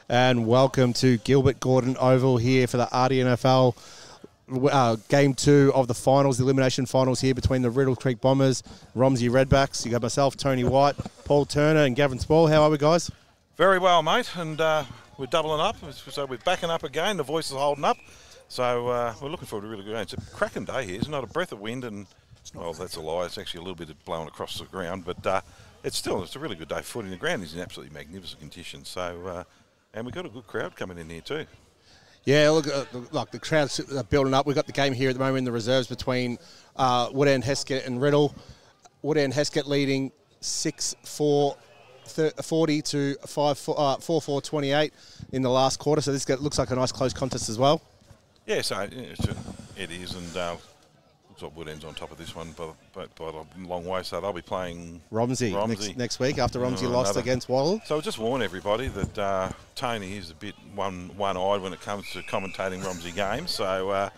And welcome to Gilbert Gordon Oval here for the RDNFL Game 2 of the finals, the elimination finals here between the Riddell Creek Bombers, Romsey Redbacks. You got myself, Tony White, Paul Turner and Gavin Spall. How are we, guys? Very well, mate, and we're doubling up, so we're backing up again. The voice is holding up, so we're looking forward to a really good game. It's a cracking day here. It's not a breath of wind, and, well, that's a lie. It's actually a little bit blowing across the ground, but it's a really good day of footing. The ground is in absolutely magnificent condition, so, and we've got a good crowd coming in here too. Yeah, look, the crowd's building up. We've got the game here at the moment in the reserves between Woodend, Heskett and Riddell. Woodend, Heskett leading 6-4. 40 to 4-4-28 in the last quarter, so this looks like a nice close contest as well. Yeah, so it is, and looks like Woodend's on top of this one by a long way, so they'll be playing Romsey. Next week after Romsey lost against Waddle. So I'll just warn everybody that Tony is a bit one-eyed when it comes to commentating Romsey games, so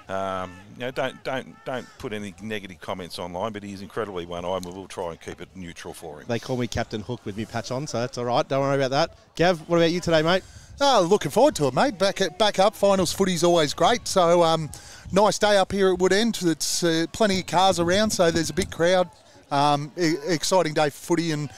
don't put any negative comments online, but he's incredibly one-eyed, and we will try and keep it neutral for him. They call me Captain Hook with me patch on, so that's all right. Don't worry about that. Gav, what about you today, mate? Looking forward to it, mate. Back up. Finals footy's always great. So nice day up here at Woodend. It's plenty of cars around, so there's a big crowd. Exciting day for footy and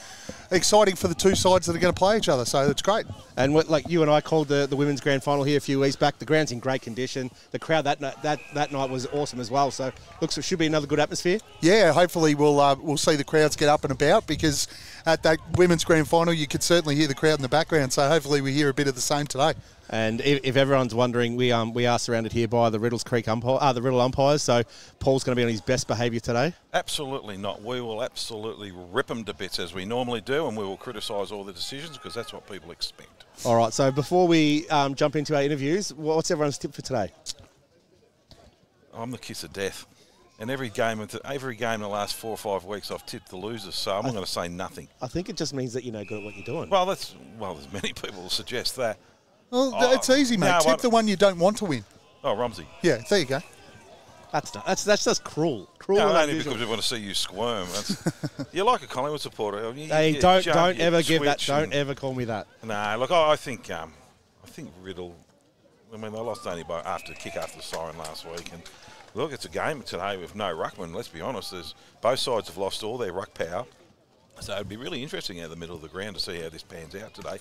exciting for the two sides that are going to play each other, so it's great. And like you and I called the women's grand final here a few weeks back, the ground's in great condition. The crowd that night was awesome as well, so looks it should be another good atmosphere. Yeah, hopefully we'll see the crowds get up and about, because at that women's grand final you could certainly hear the crowd in the background, so hopefully we hear a bit of the same today. And if everyone's wondering, we are surrounded here by the Riddell umpires, so Paul's going to be on his best behaviour today. Absolutely not. We will absolutely rip them to bits as we normally do, and we will criticise all the decisions because that's what people expect. All right, so before we jump into our interviews, what's everyone's tip for today? I'm the kiss of death. And every game in the last 4 or 5 weeks, I've tipped the losers, so I'm not going to say nothing. I think it just means that you're no good at what you're doing. Well, there's many people who suggest that. Well, it's easy, mate. Tip the one you don't want to win. Oh, Romsey. Yeah, there you go. That's just cruel. No, only because we want to see you squirm. You're like a Collingwood supporter. Hey, don't ever give that. Don't ever call me that. No, look, I think Riddell. I mean, they lost only after the siren last week, and look, it's a game today with no ruckman. Let's be honest. Both sides have lost all their ruck power. So it'd be really interesting out of the middle of the ground to see how this pans out today.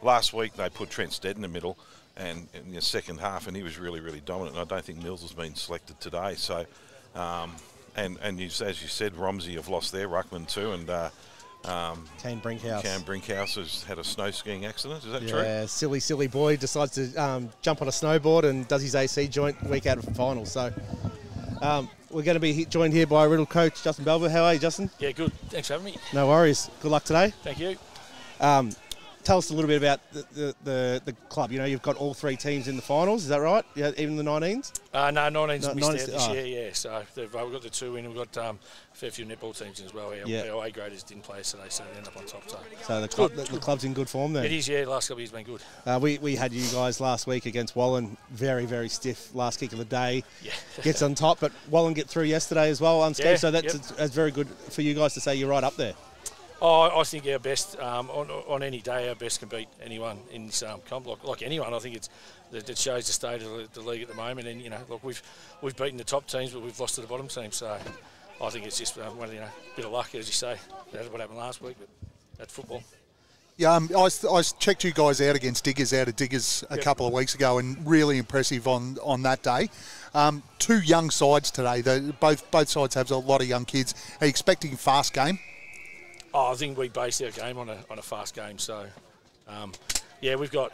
Last week they put Trent Stead in the middle, and in the second half, and he was really, really dominant. And I don't think Mills has been selected today. So, and as you said, Romsey have lost their ruckman too, and Kane Brinkhouse has had a snow skiing accident. Is that true? Yeah, silly boy decides to jump on a snowboard and does his AC joint week out of the finals. So. We're going to be joined here by Riddell coach Justin Belver. How are you, Justin? Yeah, good. Thanks for having me. No worries. Good luck today. Thank you. Tell us a little bit about the club. You know, you've got all 3 teams in the finals. Is that right? Yeah, even the 19s? No, 19s missed out this year, yeah. So we've got the 2 in. We've got a fair few netball teams as well. Our A graders didn't play today, so they end up on top. So the club's in good form then? It is, yeah. The last couple of years been good. We had you guys last week against Wallen. Very, very stiff last kick of the day. Yeah. Gets on top, but Wallen get through yesterday as well unscathed. Yeah, so that's very good for you guys to say you're right up there. Oh, I think our best, on any day, our best can beat anyone in this comp. Like anyone, I think it shows the state of the league at the moment. And, look, we've beaten the top teams, but we've lost to the bottom teams. So I think it's just a bit of luck, as you say. That's what happened last week, but that's football. Yeah, I checked you guys out against Diggers a couple of weeks ago, and really impressive on that day. 2 young sides today. Both sides have a lot of young kids. Are you expecting a fast game? Oh, I think we base our game on a fast game. So, we've got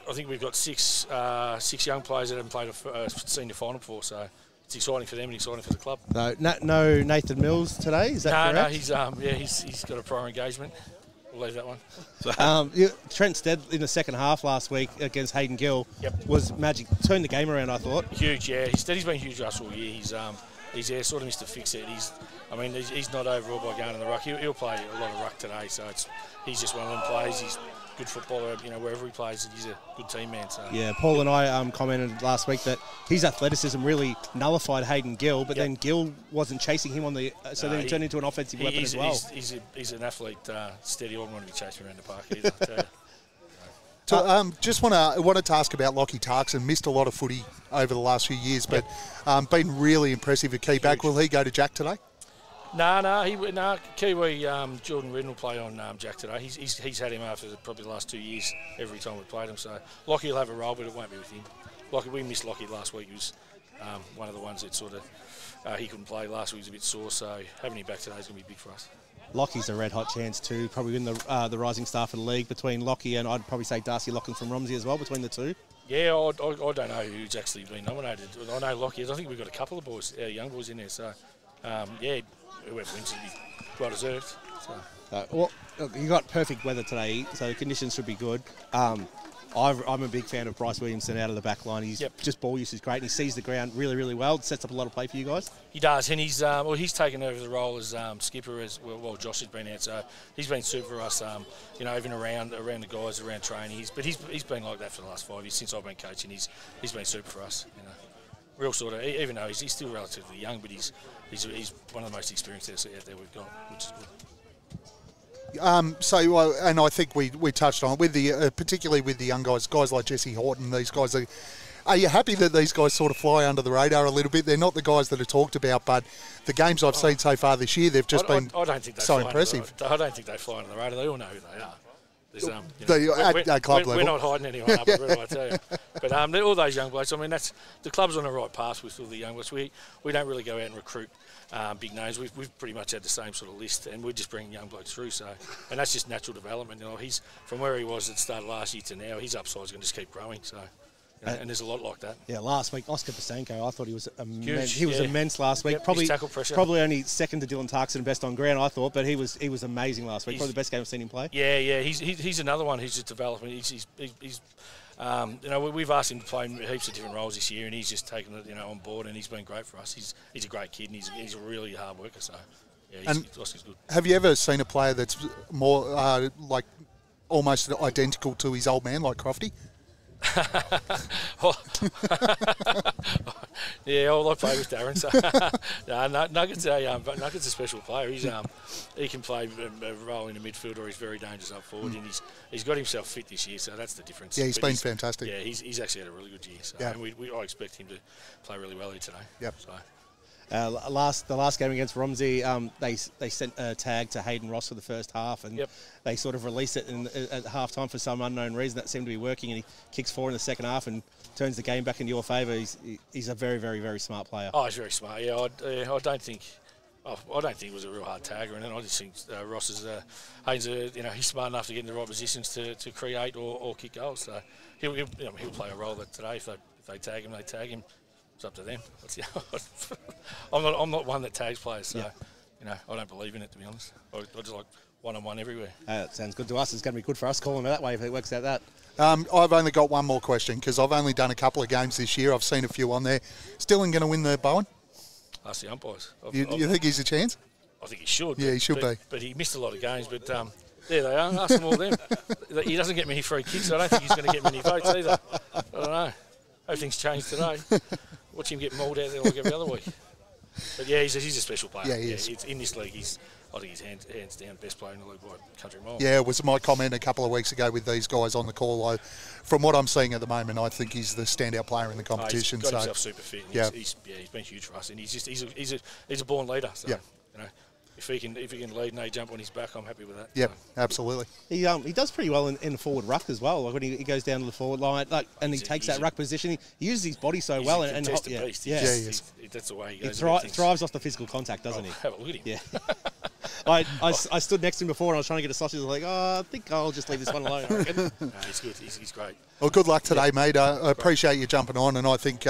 6 young players that haven't played a senior final before. So it's exciting for them and exciting for the club. No Nathan Mills today. Is that correct? No, he's got a prior engagement. We'll leave that one. Trent Stead in the second half last week against Hayden Gill was magic. Turned the game around, I thought. Huge, yeah. Steady's been huge for us all year. He's there, sort of Mr. Fix-It. He's not overall by going in the ruck. He'll play a lot of ruck today, so he's just one of them players. He's a good footballer, wherever he plays, he's a good team man. So. Yeah, Paul and I commented last week that his athleticism really nullified Hayden Gill, but then Gill wasn't chasing him then he turned into an offensive weapon as well. He's an athlete, Steady. I wouldn't want to be chasing around the park either. Just wanted to ask about Lockie Tarkson. Missed a lot of footy over the last few years, but been really impressive at key back. Will he go to Jack today? No, Kiwi Jordan Riddell will play on Jack today. He's had him after probably the last 2 years every time we played him. So Lockie will have a role, but it won't be with him. We missed Lockie last week. He was one of the ones that sort of he couldn't play last week. He was a bit sore, so having him back today is going to be big for us. Lockie's a red hot chance too. Probably win the rising star for the league between Lockie and I'd probably say Darcy Lachlan from Romsey as well between the two. Yeah, I don't know who's actually been nominated. I know Lockie is. I think we've got a couple of boys, young boys in there. So whoever wins will be well deserved. So. Well, look, you got perfect weather today, so the conditions should be good. I'm a big fan of Bryce Williamson out of the back line. He's just ball use is great, and he sees the ground really, really well. It sets up a lot of play for you guys. He does, and he's taken over the role as skipper as well. Josh has been out, so he's been super for us. Even around the guys, around training. He's been like that for the last 5 years since I've been coaching. He's been super for us. Real sort of, even though he's still relatively young, but he's one of the most experienced out there we've got, which is good. And I think we touched on it with the particularly with the young guys like Jesse Horton. These guys are you happy that these guys sort of fly under the radar a little bit? They're not the guys that are talked about, but the games I've seen so far this year, they've just been so impressive. I don't think they fly under the radar. They all know who they are. At club level. We're not hiding anyone up at Riddell, I tell you. But all those young blokes, I mean, that's the club's on the right path with all the young blokes. We don't really go out and recruit big names. We've pretty much had the same sort of list, and we're just bringing young blokes through. So, and that's just natural development. He's from where he was at the start of last year to now, his upside is going to just keep growing. So. And there's a lot like that. Yeah, last week, Oscar Pasenko, I thought he was immense. Huge, he was immense last week. Probably tackle pressure. Probably only second to Dylan Tarkson best on ground, I thought, but he was amazing last week. Probably the best game I've seen him play. Yeah. He's another one who's just developing. He's we've asked him to play heaps of different roles this year, and he's just taken it on board, and he's been great for us. He's a great kid, and he's a really hard worker. So Oscar's good. Have you ever seen a player that's more like almost identical to his old man, like Crofty? Yeah, I play with Darren. So Nugget's a special player. He can play a role in the midfield, or he's very dangerous up forward, and he's got himself fit this year, so that's the difference. Yeah, he's been fantastic. Yeah, he's actually had a really good year. So, and I expect him to play really well here today. Yep. So. The last game against Romsey, they sent a tag to Hayden Ross for the first half, and they sort of released it at half time for some unknown reason. That seemed to be working, and he kicks 4 in the second half and turns the game back in your favour. He's a very, very, very smart player. Oh, he's very smart. Yeah, I don't think it was a real hard tag, and I just think Ross is Hayden's he's smart enough to get in the right positions to create or kick goals. So he'll play a role that today. If they tag him, they tag him. It's up to them. I'm not one that tags players, so I don't believe in it, to be honest. I just like one-on-one everywhere. That sounds good to us. It's going to be good for us calling it that way if it works out that. I've only got one more question because I've only done a couple of games this year. I've seen a few on there. Stilling going to win the Bowen? Ask the umpires. You think he's a chance? I think he should. Yeah, he should be. But he missed a lot of games. But there they are. Ask them all them. He doesn't get many free kicks, so I don't think he's going to get many votes either. I don't know. Everything's changed today. Watch him get mauled out there like every other week. But yeah, he's a special player. Yeah, he is. In this league, I think he's hands down the best player in the league by country mile. Yeah, it was my comment a couple of weeks ago with these guys on the call. From what I'm seeing at the moment, I think he's the standout player in the competition. He's got himself super fit. And he's been huge for us, and he's a born leader. So, if he can lead and they jump on his back, I'm happy with that. Yep, absolutely. He does pretty well in the forward ruck as well. Like when he goes down to the forward line, and he takes that ruck position, he uses his body so well. He's a beast. Yeah, he is. That's the way he goes. He thrives off the physical contact, doesn't he? Have a look at him. Yeah. I stood next to him before and I was trying to get a sausage. I was like, I think I'll just leave this one alone. No, he's good. He's great. Well, good luck today, mate. I appreciate you jumping on, and I think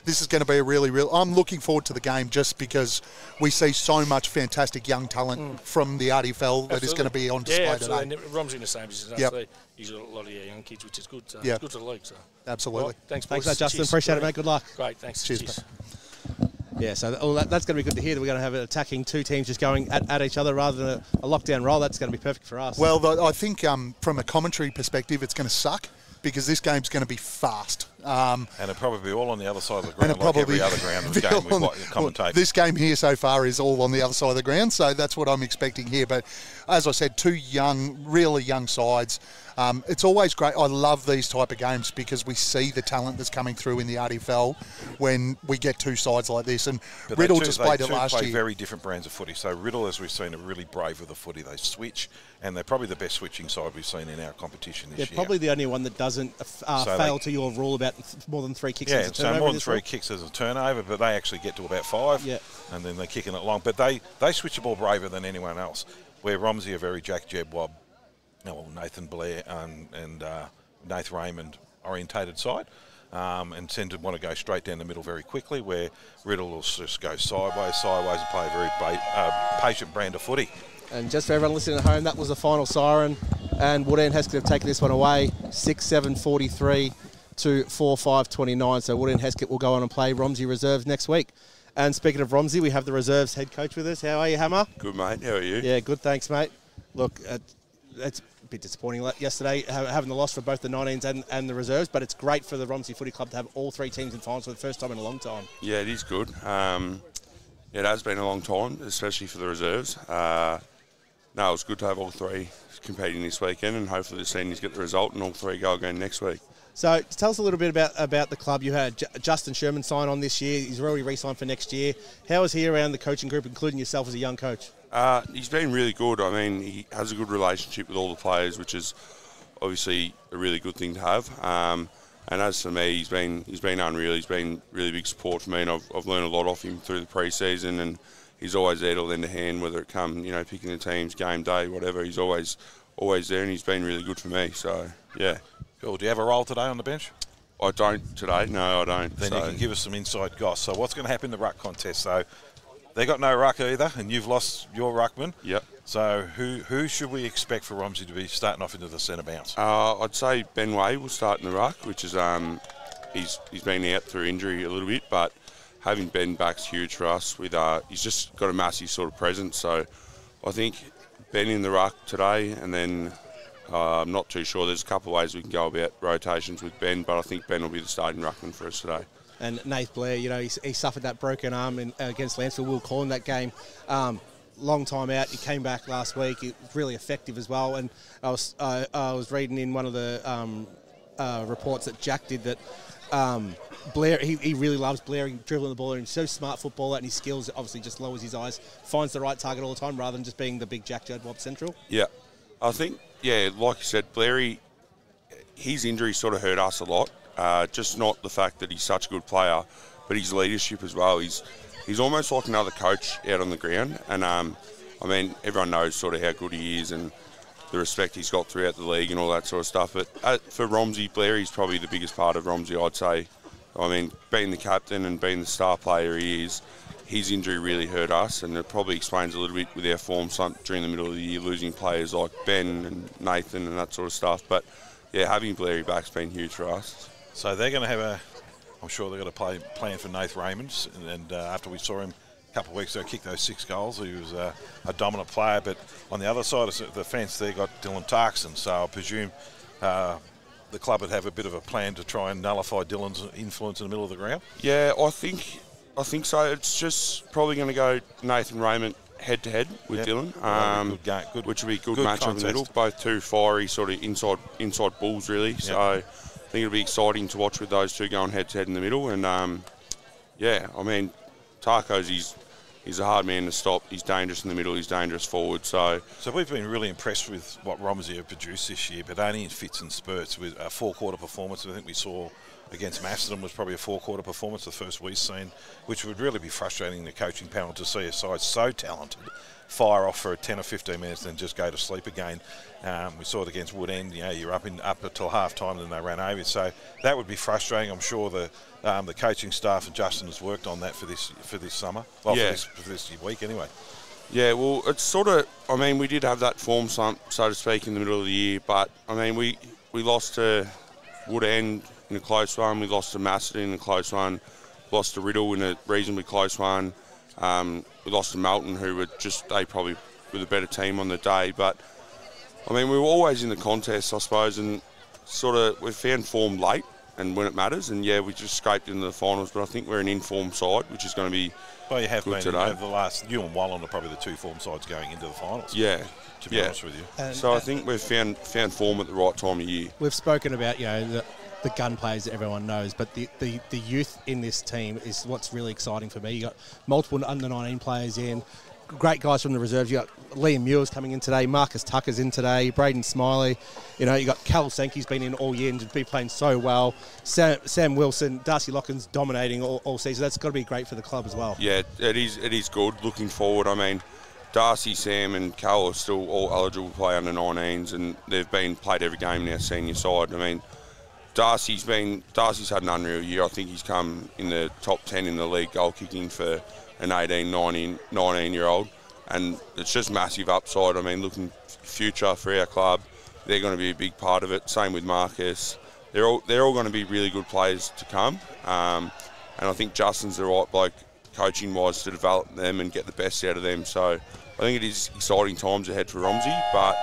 this is going to be a really I'm looking forward to the game just because we see so much fantastic young talent from the RDFL that is going to be on display today. And Romsey in the same position. Yep. He's got a lot of young kids, which is good. So it's good to the league. So. Absolutely. Well, thanks for that, Justin. Appreciate it, mate. Good luck. Great. Thanks. Cheers. Yeah, so that's going to be good to hear that we're going to have attacking two teams just going at each other rather than a lockdown roll. That's going to be perfect for us. Well, I think from a commentary perspective, it's going to suck because this game's going to be fast. And it'll probably be all on the other side of the ground, like every other ground of the game we've commentated. This game here so far is all on the other side of the ground, so that's what I'm expecting here. But as I said, two really young sides. It's always great. I love these type of games because we see the talent that's coming through in the RDFL when we get two sides like this. And but Riddell displayed it last year. They very different brands of footy. So Riddell, as we've seen, are really brave with the footy. They switch, and they're probably the best switching side we've seen in our competition this year. Yeah, probably the only one that doesn't fail to your rule about more than 3 kicks as a turnover. Yeah, so more than 3 kicks as a turnover, but they actually get to about 5, and then they're kicking it long. But they switch the ball braver than anyone else, where Romsey are very Jack, Jeb, Wob, Nathan Blair and Nath Raymond orientated side, and tend to want to go straight down the middle very quickly, where Riddell will just go sideways and play a very patient brand of footy. And just for everyone listening at home, that was the final siren, and Wood End Heskett have taken this one away, 6-7-43 to 4-5-29. So Wood End Heskett will go on and play Romsey reserves next week. And speaking of Romsey, we have the reserves head coach with us. How are you, Hammer? Good, mate. How are you? Yeah, good, thanks, mate. Look, it's a bit disappointing yesterday having the loss for both the 19s and the reserves, but it's great for the Romsey Footy Club to have all 3 teams in finals for the first time in a long time. Yeah, it is good. It has been a long time, especially for the reserves. No, it was good to have all 3 competing this weekend, and hopefully the seniors get the result and all 3 go again next week. So tell us a little bit about the club. You had Justin Sherman sign on this year. He's already re-signed for next year. How is he around the coaching group, including yourself as a young coach? He's been really good. I mean, he has a good relationship with all the players, which is obviously a really good thing to have. And as for me, he's been unreal. He's been really big support for me, and I've learned a lot off him through the pre-season, and he's always there to lend a hand, whether it come, picking the teams, game day, whatever. He's always there, and he's been really good for me. So, yeah. Cool. Do you have a role today on the bench? I don't today. No, I don't. Then you can give us some inside goss. So what's going to happen in the ruck contest? So they got no ruck either, and you've lost your ruckman. Yep. So who should we expect for Romsey to be starting off into the centre bounce? I'd say Ben Way will start in the ruck, which is he's been out through injury a little bit, but having Ben back's huge for us. With he's just got a massive sort of presence. So I think Ben in the ruck today, and then I'm not too sure. There's a couple of ways we can go about rotations with Ben, but I think Ben will be the starting ruckman for us today. And Nath Blair, he suffered that broken arm against Lanceville. We were calling that game. Long time out. He came back last week. It was really effective as well. And I was reading in one of the reports that Jack did that Blair, he really loves Blair, dribbling the ball, and he's so smart footballer, and his skills obviously just lowers his eyes, finds the right target all the time rather than just being the big Jack Judd Wob Central. Yeah, I think, like you said, Blairy, his injury sort of hurt us a lot. Just not the fact that he's such a good player, but his leadership as well. He's almost like another coach out on the ground, and I mean, everyone knows sort of how good he is and the respect he's got throughout the league and all that sort of stuff. But for Romsey, Blairy's probably the biggest part of Romsey, I'd say. I mean, being the captain and being the star player he is, his injury really hurt us, and it probably explains a little bit with our form during the middle of the year, losing players like Ben and Nathan and that sort of stuff. But yeah, having Blairy back's been huge for us. So they're going to have I'm sure they're going to plan for Nath Raymond, and after we saw him a couple of weeks ago kick those 6 goals, he was a dominant player. But on the other side of the fence, they got Dylan Tarkson, so I presume the club would have a bit of a plan to try and nullify Dylan's influence in the middle of the ground. Yeah, I think so. It's just probably going to go Nathan Raymond head-to-head with Dylan, which will be a good match in the middle. Both two fiery sort of inside bulls, really. Yep. So I think it'll be exciting to watch with those two going head-to-head in the middle. And, I mean, Tarko's, he's a hard man to stop. He's dangerous in the middle. He's dangerous forward. So we've been really impressed with what Romsey have produced this year, but only in fits and spurts. With a 4-quarter performance, I think we saw against Macedon was probably a 4-quarter performance, the first we've seen, which would really be frustrating the coaching panel to see a side so talented fire off for 10 or 15 minutes and just go to sleep again. We saw it against Wood End. You're up until half time, and then they ran over. So that would be frustrating. I'm sure the coaching staff and Justin has worked on that for this summer. Well, for this week anyway. Yeah, well, it's sort of. I mean, we did have that form slump, so to speak, in the middle of the year. But I mean, we lost to Wood End in a close one. We lost to Macedon in a close one. Lost to Riddell in a reasonably close one. We lost to Melton, who they probably were the better team on the day. But, I mean, we were always in the contest, I suppose, and we've found form late and when it matters, and yeah, we just scraped into the finals, but I think we're an informed side, which is going to be you have good been today. over the last. You and Wallen are probably the two form sides going into the finals. Yeah, to be honest with you. So I think we've found form at the right time of year. We've spoken about the gun players that everyone knows, but the youth in this team is what's really exciting for me. You got multiple under-19 players in. Great guys from the reserves. You got Liam Muir's coming in today. Marcus Tucker's in today. Braden Smiley. You got Cal Sankey's been in all year and just been playing so well. Sam Wilson, Darcy Locken's dominating all season. That's got to be great for the club as well. Yeah, it is good. Looking forward, I mean, Darcy, Sam and Cal are still all eligible to play under 19s, and they've been played every game in our senior side. I mean, Darcy's had an unreal year. I think he's come in the top 10 in the league goal kicking for an 18, 19-year-old, and it's just massive upside. I mean, looking future for our club, they're going to be a big part of it. Same with Marcus. They're all going to be really good players to come, and I think Justin's the right bloke coaching-wise to develop them and get the best out of them. So I think it is exciting times ahead for Romsey, but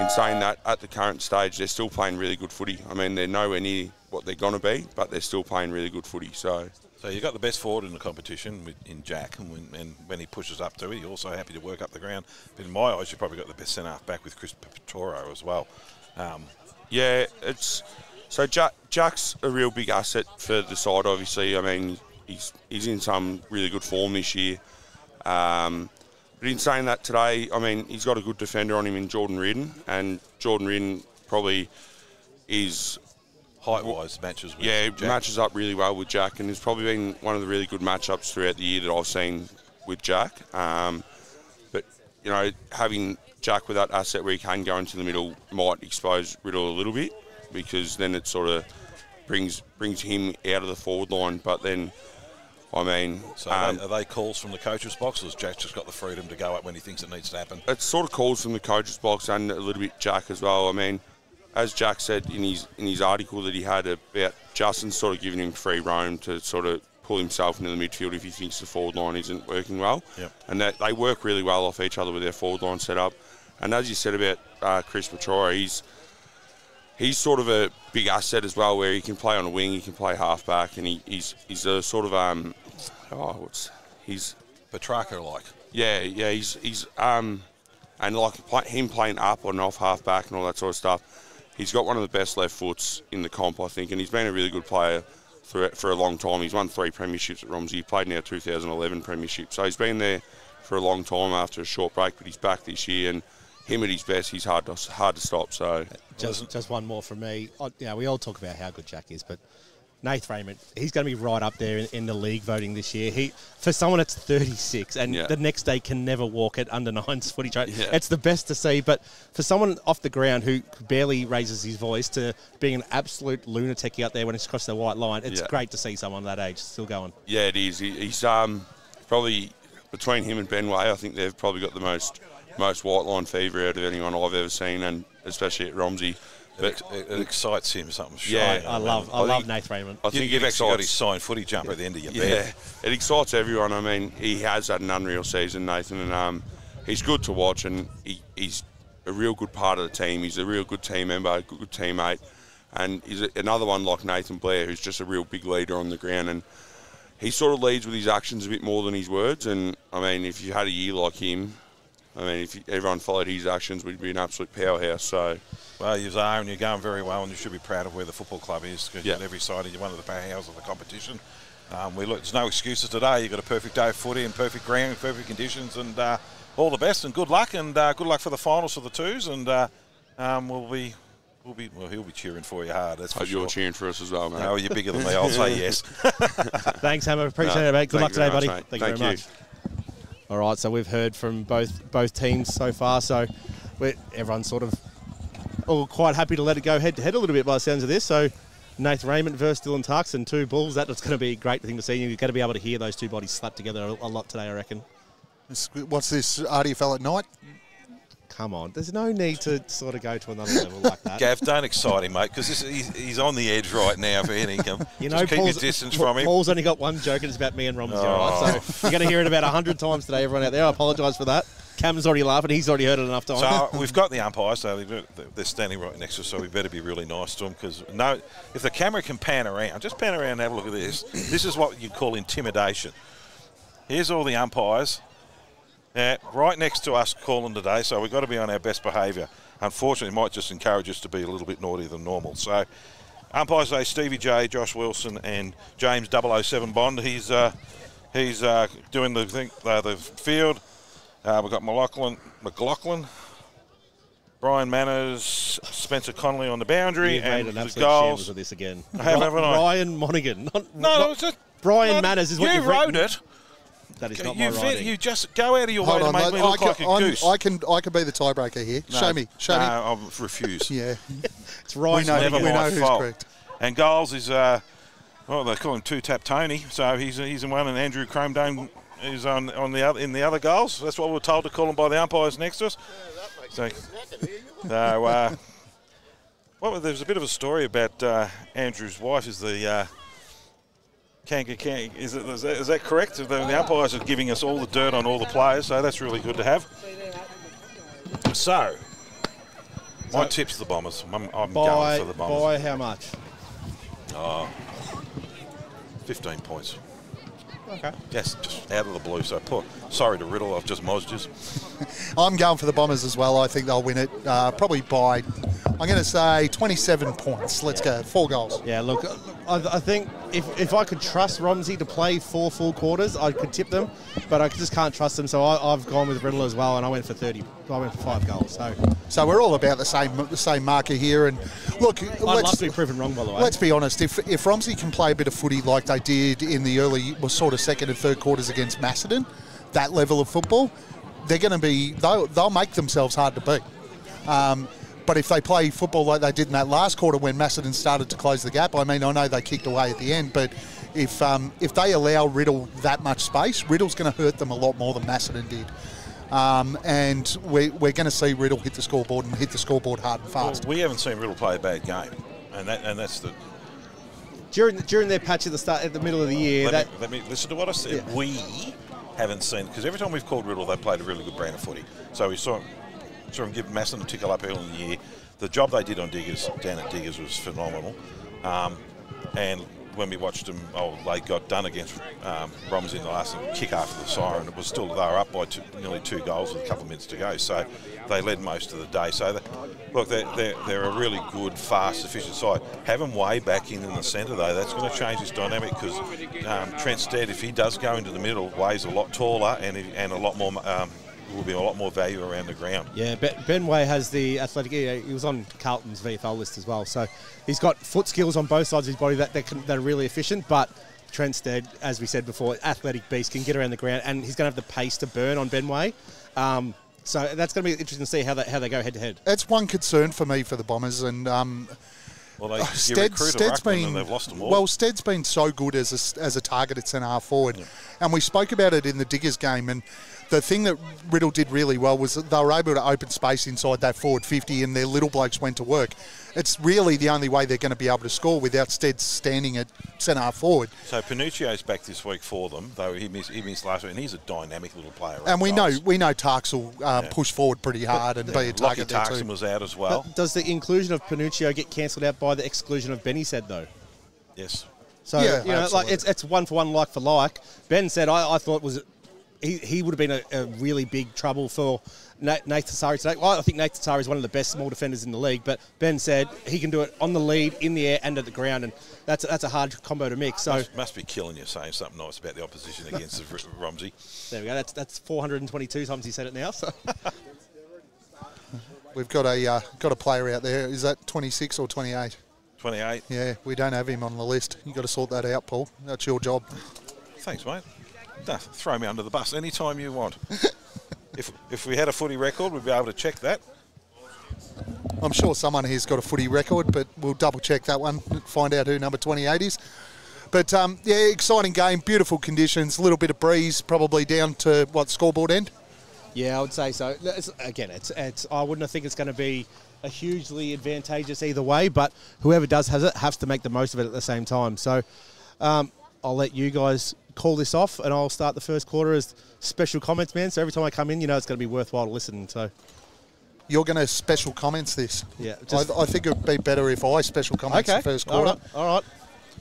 in saying that, at the current stage, they're still playing really good footy. I mean, they're nowhere near what they're going to be, but they're still playing really good footy. So you've got the best forward in the competition in Jack, and when he pushes up to it, you're also happy to work up the ground. But in my eyes, you've probably got the best centre-half back with Chris Petoro as well. Jack's a real big asset for the side, obviously. I mean, he's in some really good form this year. But in saying that today, I mean, he's got a good defender on him in Jordan Riddell, and Jordan Riddell probably is... height-wise matches with Jack. Matches up really well with Jack, and it's probably been one of the really good matchups throughout the year that I've seen with Jack. But, having Jack with that asset where he can go into the middle might expose Riddell a little bit, because then it sort of brings him out of the forward line. But then, I mean... So are they calls from the coach's box, or has Jack just got the freedom to go up when he thinks it needs to happen? It's sort of calls from the coach's box and a little bit Jack as well. I mean, as Jack said in his article that he had about Justin sort of giving him free roam to sort of pull himself into the midfield if he thinks the forward line isn't working well. Yep. And that they work really well off each other with their forward line setup. And as you said about Chris Petoro, he's sort of a big asset as well, where he can play on a wing, he can play half-back, and he's a sort of, he's... Petrarca-like. Yeah, he's and like him playing up and off half-back and all that sort of stuff, he's got one of the best left foots in the comp, I think, and he's been a really good player for a long time. He's won 3 premierships at Romsey. He played in our 2011 premiership, so he's been there for a long time after a short break, but he's back this year, and him at his best, he's hard to stop. So just one more from me. We all talk about how good Jack is, but Nath Raymond, he's going to be right up there in the league voting this year. For someone that's 36 and the next day can never walk at under 9s footy train, it's the best to see. But for someone off the ground who barely raises his voice to being an absolute lunatic out there when he's across the white line, it's great to see someone that age still going. Yeah, it is. He's probably, between him and Ben Way, I think they've probably got the most white line fever out of anyone I've ever seen, and especially at Romsey. But it excites him something. I love Nath Raymond. I think you've actually got his signed footy jumper at the end of your bed. It excites everyone. I mean, he has had an unreal season, Nathan, and he's good to watch, and he's a real good part of the team. He's a real good team member, a good teammate, and he's another one like Nathan Blair, who's just a real big leader on the ground, and he sort of leads with his actions a bit more than his words. And I mean, if you had a year like him, I mean, if everyone followed his actions, we'd be an absolute powerhouse. So, well, you are, and you're going very well, and you should be proud of where the football club is, because at every side you're one of the powerhouses of the competition. There's no excuses today. You've got a perfect day of footy and perfect ground, perfect conditions, and all the best and good luck, and good luck for the finals for the twos, and he'll be cheering for you hard. That's for sure. You're cheering for us as well, mate. No, you're bigger than me. I'll say yes. Thanks, Hammer. Appreciate it, mate. Good luck today, buddy. Thank you very much. All right, so we've heard from both teams so far, so everyone's sort of all quite happy to let it go head-to-head a little bit by the sounds of this. So Nath Raymond versus Dylan Tucks and 2 Bulls. That's going to be a great thing to see. You're going to be able to hear those 2 bodies slap together a lot today, I reckon. What's this, RDFL at night? Come on, there's no need to sort of go to another level like that. Gav, don't excite him, mate, because he's on the edge right now for anything. Just keep your distance from him. Paul's only got one joke, and it's about me and Romsey, all right? So you're going to hear it about 100 times today, everyone out there. I apologise for that. Cam's already laughing. He's already heard it enough times. So we've got the umpires, so they're standing right next to us, so we better be really nice to them, because if the camera can pan around, just pan around and have a look at this. This is what you call intimidation. Here's all the umpires right next to us calling today, so we've got to be on our best behaviour. Unfortunately, it might just encourage us to be a little bit naughtier than normal. So umpires today, Stevie J, Josh Wilson and James 007 Bond. He's doing the field. We've got McLaughlin, Brian Manners, Spencer Connolly on the boundary, and the goals. Of this again. Ryan Monaghan. It's just Brian Manners is what you've wrote written. it. That is not my writing. You just go out of your way to make me look like a goose. I can be the tiebreaker here. Show me. No, I refuse. Yeah. It's Ryan. Never we know my who's fault. correct. And goals is, they call him Two-Tap Tony. So he's in one, and Andrew Cromedome is in the other goals. That's what we're told to call him by the umpires next to us. There's a bit of a story about Andrew's wife is the is that correct? The umpires are giving us all the dirt on all the players, so that's really good to have. So my tip's the Bombers. I'm going for the Bombers. By how much? 15 points. Okay. Yes, just out of the blue. So sorry to Riddell, I've just mozzed you. I'm going for the Bombers as well. I think they'll win it probably by, I'm going to say 27 points. Let's go. 4 goals. Yeah, look, I think if I could trust Romsey to play 4 full quarters, I could tip them, but I just can't trust them. So I've gone with Riddell as well, and I went for 5 goals. So we're all about the same marker here. And look, I'd love to be proven wrong, by the way. Let's be honest. If Romsey can play a bit of footy like they did in the early, sort of second and third quarters against Macedon, that level of football, they're going to be, they'll make themselves hard to beat. But if they play football like they did in that last quarter when Macedon started to close the gap, I mean, I know they kicked away at the end, but if they allow Riddell that much space, Riddell's going to hurt them a lot more than Macedon did. And we're going to see Riddell hit the scoreboard and hit the scoreboard hard and fast. Well, we haven't seen Riddell play a bad game, and that's the. During their patch at the middle of the year. Let me listen to what I said. Yeah. We haven't seen, because every time we've called Riddell, they played a really good brand of footy. So we saw him give Macedon a tickle up early in the year. The job they did on Diggers, down at Diggers, was phenomenal. And when we watched them, they got done against Romsey in the last kick after the siren. It was still, they were up by nearly 2 goals with a couple of minutes to go. So they led most of the day. So they're a really good, fast, efficient side. Have them way back in the centre though. That's going to change this dynamic, because Trent Stead, if he does go into the middle, weighs a lot taller and a lot more. Will be a lot more value around the ground. Yeah, Ben Way has the athletic. He was on Carlton's VFL list as well, so he's got foot skills on both sides of his body that are really efficient. But Trent Stead, as we said before, athletic beast, can get around the ground, and he's going to have the pace to burn on Ben Way. So that's going to be interesting to see how they go head to head. That's one concern for me for the Bombers, and Stead's been, and they've lost them all. Well, Stead's been so good as a target at centre half forward, and we spoke about it in the Diggers game. And the thing that Riddell did really well was that they were able to open space inside that forward 50, and their little blokes went to work. It's really the only way they're going to be able to score without Stead standing at centre half forward. So Panuccio's back this week for them, though he missed last week, and he's a dynamic little player. And we know Tarks will push forward pretty hard and be a target there too. Tarkson was out as well. But does the inclusion of Panuccio get cancelled out by the exclusion of Benny said though? Yes. So it's one for one, like for like. Ben said I thought he would have been a really big trouble for Nathan Tsari today. Well, I think Nathan Tsari is one of the best small defenders in the league, but Ben said he can do it on the lead, in the air, and at the ground, and that's a hard combo to mix. So must be killing you saying something nice about the opposition against Romsey. There we go. That's 422 times he said it now. So we've got a player out there. Is that 26 or 28? 28. Yeah, we don't have him on the list. You've got to sort that out, Paul. That's your job. Thanks, mate. No, throw me under the bus anytime you want. If we had a footy record, we'd be able to check that. I'm sure someone here's got a footy record, but we'll double check that one and find out who number 28 is. But exciting game, beautiful conditions, a little bit of breeze, probably down to scoreboard end. Yeah, I would say so. It's I wouldn't think it's going to be a hugely advantageous either way, but whoever does has to make the most of it at the same time. So I'll let you guys call this off, and I'll start the first quarter as special comments, man. So every time I come in, you know it's going to be worthwhile listening. So you're going to special comments this? Yeah. I think it would be better if I special comments the first quarter. All right.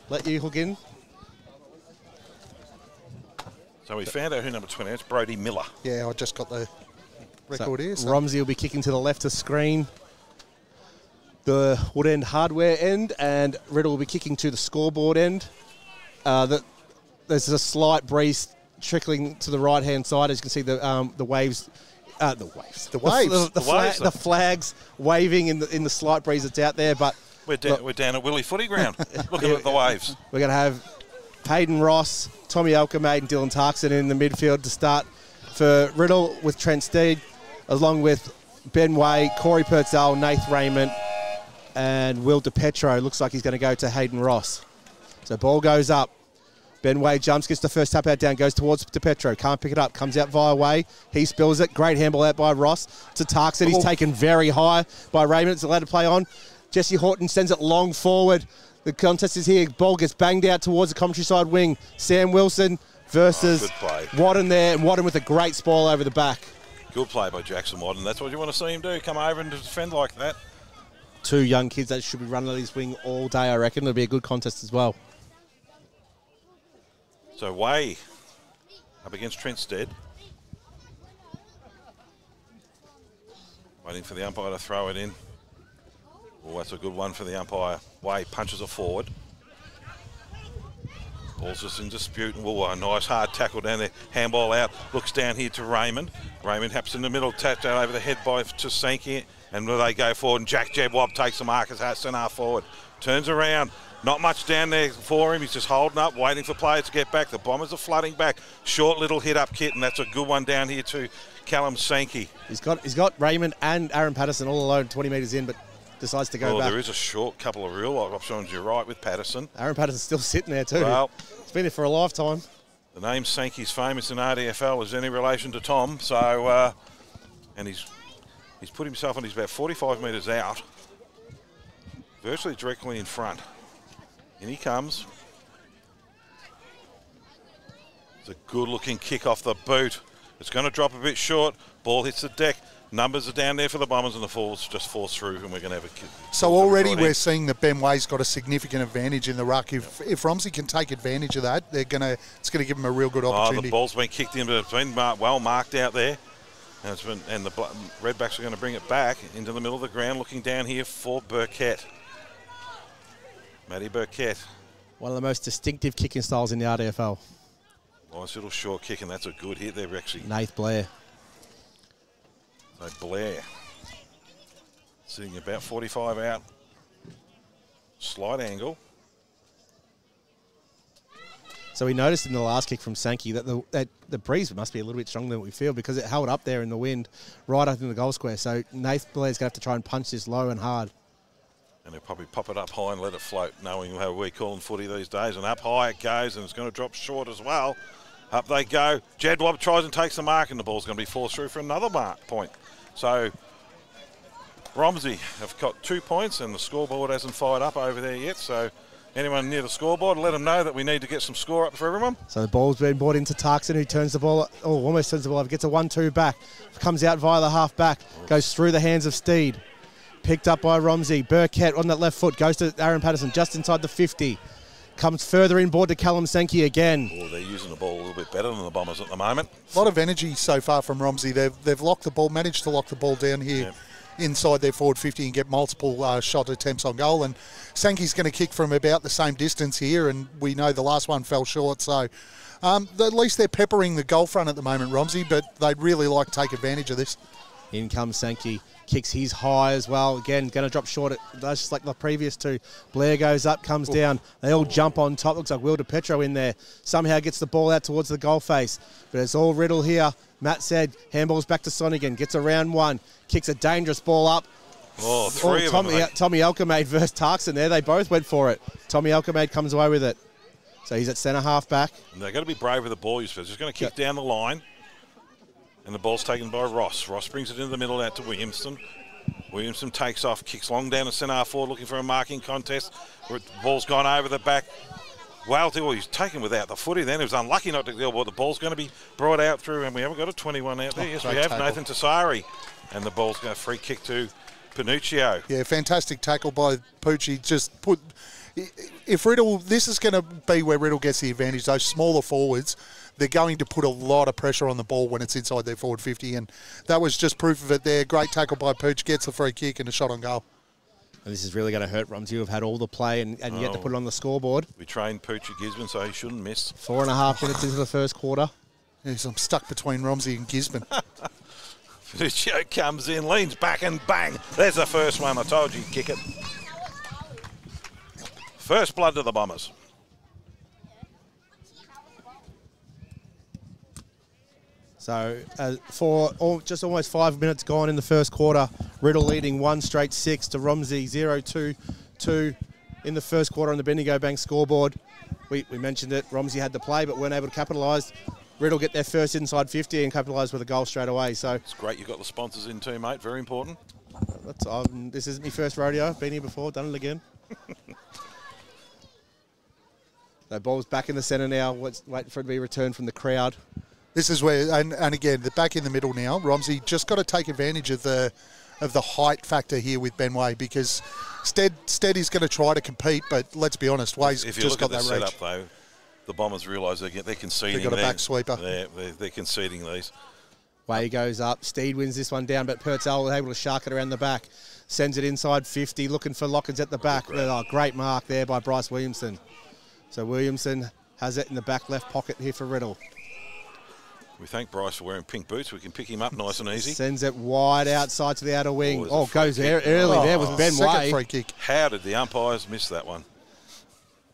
Let you hook in. So we found out who number 20 is. Brody Miller. Yeah, I just got the record here. So. Romsey will be kicking to the left of screen, the Wood End hardware end, and Riddell will be kicking to the scoreboard end. There's a slight breeze trickling to the right-hand side. As you can see, the waves. The flags waving in the slight breeze that's out there. But we're down at Willie Footy Ground looking at the waves. We're going to have Hayden Ross, Tommy Alkermaid and Dylan Tarkson in the midfield to start for Riddell with Trent Steed, along with Ben Way, Corey Purcell, Nath Raymond and Will DePetro. Looks like he's going to go to Hayden Ross. So ball goes up. Ben Way jumps, gets the first tap out down, goes towards DePetro. Can't pick it up, comes out via Way. He spills it. Great handball out by Ross to Tarkson. He's taken very high by Raymond. It's allowed to play on. Jesse Horton sends it long forward. The contest is here. Ball gets banged out towards the commentary side wing. Sam Wilson versus Wadden there. And Wadden with a great spoil over the back. Good play by Jackson Wadden. That's what you want to see him do. Come over and defend like that. Two young kids that should be running at his wing all day, I reckon. It'll be a good contest as well. So Way up against Trent Stead. Waiting for the umpire to throw it in. Oh, that's a good one for the umpire. Way punches it forward. Ball's just in dispute. Oh, a nice hard tackle down there. Handball out. Looks down here to Raymond. Raymond haps in the middle. Tapped out over the head by Sankey. And they go forward. And Jack Jebwob takes the mark as centre forward. Turns around. Not much down there for him. He's just holding up, waiting for players to get back. The Bombers are flooding back. Short little hit-up kit, and that's a good one down here to Callum Sankey. He's got Raymond and Aaron Patterson all alone 20 metres in, but decides to go back. There is a short couple of real options. You're right with Patterson. Aaron Patterson's still sitting there too. Well, he's been there for a lifetime. The name Sankey's famous in RDFL. Is any relation to Tom? So, and he's put himself on. He's about 45 metres out, virtually directly in front. In he comes. It's a good-looking kick off the boot. It's going to drop a bit short. Ball hits the deck. Numbers are down there for the Bombers, and the falls just falls through, and we're going to have a kick. So already we're seeing that Ben Way's got a significant advantage in the ruck. If Romsey can take advantage of that, it's going to give them a real good opportunity. The ball's been kicked in, but it's been well marked out there. And the Redbacks are going to bring it back into the middle of the ground, looking down here for Burkett. Matty Burkett. One of the most distinctive kicking styles in the RDFL. Nice little short kick, and that's a good hit there, actually. Nath Blair. So Blair. Sitting about 45 out. Slight angle. So we noticed in the last kick from Sankey that the breeze must be a little bit stronger than we feel because it held up there in the wind right up in the goal square. So Nath Blair's going to have to try and punch this low and hard. And they'll probably pop it up high and let it float, knowing how we call in footy these days. And up high it goes, and it's going to drop short as well. Up they go. Jedwab tries and takes the mark, and the ball's going to be forced through for another point. So Romsey have got 2 points, and the scoreboard hasn't fired up over there yet. So anyone near the scoreboard, let them know that we need to get some score up for everyone. So the ball's been brought into Tarkson, who turns the ball, almost turns the ball over, gets a 1-2 back, comes out via the half back, goes through the hands of Steed. Picked up by Romsey. Burkett on that left foot goes to Aaron Patterson just inside the 50. Comes further inboard to Callum Sankey again. Oh, they're using the ball a little bit better than the Bombers at the moment. A lot of energy so far from Romsey. They've locked the ball, managed to lock the ball down here inside their forward 50 and get multiple shot attempts on goal. And Sankey's going to kick from about the same distance here, and we know the last one fell short. So at least they're peppering the goal front at the moment, Romsey, but they'd really like to take advantage of this. In comes Sankey. Kicks his high as well. Again, going to drop short. Just like the previous two. Blair goes up, comes down. They all jump on top. Looks like Will DePetro in there. Somehow gets the ball out towards the goal face. But it's all Riddell here. Matt said, handballs back to Sonigan. Gets around one. Kicks a dangerous ball up. Oh, three of them. Tommy Alkermaid versus Tarkson there. They both went for it. Tommy Alkermaid comes away with it. So he's at centre half back. And they've got to be brave with the ball. He's just going to kick down the line. And the ball's taken by Ross. Ross brings it into the middle out to Williamson. Williamson takes off, kicks long down the centre forward, looking for a marking contest. The ball's gone over the back. Well, he's taken without the footy then. He was unlucky not to deal with the ball's going to be brought out through, and we haven't got a 21 out there. Yes, we have. Tackle. Nathan Tassari. And the ball's going to free kick to Panuccio. Yeah, fantastic tackle by Poochie. Just put... If Riddell... This is going to be where Riddell gets the advantage. Those smaller forwards, they're going to put a lot of pressure on the ball when it's inside their forward 50, and that was just proof of it there. Great tackle by Pooch, gets the free kick and a shot on goal. And this is really going to hurt Romsey, who've had all the play and yet to put it on the scoreboard. We trained Pooch at Gisborne, so he shouldn't miss. 4.5 minutes into the first quarter. Yes, I'm stuck between Romsey and Gisborne. Panuccio comes in, leans back and bang. There's the first one. I told you, kick it. First blood to the Bombers. So just almost 5 minutes gone in the first quarter, Riddell leading 1 straight 6 to Romsey 0-2 in the first quarter on the Bendigo Bank scoreboard. We mentioned it, Romsey had the play but weren't able to capitalise. Riddell get their first inside 50 and capitalise with a goal straight away. So it's great you got the sponsors in too, mate. Very important. This isn't my first rodeo. Been here before, done it again. The ball's back in the centre now. Waiting for it to be returned from the crowd. This is where, and again, the back in the middle now. Romsey just got to take advantage of the height factor here with Ben Way, because Stead is going to try to compete, but let's be honest, Way's just got that reach. If you look at the setup, though, the Bombers realise they're conceding. They've got a back sweeper. They're conceding these. Way goes up. Steed wins this one down, but Purcell was able to shark it around the back. Sends it inside 50, looking for Lockins at the back. Great mark there by Bryce Williamson. So Williamson has it in the back left pocket here for Riddell. We thank Bryce for wearing pink boots. We can pick him up nice and easy. Sends it wide outside to the outer wing. Goes there early there with Ben Way. Free kick. How did the umpires miss that one?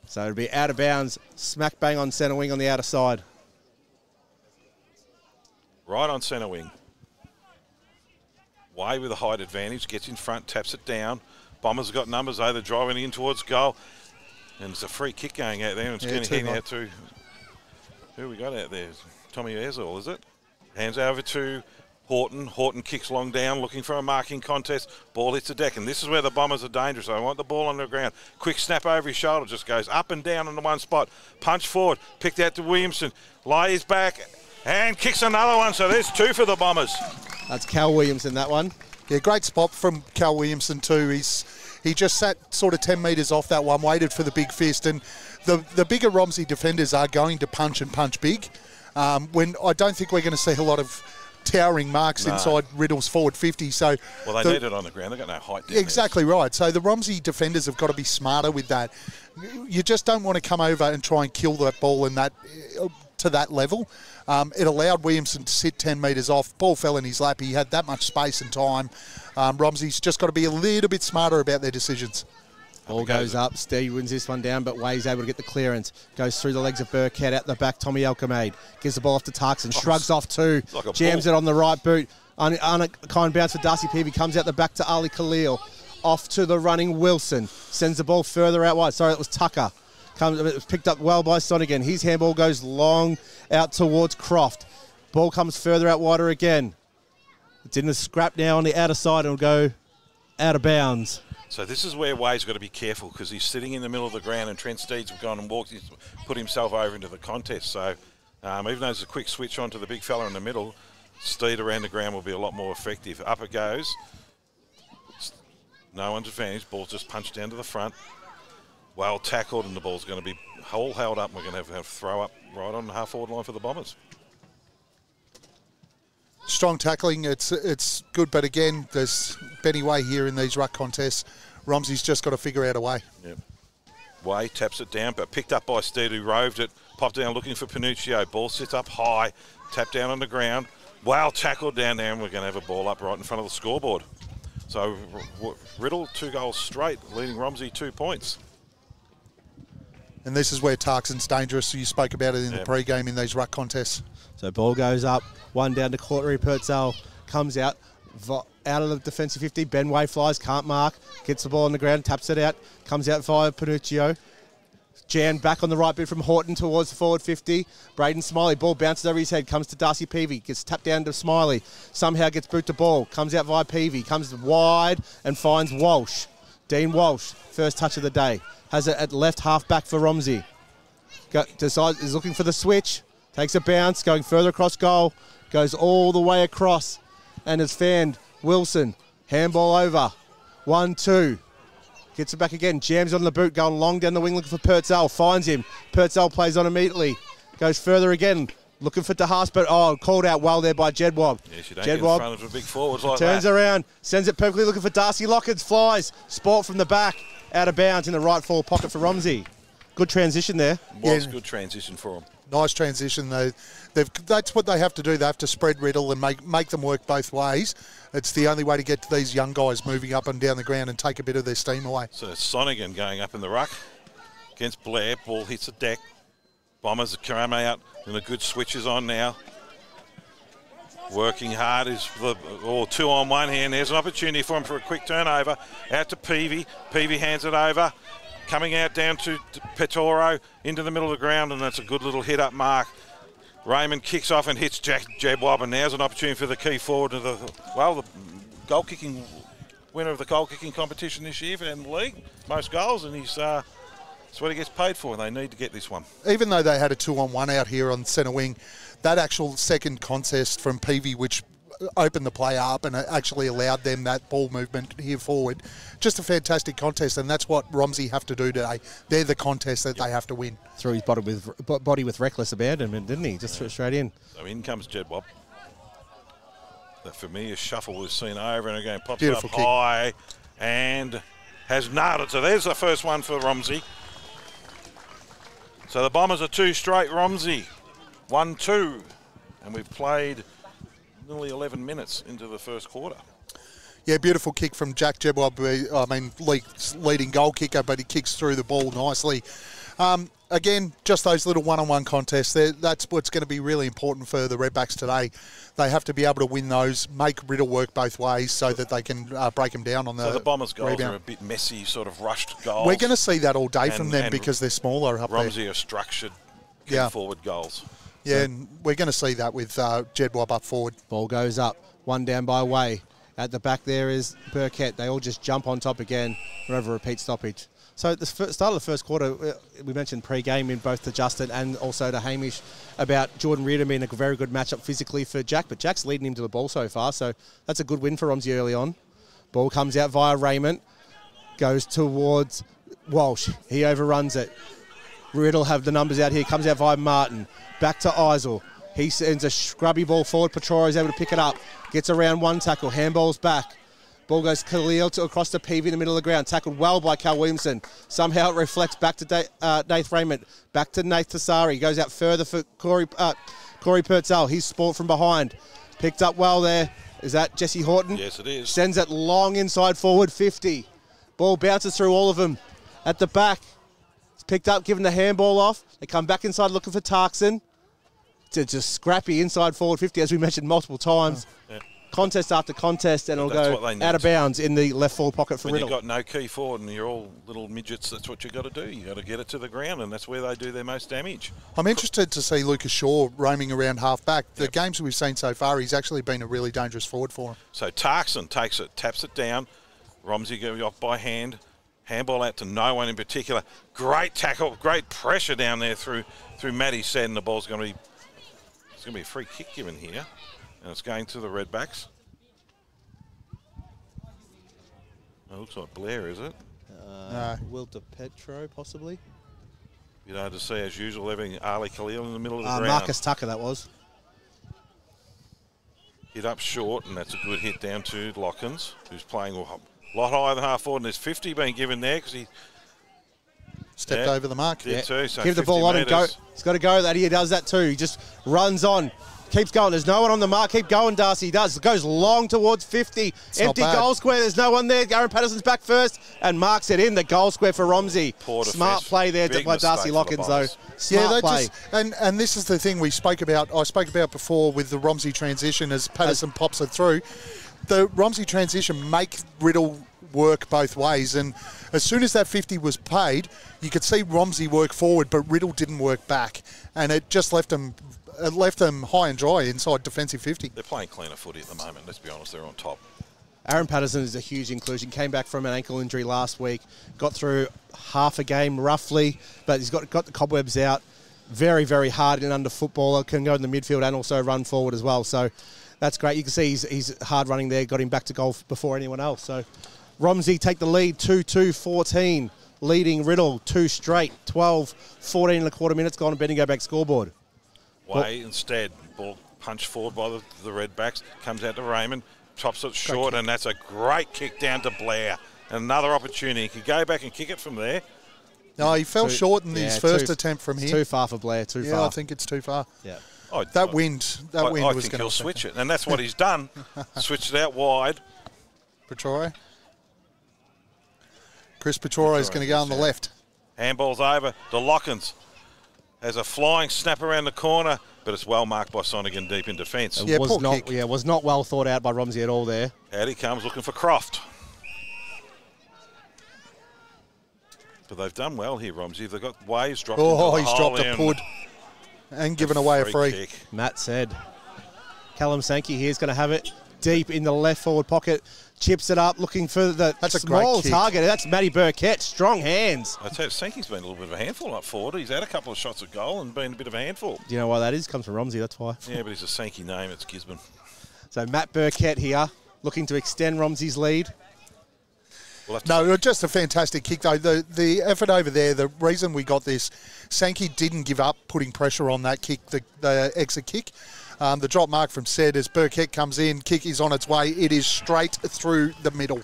So it'll be out of bounds, smack bang on centre wing on the outer side. Right on centre wing. Way with a height advantage, gets in front, taps it down. Bombers have got numbers though, they're driving in towards goal. And it's a free kick going out there, and it's going to head out to... Who we got out there? Tommy Erzall, is it? Hands over to Horton. Horton kicks long down, looking for a marking contest. Ball hits the deck, and this is where the Bombers are dangerous. I want the ball on the ground. Quick snap over his shoulder, just goes up and down in the one spot. Punch forward, picked out to Williamson. Lays back, and kicks another one, so there's 2 for the Bombers. That's Cal Williamson, that one. Yeah, great spot from Cal Williamson too. He just sat sort of 10 metres off that one, waited for the big fist, and the bigger Romsey defenders are going to punch and punch big. When I don't think we're going to see a lot of towering marks inside Riddell's forward 50. So well, they need it on the ground. They've got no height down exactly there. Right. So the Romsey defenders have got to be smarter with that. You just don't want to come over and try and kill that ball in that to that level. It allowed Williamson to sit 10 metres off. Ball fell in his lap. He had that much space and time. Romsey's just got to be a little bit smarter about their decisions. Ball goes up. Steve wins this one down, but Way's able to get the clearance. Goes through the legs of Burkhead out the back. Tommy Alchemade gives the ball off to Tarkson. Shrugs off 2. Like jams it on the right boot. Unkind bounce for Darcy Peavy. Comes out the back to Ali Khalil. Off to the running Wilson. Sends the ball further out wide. Sorry, it was Tucker. It was picked up well by Sonigan. His handball goes long out towards Croft. Ball comes further out wider again. It's in the scrap now on the outer side and will go out of bounds. So this is where Way's got to be careful, because he's sitting in the middle of the ground and Trent Steeds have gone and put himself over into the contest. So even though there's a quick switch onto the big fella in the middle, Steed around the ground will be a lot more effective. Up it goes. No one's advantage. Ball's just punched down to the front. Well tackled, and the ball's going to be all held up. We're going to have to throw up right on the half-forward line for the Bombers. Strong tackling, it's good, but again, there's Benny Way here in these ruck contests. Romsey's just got to figure out a way. Yep. Way taps it down, but picked up by Steed, who roved it, popped down looking for Panuccio. Ball sits up high, tapped down on the ground. Well tackled down there, and we're going to have a ball up right in front of the scoreboard. So Riddell 2 goals straight, leading Romsey 2 points. And this is where Tarkson's dangerous. You spoke about it in the pre-game in these ruck contests. So ball goes up, 1 down to Courtney. Purcell comes out of the defensive 50. Ben Way flies, can't mark, gets the ball on the ground, taps it out, comes out via Panuccio. Jan back on the right bit from Horton towards the forward 50. Braden Smiley, ball bounces over his head, comes to Darcy Peavy, gets tapped down to Smiley, somehow gets boot to ball, comes out via Peavy, comes wide and finds Walsh. Dean Walsh, first touch of the day, has it at left half back for Romsey. Decides is looking for the switch. Takes a bounce, going further across goal. Goes all the way across. And it's fanned. Wilson. Handball over. 1-2. Gets it back again. Jams on the boot. Going long down the wing looking for Purcell. Finds him. Purcell plays on immediately. Goes further again. Looking for DeHaas, but called out well there by Jedwab. Yeah, she don't get in front of the big forwards like turns that. around, sends it perfectly looking for Darcy Lockins, flies. Sport from the back, out of bounds in the right forward pocket for Romsey. Good transition there. Was good transition for them. Nice transition. That's what they have to do. They have to spread Riddell and make them work both ways. It's the only way to get to these young guys moving up and down the ground and take a bit of their steam away. So Sonigan going up in the ruck against Blair. Ball hits the deck. Bombers Karame out and a good switch is on now. Working hard is the 2-on-1 here, and there's an opportunity for him for a quick turnover. Out to Peavy. Peavy hands it over. Coming out down to Petoro into the middle of the ground, and that's a good little hit up mark. Raymond kicks off and hits Jack Jebwab, and now's an opportunity for the key forward of the goal kicking winner of the goal kicking competition this year in the league. Most goals, and he's that's what he gets paid for. They need to get this one. Even though they had a 2-on-1 out here on centre wing, that actual second contest from Peavy, which opened the play up and actually allowed them that ball movement here forward, just a fantastic contest, and that's what Romsey have to do today. They're the contest that they have to win. Threw his body with reckless abandonment, didn't he? Just threw it straight in. So in comes Jedwab. The familiar shuffle we've seen over and again. Pops Beautiful up kick. high and has nailed it. So there's the first one for Romsey. So the Bombers are 2 straight, Romsey 1-2. And we've played nearly 11 minutes into the first quarter. Yeah, beautiful kick from Jack Jebwab. I mean, leading goal kicker, but he kicks through the ball nicely. Again, just those little one-on-one contests, that's what's going to be really important for the Redbacks today. They have to be able to win those, make Riddell work both ways so that they can break them down on the So the Bombers' goals rebound. are a bit messy, sort of rushed goals. We're going to see that all day from them because they're smaller up Romsey there. are structured forward goals. Yeah, So and we're going to see that with Jedwab up forward. Ball goes up, one down by Way. At the back there is Burkett. They all just jump on top again. Over a repeat stoppage. So at the start of the first quarter, we mentioned pre-game in both to Justin and also to Hamish about Jordan Reardon being a very good matchup physically for Jack, but Jack's leading him to the ball so far, so that's a good win for Romsey early on. Ball comes out via Raymond, goes towards Walsh. He overruns it. Riddell have the numbers out here, comes out via Martin. Back to Eisel. He sends a scrubby ball forward. Petro is able to pick it up. Gets around one tackle. Handball's back. Ball goes Khalil across to Peavy in the middle of the ground. Tackled well by Cal Williamson. Somehow it reflects back to Nath Raymond. Back to Nath Tassari. Goes out further for Corey Purcell. He's sport from behind. Picked up well there. Is that Jesse Horton? yes, it is. Sends it long inside forward 50. Ball bounces through all of them. At the back. It's picked up, given the handball off. They come back inside looking for Tarkson. It's just scrappy inside forward 50, as we mentioned multiple times. Yeah. Contest after contest, and it'll That's go what they need. out of bounds in the left forward pocket for When Riddell. you've got no key forward and you're all little midgets, that's what you've got to do. You've got to get it to the ground, and that's where they do their most damage. I'm interested to see Lucas Shaw roaming around half-back. The games we've seen so far, he's actually been a really dangerous forward for him. So Tarkson takes it, taps it down. Romsey going off by hand. Handball out to no one in particular. Great tackle, great pressure down there through Matty said, and the ball's going to be... It's going to be a free kick given here, and it's going to the Redbacks. It looks like Blair, is it? No. Wilter Petro, possibly. You know, to see as usual, having Ali Khalil in the middle of the ground. Marcus Tucker, that was. Hit up short, and that's a good hit down to Lockins, who's playing a lot higher than half forward, and there's 50 being given there because he Stepped over the mark. did too. So Give the ball on and go. metres. He's got to go. That he does that too. He just runs on. Keeps going. There's no one on the mark. Keep going, Darcy. He does. Goes long towards 50. Empty not bad. goal square. There's no one there. Aaron Patterson's back first and marks it in the goal square for Romsey. Poor Smart defence. play there Big by Darcy mistake for the Lockins, though. Bombers. Smart play. And this is the thing we spoke about. I spoke about before with the Romsey transition as Patterson pops it through. The Romsey transition make Riddell work both ways, and as soon as that 50 was paid, you could see Romsey work forward, but Riddell didn't work back, and it just left them high and dry inside defensive 50. They're playing cleaner footy at the moment, let's be honest, they're on top. Aaron Patterson is a huge inclusion. Came back from an ankle injury last week. Got through half a game roughly, but he's got the cobwebs out. very, very hard and under footballer, can go in the midfield and also run forward as well. So that's great. You can see he's hard running there, got him back to goal before anyone else. So Romsey take the lead, 2-2-14, leading Riddell 2 straight, 14 and a quarter minutes gone, and Bendigo back scoreboard. Way instead, ball punched forward by the Redbacks, comes out to Raymond, chops it short, and that's a great kick down to Blair. Another opportunity. He could go back and kick it from there. No, he fell short in his first attempt from here. Too far for Blair, too far. Yeah, I think it's too far. Yeah. That wind was going to... I think he'll switch it, and that's what he's done. Switched it out wide. Petrore. Chris Petrore is going to go on the left. Handball's over. The Lockins has a flying snap around the corner, but it's well marked by Sonigan deep in defence. Yeah, was not well thought out by Romsey at all there. Out he comes looking for Croft. But they've done well here, Romsey. They've got Waves dropped into the he's hole dropped a pud and given away a free. Kick. Matt said. Callum Sankey here is going to have it deep in the left forward pocket. Chips it up, looking for the small target. That's Matty Burkett. Strong hands. I tell you, Sankey's been a little bit of a handful up forward. He's had a couple of shots at goal and been a bit of a handful. Do you know why that is? Comes from Romsey, that's why. Yeah, but he's a Sankey name. It's Gisborne. So Matt Burkett here, looking to extend Romsey's lead. No, just a fantastic kick, though. The effort over there, the reason we got this, Sankey didn't give up putting pressure on that kick, the exit kick. The drop mark from Said as Burkett comes in, kick is on its way. It is straight through the middle.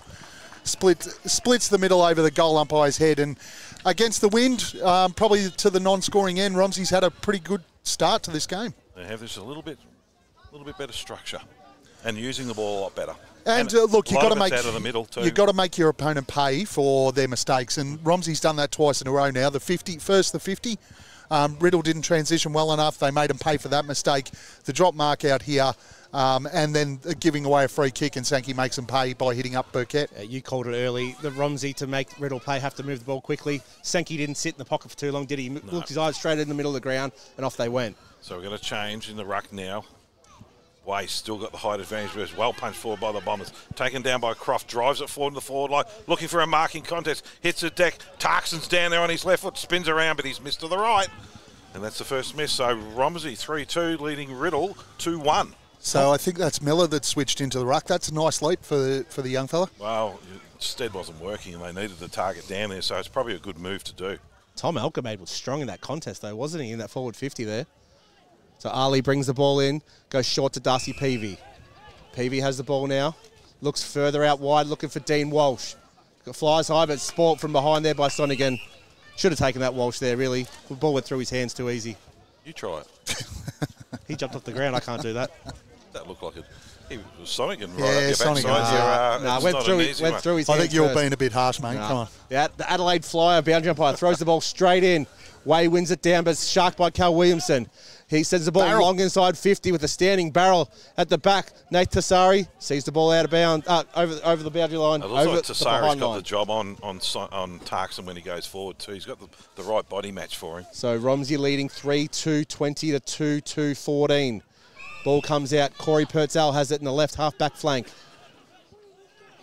Splits the middle over the goal umpire's head. And against the wind, probably to the non-scoring end, Romsey's had a pretty good start to this game. They have this a little bit better structure and using the ball a lot better. And look, you've got to make your opponent pay for their mistakes. And Romsey's done that twice in a row now. The 50. Riddell didn't transition well enough. They made him pay for that mistake. The drop mark out here, and then giving away a free kick, and Sankey makes him pay by hitting up Burkett. You called it early. The Romsey, to make Riddell pay, have to move the ball quickly. Sankey didn't sit in the pocket for too long, did he? No. Looked his eyes straight in the middle of the ground, and off they went. So we're going to change in the ruck now. Way still got the height advantage, but it's well punched forward by the Bombers. Taken down by Croft, drives it forward to the forward line, looking for a marking contest. Hits the deck. Tarkson's down there on his left foot, spins around, but he's missed to the right. And that's the first miss. So Romsey 3-2, leading Riddell 2-1. So I think that's Miller that switched into the ruck. That's a nice leap for the young fella. Well, Stead wasn't working, and they needed the target down there, so it's probably a good move to do. Tom Alkermaid was strong in that contest, though, wasn't he, in that forward 50 there? So Ali brings the ball in, goes short to Darcy Peavy. Peavy has the ball now, looks further out wide, looking for Dean Walsh. Flies high, but sport from behind there by Sonigan. Should have taken that Walsh there, really. The ball went through his hands too easy. You try it. He jumped off the ground. I can't do that. That looked like it. He was Sonigan right yeah, up your backside. Went through his hands. I think you're being a bit harsh, mate. Come on. Yeah, the Adelaide Flyer, boundary umpire, throws the ball straight in. Way wins it down, but it's sharked by Cal Williamson. He sends the ball long inside 50 with a standing barrel at the back. Nate Tassari sees the ball out of bounds, over the boundary line. It looks like Tassari's got the job on Tarkson when he goes forward too. He's got the right body match for him. So Romsey leading 3-2, 20 to 2-2, 14. Ball comes out. Corey Purtell has it in the left half-back flank.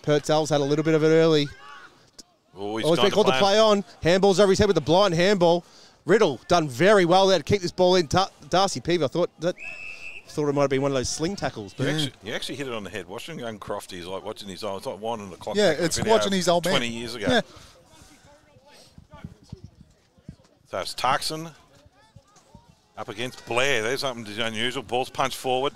Purtell's had a little bit of it early. He's been called to play on. Handball's over his head with the blind handball. Riddell done very well there to keep this ball in. Darcy Peavy, I thought it might have been one of those sling tackles. But he actually hit it on the head. Watching young Crofty, he's like watching his old, it's like winding the clock. Yeah, it's watching his old man. 20 years ago. Yeah. So it's Tarkson up against Blair. There's something unusual. Ball's punched forward.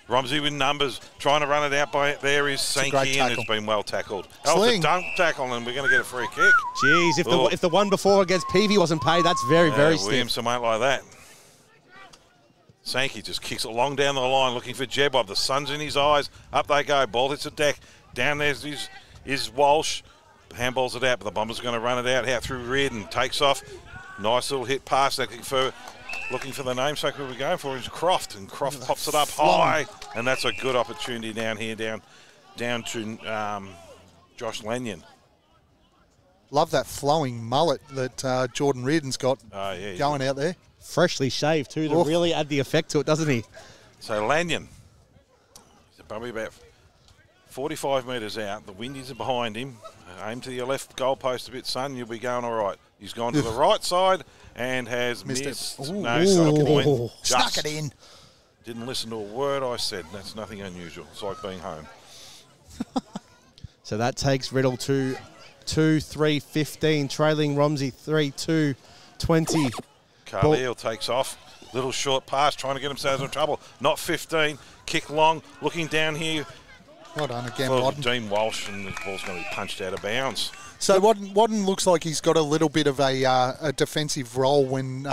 Romsey with numbers, trying to run it out by there is Sankey, and it's been well tackled. Oh, it's a dunk tackle, and we're going to get a free kick. Jeez, if the one before against Peavy wasn't paid, that's very stiff. Williamson won't like that. Sankey just kicks it long down the line, looking for Jebob. The sun's in his eyes. Up they go. Ball hits the deck. Down there is Walsh. Handballs it out, but the Bombers are going to run it out through Reardon. Takes off. Nice little hit pass. Looking for the namesake we were going for is Croft, and Croft pops it up high, and that's a good opportunity down here, down to Josh Lanyon. Love that flowing mullet that Jordan Reardon's got going out there. Freshly shaved too, to really add the effect to it, doesn't he? So Lanyon, he's probably about 45 metres out. The windies are behind him. Aim to your left goalpost a bit, son. You'll be going all right. He's gone to the right side and has missed. No, side point. Snuck it in. Didn't listen to a word I said. That's nothing unusual. It's like being home. So that takes Riddell to 2-3-15, trailing Romsey 3-2-20. Carlisle takes off. Little short pass, trying to get themselves in trouble. Not 15. Kick long, looking down here. Well done again, For Wadden. Dean Walsh, and the ball's going to be punched out of bounds. So Wadden looks like he's got a little bit of a defensive role when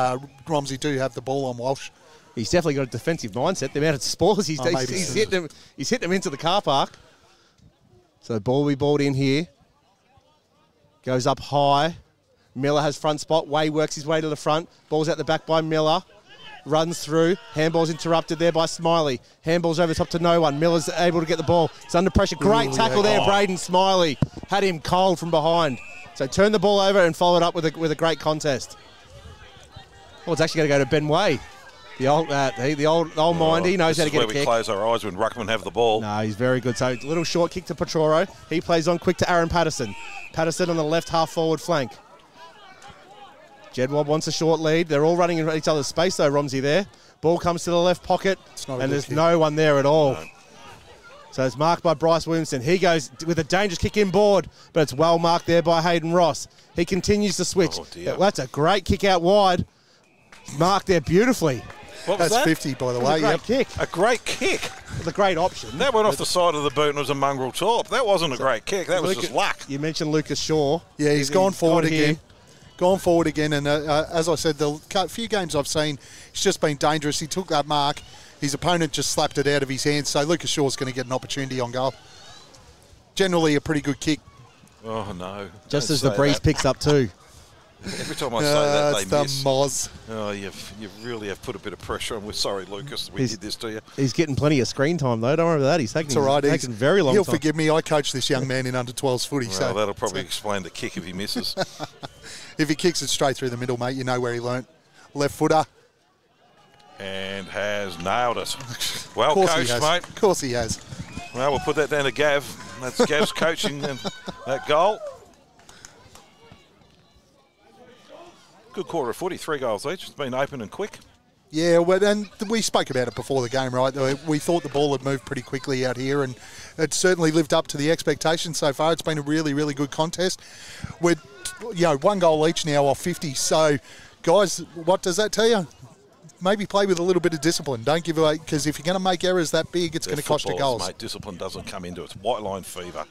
Romsey do have the ball on Walsh. He's definitely got a defensive mindset. The amount of spoilers he's hit them into the car park. So the ball will be balled in here. Goes up high. Miller has front spot. Way works his way to the front. Ball's out the back by Miller. Runs through. Handball's interrupted there by Smiley. Handball's over top to no one. Miller's able to get the ball. It's under pressure. Great tackle there, Braden Smiley. Had him cold from behind. So turn the ball over and follow it up with a great contest. Well, it's actually going to go to Ben Way. The old mindy knows how to get a kick. This is where we close our eyes when ruckmen have the ball. No, he's very good. So little short kick to Petroro. He plays on quick to Aaron Patterson. Patterson on the left half forward flank. Jedwab wants a short lead. They're all running in each other's space though, Romsey there. Ball comes to the left pocket, and there's no one there at all. No. So it's marked by Bryce Williamson. He goes with a dangerous kick inboard, but it's well marked there by Hayden Ross. He continues to switch. Oh, dear. That's a great kick out wide. Marked there beautifully. That's 50, by the way. A great kick. A great kick. With a great option. That went off the side of the boot and was a mongrel top. That wasn't a great kick. That was just luck. You mentioned Lucas Shaw. Yeah, he's gone forward again. Gone forward again, and as I said, the few games I've seen, he's just been dangerous. He took that mark. His opponent just slapped it out of his hands, so Lucas Shaw's going to get an opportunity on goal. Generally a pretty good kick. Oh, no. Just as the breeze picks up too. Every time I say that, they miss. The Moz. Oh, you really have put a bit of pressure on. We're sorry, Lucas, we did this to you. He's getting plenty of screen time, though. Don't worry about that. He's taking, taking very long time. He'll forgive me. I coached this young man in under-12s footy. Well, that'll probably explain the kick if he misses. If he kicks it straight through the middle, mate, you know where he learnt. Left footer. And has nailed it. Well coached, mate. Of course he has. Well, we'll put that down to Gav. That's Gav's coaching and that goal. Good quarter of footy, 3 goals each. It's been open and quick. Yeah, well, and we spoke about it before the game, right? We thought the ball had moved pretty quickly out here, and it certainly lived up to the expectations so far. It's been a really, really good contest. We're, 1 goal each now off 50. So, guys, what does that tell you? Maybe play with a little bit of discipline. Don't give away, because if you're going to make errors that big, it's going to cost you goals. Mate, discipline doesn't come into it. It's white line fever.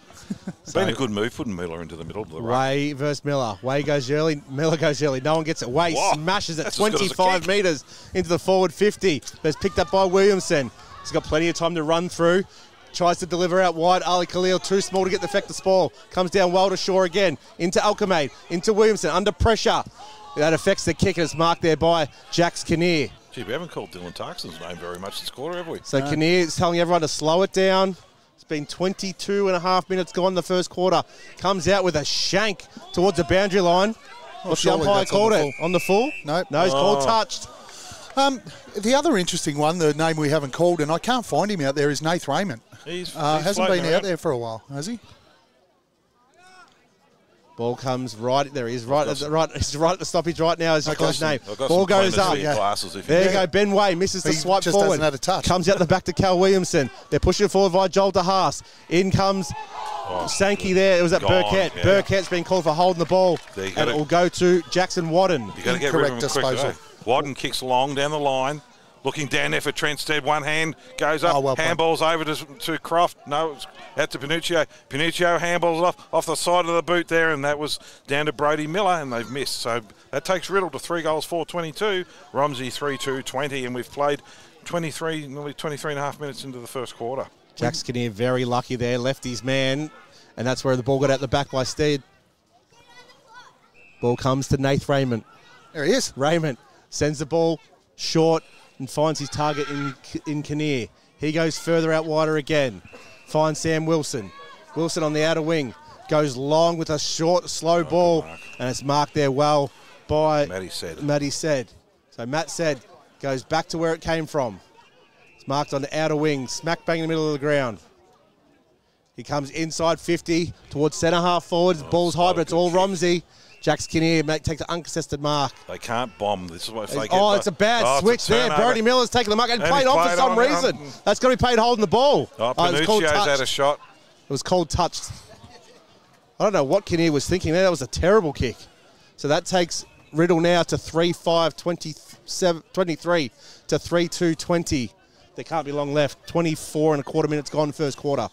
It's been a good move, putting Miller into the middle of the ruck. Way versus Miller. Way goes early. Miller goes early. No one gets it. Way smashes it 25 metres into the forward 50. But it's picked up by Williamson. He's got plenty of time to run through. Tries to deliver out wide. Ali Khalil too small to get the effective ball. Comes down well to Shaw again. Into Alchemade. Into Williamson. Under pressure. That affects the kick. It's marked there by Jax Kinnear. Gee, we haven't called Dylan Tarkson's name very much this quarter, have we? So Kinnear is telling everyone to slow it down. It's been 22.5 minutes gone in the first quarter. Comes out with a shank towards the boundary line. What's the umpire called it? On the full? Nope. No, he's called touched. The other interesting one, the name we haven't called, and I can't find him out there, is Nath Raymond. He's hasn't been out there for a while, has he? Ball comes right there. He's right at the stoppage right now. As his name. Ball goes up. There you go. Ben Way misses the swipe just forward. Doesn't have a touch. Comes out the back to Cal Williamson. They're pushing forward via Joel DeHaas. In comes Sankey there. It was at Burkett. Yeah. Burkett's been called for holding the ball. And it will go to Jackson Wadden. You've got to get rid of him quick. Wadden kicks long down the line. Looking down there for Trentstead. One hand goes up. Handballs over to Croft. No, it's out to Pinuccio. Pinuccio handballs off the side of the boot there, and that was down to Brody Miller, and they've missed. So that takes Riddell to 3 goals, 4-22. Romsey 3-2-20, and we've played nearly 23 and a half minutes into the first quarter. Jack Kinnear very lucky there. Left his man, and that's where the ball got out the back by Steed. Ball comes to Nath Raymond. There he is. Raymond sends the ball short and finds his target in Kinnear. He goes further out wider again. Finds Sam Wilson. Wilson on the outer wing. Goes long with a short, slow ball. And it's marked there well by Matty Said. So Matt Said goes back to where it came from. It's marked on the outer wing. Smack bang in the middle of the ground. He comes inside 50 towards centre half forwards. Ball's high, but it's all Romsey. Jax Kinnear takes an uncontested mark. They can't bomb. This is what if they get. Oh, it's a bad switch there. Brody Miller's taking the mark and played on for some reason. That's got to be paid holding the ball. Panuccio's had a shot. It was called touched. I don't know what Kinnear was thinking there. That was a terrible kick. So that takes Riddell now to 3-5-23 to 3-2-20. There can't be long left. 24 and a quarter minutes gone first quarter.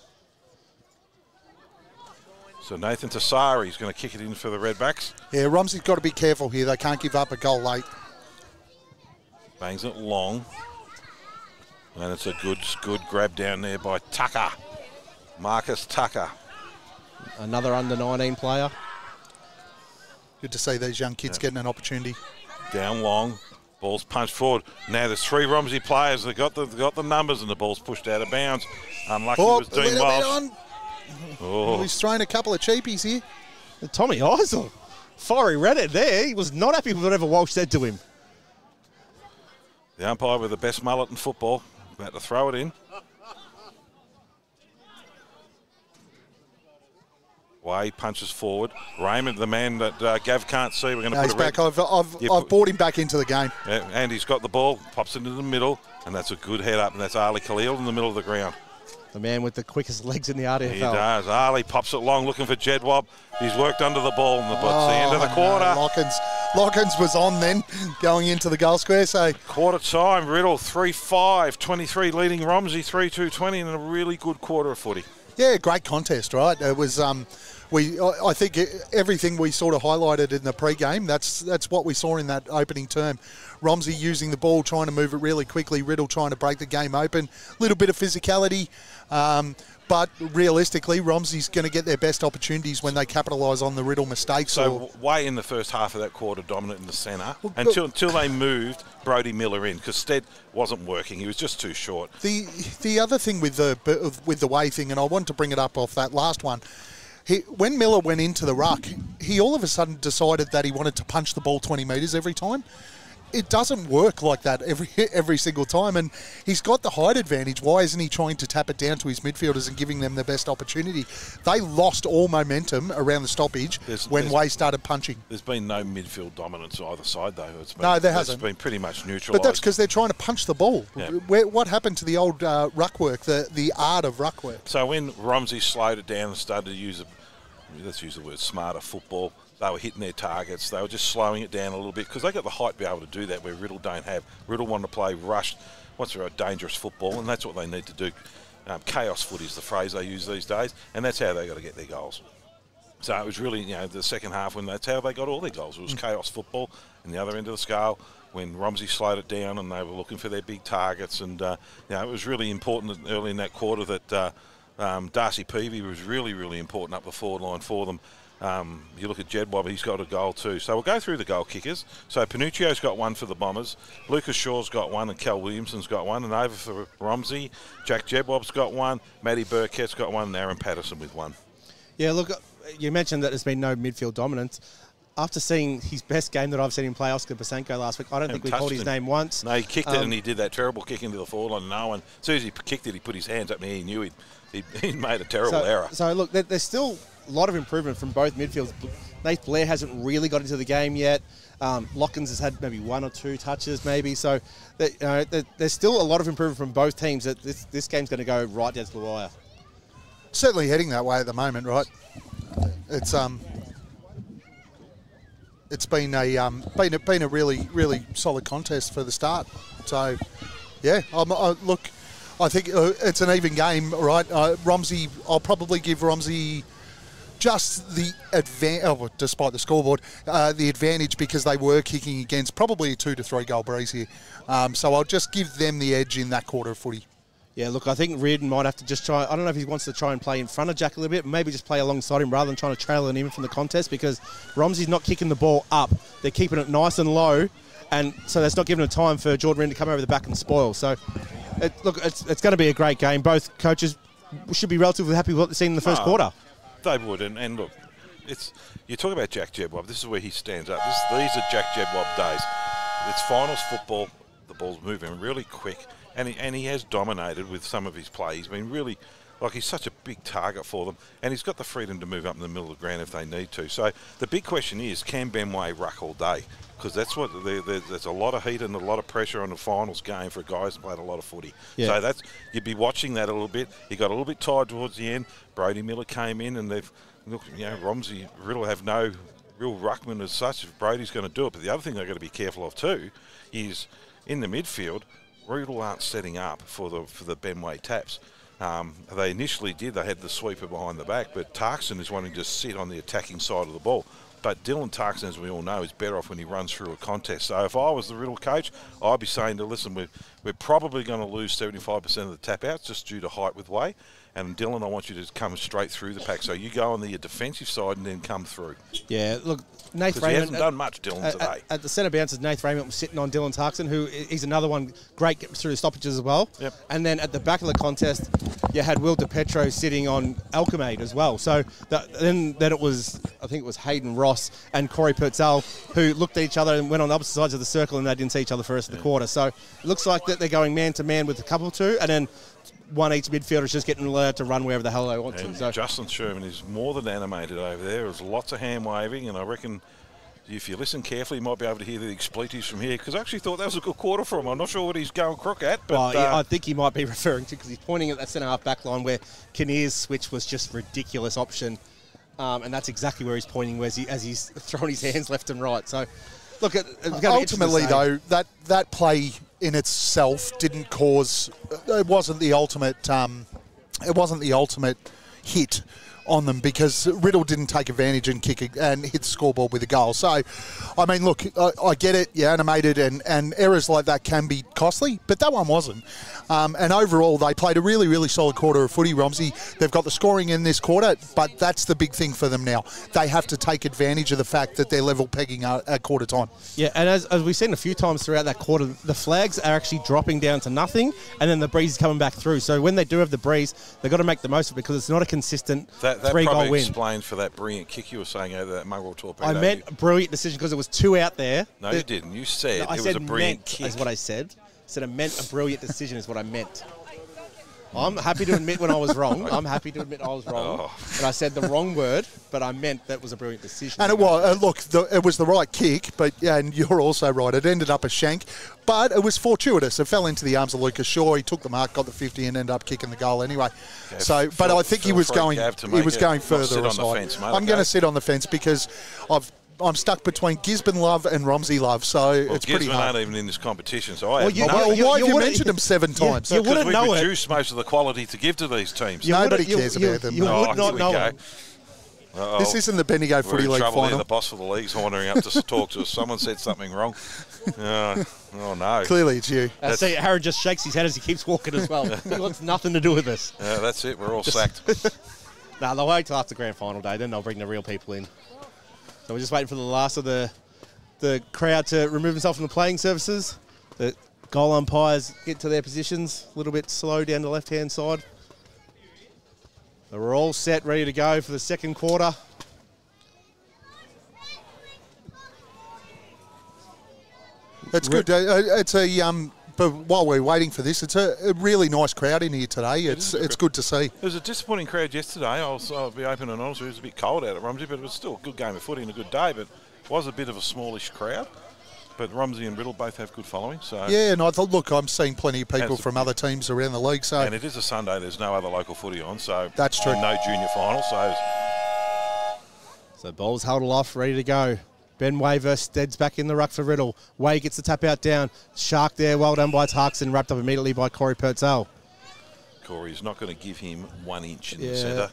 So Nathan Tassari's going to kick it in for the Redbacks. Yeah, Romsey's got to be careful here. They can't give up a goal late. Bangs it long. And it's a good grab down there by Tucker. Marcus Tucker. Another under-19 player. Good to see these young kids getting an opportunity. Down long. Ball's punched forward. Now there's 3 Romsey players. They've got the numbers and the ball's pushed out of bounds. Unlucky was Dean Walsh. Oh. He's thrown a couple of cheapies here. Tommy Eisel. Fiery Reddit there. He was not happy with whatever Walsh said to him. The umpire with the best mullet in football. About to throw it in. Way punches forward. Raymond, the man that Gav can't see. We're going to put he's back. I've brought him back into the game. Yeah, and he's got the ball, pops it into the middle, and that's a good head up, and that's Ali Khalil in the middle of the ground. The man with the quickest legs in the RDFL. He does. Ali pops it long, looking for Jedwab. He's worked under the ball, and it's the end of the quarter. No, Lockins was on then, going into the goal square. So quarter time, Riddell 3-5-23, leading Romsey 3-2-20 in a really good quarter of footy. Yeah, great contest, right? It was. I think everything we sort of highlighted in the pre-game, that's what we saw in that opening term. Romsey using the ball, trying to move it really quickly. Riddell trying to break the game open. A little bit of physicality, but realistically, Romsey's going to get their best opportunities when they capitalise on the Riddell mistakes. So way in the first half of that quarter, dominant in the centre, until they moved Brody Miller in, because Stead wasn't working. He was just too short. The other thing with the way thing, and I want to bring it up off that last one, when Miller went into the ruck, he all of a sudden decided that he wanted to punch the ball 20 metres every time. It doesn't work like that every single time, and he's got the height advantage. Why isn't he trying to tap it down to his midfielders and giving them the best opportunity? They lost all momentum around the stoppage when Way started punching. There's been no midfield dominance either side, though. No, there hasn't. It's been pretty much neutralised. But that's because they're trying to punch the ball. Yeah. What happened to the old ruck work, the art of ruck work? So when Romsey slowed it down and started to use let's use the word smarter football, they were hitting their targets. They were just slowing it down a little bit because they got the height to be able to do that where Riddell don't have. Riddell wanted to play rushed, what's a dangerous football, and that's what they need to do. Chaos footy is the phrase they use these days, and that's how they got to get their goals. So it was really, the second half when that's how they got all their goals. It was chaos football, and the other end of the scale when Romsey slowed it down and they were looking for their big targets. And it was really important early in that quarter that Darcy Peavy was really, really important up the forward line for them. You look at Jedwab, he's got a goal too. So we'll go through the goal kickers. So Panuccio's got one for the Bombers. Lucas Shaw's got one and Cal Williamson's got one. And over for Romsey, Jack Jedwab's got one. Matty Burkett's got one and Aaron Patterson with one. Yeah, look, you mentioned that there's been no midfield dominance. After seeing his best game that I've seen him play, Oscar Pasenko, last week, I don't think we called his name once. No, he kicked it and he did that terrible kick into the forward line. No one, as soon as he kicked it, he put his hands up and he knew he'd made a terrible error. So, look, there's still a lot of improvement from both midfields. Nate Blair hasn't really got into the game yet. Lockins has had maybe 1 or 2 touches, maybe. So there's still a lot of improvement from both teams. That this game's going to go right down to the wire. Certainly heading that way at the moment, right? It's been a really, really solid contest for the start. So, yeah, look, I think it's an even game, right? Romsey, I'll probably give Romsey just the advantage, despite the scoreboard, the advantage because they were kicking against probably a 2 to 3 goal breeze here. So I'll just give them the edge in that quarter of footy. Yeah, look, I think Reardon might have to just try. I don't know if he wants to try and play in front of Jack a little bit, maybe just play alongside him rather than trying to trail him from the contest because Romsey's not kicking the ball up. They're keeping it nice and low, and so that's not giving it time for Jordan Reardon to come over the back and spoil. So, it's going to be a great game. Both coaches should be relatively happy with what they've seen in the first quarter. They would, and look, you talk about Jack Jedwab. This is where he stands up. These are Jack Jedwab days. It's finals football. The ball's moving really quick. And he has dominated with some of his play. He's been really Like, he's such a big target for them, and he's got the freedom to move up in the middle of the ground if they need to. So the big question is, can Benway ruck all day? Because that's what there's a lot of heat and a lot of pressure on the finals game for a guy who's played a lot of footy. Yeah. So you'd be watching that a little bit. He got a little bit tired towards the end. Brody Miller came in, and Romsey, Riddell have no real ruckman as such if Brody's going to do it. But the other thing they've got to be careful of too is in the midfield, Riddell aren't setting up for the Benway taps. They initially did. They had the sweeper behind the back, but Tarkson is wanting to sit on the attacking side of the ball. But Dylan Tarkson, as we all know, is better off when he runs through a contest. So if I was the Riddell coach, I'd be saying to listen, we're probably going to lose 75% of the tap-outs just due to height with Way. And Dylan, I want you to come straight through the pack. So you go on the defensive side and then come through. Yeah, look, Nath Because he hasn't done much, Dylan, today. At the centre bounces, Nath Raymond was sitting on Dylan Tarkson, who is another one great through the stoppages as well. Yep. And then at the back of the contest, you had Will DePetro sitting on Alchemade as well. So then it was, I think it was Hayden Ross and Corey Purcell who looked at each other and went on the opposite sides of the circle, and they didn't see each other for the rest of the quarter. So it looks like that they're going man-to-man with a couple two, and then one each midfielder is just getting allowed to run wherever the hell they want to. So Justin Sherman is more than animated over there. There's lots of hand waving, and I reckon if you listen carefully, you might be able to hear the expletives from here, because I actually thought that was a good quarter for him. I'm not sure what he's going crook at, but I think he might be referring to, because he's pointing at that centre-half back line where Kinnear's switch was just ridiculous option, and that's exactly where he's pointing, as he's throwing his hands left and right. So, look, ultimately though, that play in itself didn't cause. It wasn't the ultimate. It wasn't the ultimate hit on them, because Riddell didn't take advantage and kick and hit the scoreboard with a goal. So, I mean, look, I get it. You're animated, and errors like that can be costly, but that one wasn't. And overall, they played a really, really solid quarter of footy, Romsey. They've got the scoring in this quarter, but that's the big thing for them now. They have to take advantage of the fact that they're level pegging at quarter time. Yeah, and as we've seen a few times throughout that quarter, the flags are actually dropping down to nothing, and then the breeze is coming back through. So when they do have the breeze, they've got to make the most of it, because it's not a consistent three-goal win. Explained for that brilliant kick you were saying over that mongrel torpedo. I meant brilliant decision, because there was two out there. No, you didn't. You said it was a brilliant kick. Is what I said. I said I meant a brilliant decision is what I meant. I'm happy to admit when I was wrong. I'm happy to admit I was wrong. And I said the wrong word, but I meant that was a brilliant decision. And it was, look, it was the right kick, but yeah, and you're also right. It ended up a shank, but it was fortuitous. It fell into the arms of Lucas Shaw. He took the mark, got the 50, and ended up kicking the goal anyway. Yeah, so, but I think he was going further aside. I'm going to sit on the fence, because I'm stuck between Gisborne love and Romsey love, so it's pretty hard. Aren't even in this competition, so why have you mentioned them 7 times? You wouldn't know it. We produce most of the quality to give to these teams. Nobody cares about them. You would not know it. This isn't the Bendigo Footy League final. Here. The boss for the league's wandering up to talk to us. Someone said something wrong. Oh, no. Clearly it's you. I see Harry just shakes his head as he keeps walking as well. He wants nothing to do with this. That's it. We're all sacked. No, they'll wait till after grand final day. Then they'll bring the real people in. So we're just waiting for the last of the crowd to remove themselves from the playing surfaces. The goal umpires get to their positions, a little bit slow down the left-hand side. So we're all set, ready to go for the second quarter. That's good. It's a but while we're waiting for this, it's a really nice crowd in here today. It's good to see. It was a disappointing crowd yesterday. I'll be open and honest. It was a bit cold out at Romsey, but it was still a good game of footy and a good day. But it was a bit of a smallish crowd. But Romsey and Riddell both have good following. So yeah, and I thought, look, I'm seeing plenty of people from other teams around the league. So and it is a Sunday. There's no other local footy on. So that's true. No junior final. So ball's held aloft, ready to go. Ben Way versus Stead's back in the ruck for Riddell. Way gets the tap out down. Shark there, well done by Tarkson, wrapped up immediately by Corey Purcell. Corey's not going to give him 1 inch in the centre.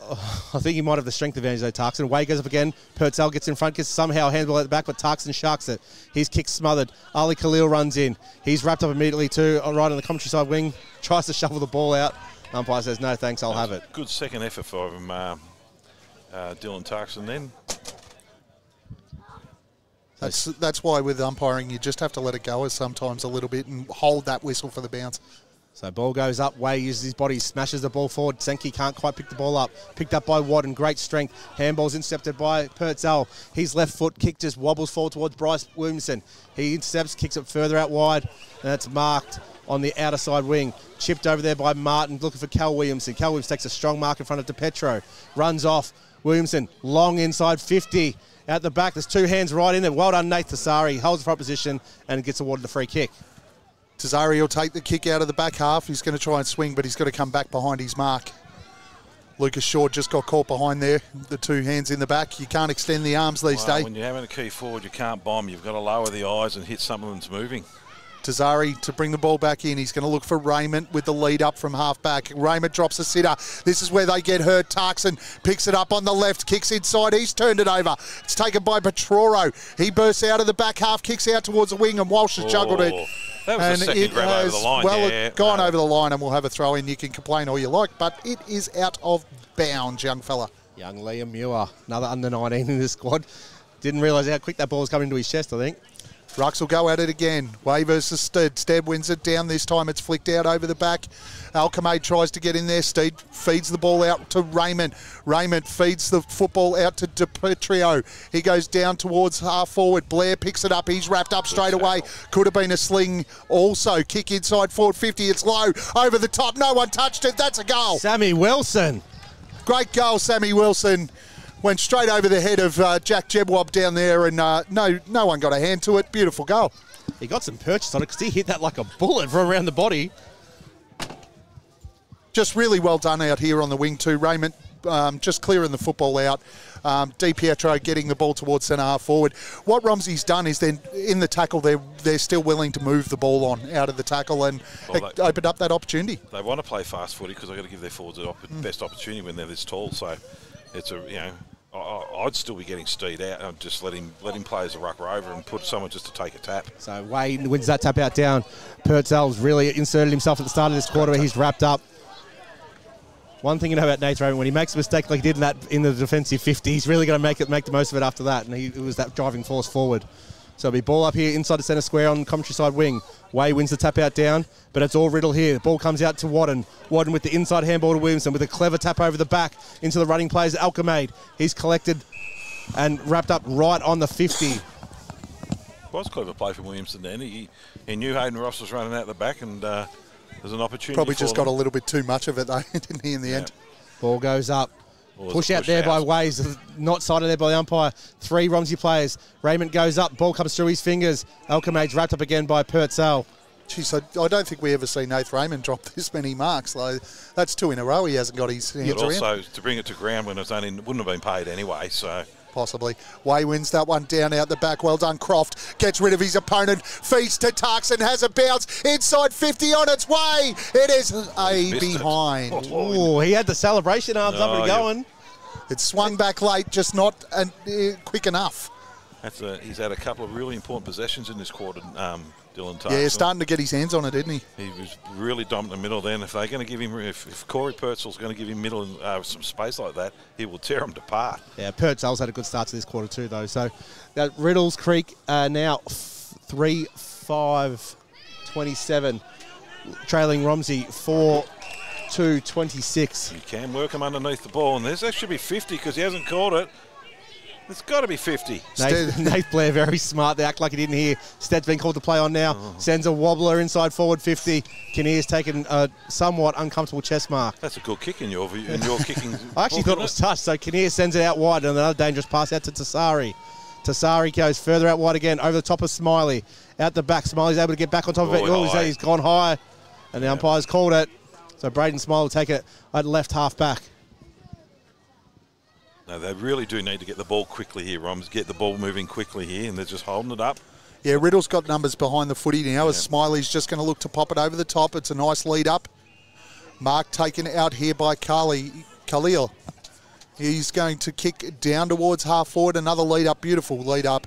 I think he might have the strength advantage though, Tarkson. Way goes up again. Purcell gets in front, gets somehow handball at the back, but Tarkson sharks it. His kick smothered. Ali Khalil runs in. He's wrapped up immediately too, right on the commentary side wing. Tries to shovel the ball out. Umpire says, no thanks, I'll have it. Good second effort for him, Dylan Tarkson then. That's why with umpiring you just have to let it go sometimes a little bit and hold that whistle for the bounce. So ball goes up, Way uses his body, smashes the ball forward. Senki can't quite pick the ball up. Picked up by Wadden, great strength. Handball's intercepted by Purcell. His left foot kick just wobbles forward towards Bryce Williamson. He intercepts, kicks it further out wide, and that's marked on the outer side wing. Chipped over there by Martin, looking for Cal Williamson. Cal Williamson takes a strong mark in front of DePetro. Runs off. Williamson, long inside 50. Out the back, there's two hands right in there. Well done, Nate Tassari. Holds the front position and gets awarded the free kick. Tassari will take the kick out of the back half. He's going to try and swing, but he's got to come back behind his mark. Lucas Shaw just got caught behind there. The two hands in the back. You can't extend the arms these days. When you're having a key forward, you can't bomb. You've got to lower the eyes and hit something that's moving. Tassari to bring the ball back in. He's going to look for Raymond with the lead up from half back. Raymond drops a sitter. This is where they get hurt. Tarkson picks it up on the left, kicks inside. He's turned it over. It's taken by Petroro. He bursts out of the back half, kicks out towards the wing, and Walsh has juggled it. That was a second grab over the line. Well, gone over the line, and we'll have a throw in. You can complain all you like, but it is out of bounds, young fella. Young Liam Muir, another under 19 in this squad. Didn't realise how quick that ball was coming into his chest, I think. Rucks will go at it again. Way versus Stead. Stead wins it down. This time it's flicked out over the back. Alchemade tries to get in there. Stead feeds the ball out to Raymond. Raymond feeds the football out to DePetrio. He goes down towards half forward. Blair picks it up. He's wrapped up straight away. Could have been a sling also. Kick inside forward 50. It's low. Over the top. No one touched it. That's a goal. Sammy Wilson. Great goal, Sammy Wilson. Went straight over the head of Jack Jebwab down there, and no one got a hand to it. Beautiful goal. He got some purchase on it because he hit that like a bullet from around the body. Just really well done out here on the wing too. Raymond just clearing the football out. DiPietro getting the ball towards centre half forward. What Romsey's done is then in the tackle, they're still willing to move the ball on out of the tackle and open up that opportunity. They want to play fast footy because they've got to give their forwards the best opportunity when they're this tall. So it's I'd still be getting Steed out and just let him play as a rucker over and put someone just to take a tap. So Wayne wins that tap out down. Purcell's really inserted himself at the start of this quarter where he's wrapped up. One thing you know about Nate Raymond, when he makes a mistake like he did in the defensive 50, he's really going to make the most of it after that, and it was that driving force forward. So it'll be ball up here inside the centre square on the commentary side wing. Way wins the tap out down, but it's all Riddell here. The ball comes out to Wadden. Wadden with the inside handball to Williamson with a clever tap over the back into the running players. Alchemade. He's collected and wrapped up right on the 50. It was clever play from Williamson then. He knew Hayden Ross was running out the back, and there's an opportunity. Probably just got a little bit too much of it though, didn't he, in the end? Ball goes up. Push out there by Ways, not sighted there by the umpire. 3 Romsey players. Raymond goes up, ball comes through his fingers. Alchemade's wrapped up again by Purcell. Geez, I don't think we ever see Nath Raymond drop this many marks. Like, that's 2 in a row he hasn't got his hands around. But also to bring it to ground when it wouldn't have been paid anyway, so... Possibly. Way wins that one down out the back. Well done, Croft. Gets rid of his opponent. Feeds to Tarkson. Has a bounce. Inside 50 on its way. It is a behind. Oh, he had the celebration arms up and going. It swung back late, just not quick enough. He's had a couple of really important possessions in this quarter, Dylan Tarkson. Yeah, starting to get his hands on it, didn't he? He was really dominant in the middle then. If they're going to give him, if Corey Purcell's going to give him middle and some space like that, he will tear him apart. Yeah, Purcell's had a good start to this quarter too, though. So that Riddell's Creek now 3-5-27, trailing Romsey 4-2-26. You can work him underneath the ball, and that should be 50 because he hasn't caught it. It's got to be 50. Nate Blair, very smart. They act like he didn't hear. Stead's been called to play on now. Sends a wobbler inside forward 50. Kinnear's taken a somewhat uncomfortable chest mark. That's a good kick in your kicking. I actually thought it was touched, so Kinnear sends it out wide, and another dangerous pass out to Tassari. Tassari goes further out wide again, over the top of Smiley. Out the back, Smiley's able to get back on top of it. He's gone high, and the umpire's called it. So Braden Smiley will take it at left half back. No, they really do need to get the ball quickly here, Roms. Get the ball moving quickly here, and they're just holding it up. Yeah, Riddell's got numbers behind the footy now as Smiley's just going to look to pop it over the top. It's a nice lead up. Mark taken out here by Khalil. He's going to kick down towards half forward. Another lead up, beautiful lead up.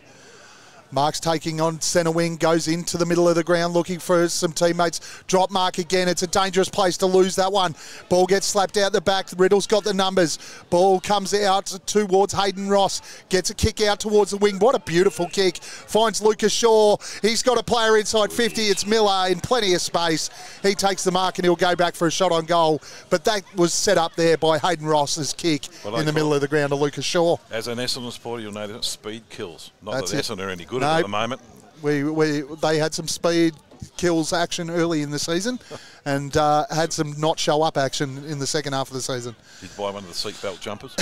Mark's taking on centre wing, goes into the middle of the ground looking for some teammates. Drop Mark again. It's a dangerous place to lose that one. Ball gets slapped out the back. Riddell's got the numbers. Ball comes out towards Hayden Ross. Gets a kick out towards the wing. What a beautiful kick. Finds Lucas Shaw. He's got a player inside 50. It's Miller in plenty of space. He takes the mark and he'll go back for a shot on goal. But that was set up there by Hayden Ross's kick in the middle of the ground to Lucas Shaw. As an Essendon supporter, you'll know that speed kills. Not that Essendon are any good at the moment. They had some speed kills action early in the season and had some not show up action in the second half of the season. Did you buy one of the seatbelt jumpers?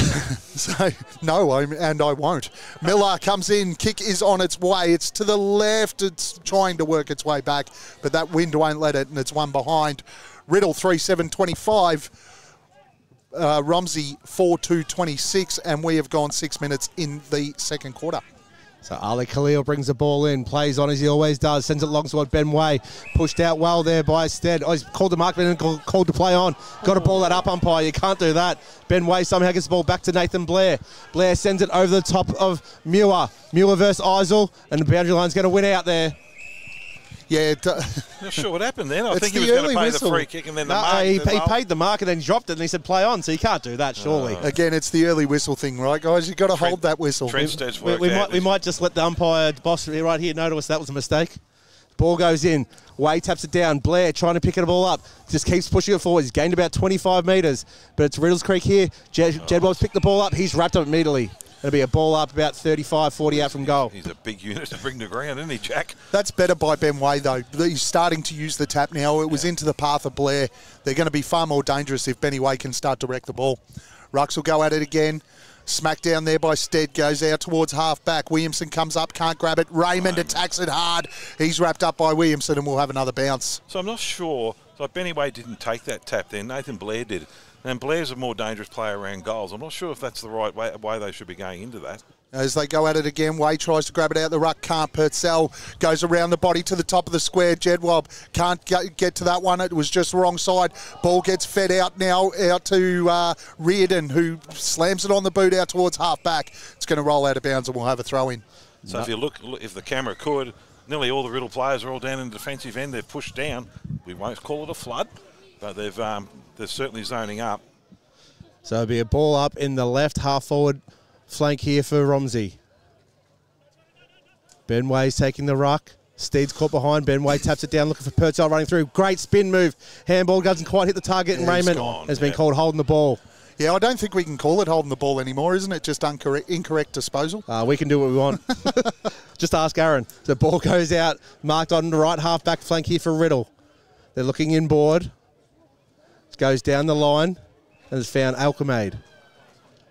So, no, I won't. Miller comes in, kick is on its way. It's to the left, it's trying to work its way back, but that wind won't let it, and it's one behind. Riddell 3-7-25, Romsey 4-2-26, and we have gone 6 minutes in the second quarter. So Ali Khalil brings the ball in, plays on as he always does, sends it long toward Ben Way. Pushed out well there by Stead. Oh, he's called the mark and called to play on. Got to ball that up, umpire. You can't do that. Ben Way somehow gets the ball back to Nathan Blair. Blair sends it over the top of Muir. Muir versus Eisel, and the boundary line's going to win out there. Yeah, not sure what happened then. I think he was going to pay the free kick and then the mark. He paid the mark and then he dropped it and he said play on, so you can't do that, surely. Again, it's the early whistle thing, right, guys? You've got to hold that whistle. We might just let the umpire boss right here know to us that was a mistake. Ball goes in. Way taps it down. Blair trying to pick the ball up. Just keeps pushing it forward. He's gained about 25 metres. But it's Riddell's Creek here. Jedwab's picked the ball up. He's wrapped up immediately. It'll be a ball up about 35, 40 out from goal. He's a big unit to bring to ground, isn't he, Jack? That's better by Ben Way, though. He's starting to use the tap now. It was into the path of Blair. They're going to be far more dangerous if Benny Way can start to wreck the ball. Rux will go at it again. Smack down there by Stead. Goes out towards half-back. Williamson comes up, can't grab it. Raymond attacks it hard. He's wrapped up by Williamson and we'll have another bounce. So I'm not sure. So Benny Way didn't take that tap there. Nathan Blair did. And Blair's a more dangerous player around goals. I'm not sure if that's the right way they should be going into that. As they go at it again, Way tries to grab it out the ruck, can't. Purcell goes around the body to the top of the square. Jedwab can't get to that one. It was just the wrong side. Ball gets fed out now, out to Reardon, who slams it on the boot out towards half-back. It's going to roll out of bounds and we'll have a throw-in. So if you look, if the camera could, nearly all the Riddell players are all down in the defensive end. They've pushed down. We won't call it a flood, but they're certainly zoning up. So it'll be a ball up in the left half-forward flank here for Romsey. Ben Way's taking the ruck. Steed's caught behind. Ben Way taps it down, looking for Purcell running through. Great spin move. Handball doesn't quite hit the target, and Raymond has been called holding the ball. Yeah, I don't think we can call it holding the ball anymore, isn't it? Just incorrect disposal. We can do what we want. Just ask Aaron. The ball goes out, marked on the right half-back flank here for Riddell. They're looking inboard. It goes down the line and has found Alchemade.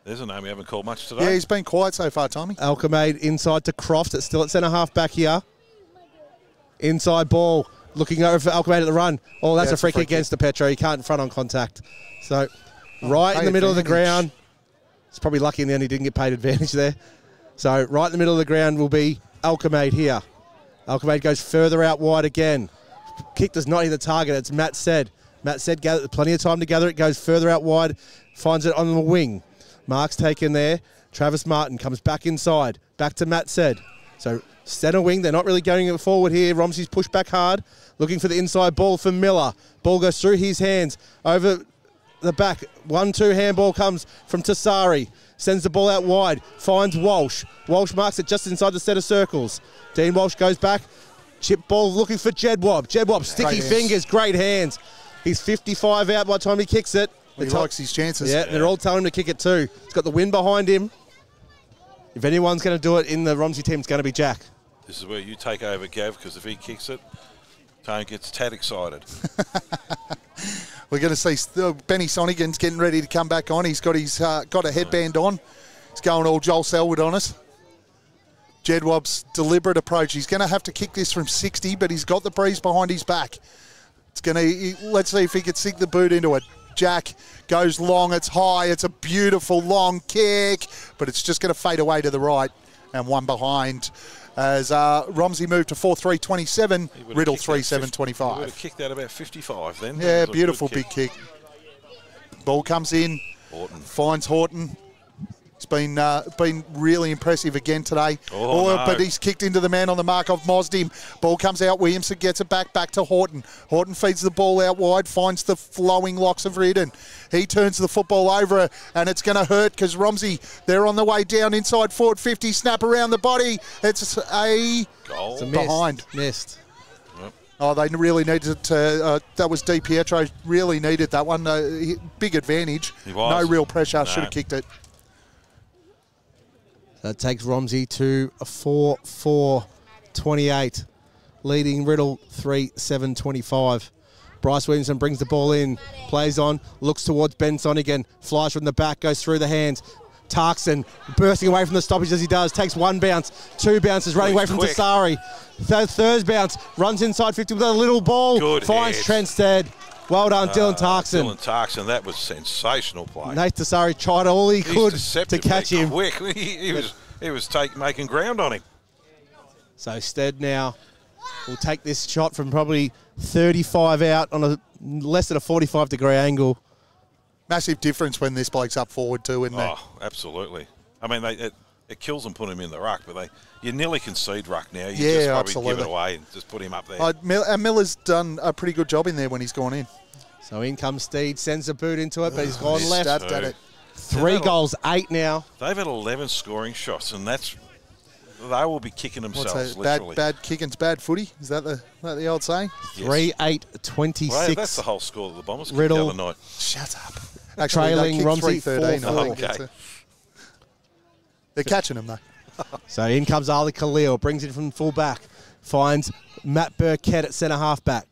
There's a name we haven't called much today. Yeah, he's been quiet so far, Tommy. Alchemade inside to Croft. It's still at centre half back here. Inside ball. Looking over for Alchemade at the run. Oh, that's a free kick against the Petro. He can't front on contact. So, right in the middle of the ground. It's probably lucky in the end he didn't get paid advantage there. So, right in the middle of the ground will be Alchemade here. Alchemade goes further out wide again. Kick does not hit the target. It's Matt Said. Matt Said plenty of time to gather it. Goes further out wide. Finds it on the wing. Mark's taken there. Travis Martin comes back inside. Back to Matt Said. So centre wing, they're not really going it forward here. Romsey's pushed back hard. Looking for the inside ball for Miller. Ball goes through his hands. Over the back. 1-2 handball comes from Tassari. Sends the ball out wide. Finds Walsh. Walsh marks it just inside the set of circles. Dean Walsh goes back. Chip ball looking for Jedwab. Jedwab, sticky fingers, great hands. He's 55 out by the time he kicks it. He likes his chances. Yeah, they're all telling him to kick it too. He's got the wind behind him. If anyone's going to do it in the Romsey team, it's going to be Jack. This is where you take over, Gav, because if he kicks it, Tone gets tad excited. We're going to see Benny Sonigan's getting ready to come back on. He's got his got a headband on. He's going all Joel Selwood on us. Jedwab's deliberate approach. He's going to have to kick this from 60, but he's got the breeze behind his back. It's going to. Let's see if he can sink the boot into it. Jack goes long, it's high, it's a beautiful long kick, but it's just going to fade away to the right and one behind as Romsey moved to 4-3-27, Riddell 3-7-25. He would have kicked that about 55 then. Yeah, beautiful big kick. Ball comes in, Horton finds Horton, He's been really impressive again today. No. But he's kicked into the man on the mark of Mosdim. Ball comes out. Williamson gets it back to Horton. Horton feeds the ball out wide, finds the flowing locks of Riddell. He turns the football over, and it's going to hurt because Romsey, they're on the way down inside forward 50. Snap around the body. It's a goal. It's a behind. Missed. Oh, they really needed to. That was Di Pietro. Really needed that one. Big advantage. He was. No real pressure. No. Should have kicked it. That takes Romsey to a 4-4-28, leading Riddell 3-7-25. Bryce Williamson brings the ball in, plays on, looks towards Ben again, flies from the back, goes through the hands. Tarkson bursting away from the stoppage as he does, takes one bounce, two bounces, running away from Tassari. Third bounce, runs inside 50 with a little ball, Good finds hit. Trenstead. Well done, Dylan Tarkson. Dylan Tarkson, that was sensational play. Nate Tassari tried all he could He's to catch him. quick. He was making ground on him. So Stead now will take this shot from probably 35 out on a less than a 45-degree angle. Massive difference when this bloke's up forward too, isn't it? Oh, absolutely. I mean, it kills them putting him in the ruck, but you nearly concede ruck now. You just probably absolutely. give it away and just put him up there. And Miller's done a pretty good job in there when he's gone in. So in comes Steed, sends a boot into it, but he's gone left. Stabbed at it. 3 goals, 8 now. They've had 11 scoring shots, and they will be kicking themselves, literally. Bad kicking's bad footy. Is that the old saying? Yes. 3-8-26. Well, that's the whole score that the Bombers kicked Riddell. the other night. Shut up. Actually, Trailing they kicked Romsey 3-13. 4-4. Okay. They're catching them, though. So in comes Ali Khalil, brings it from full back, finds Matt Burkett at centre half back.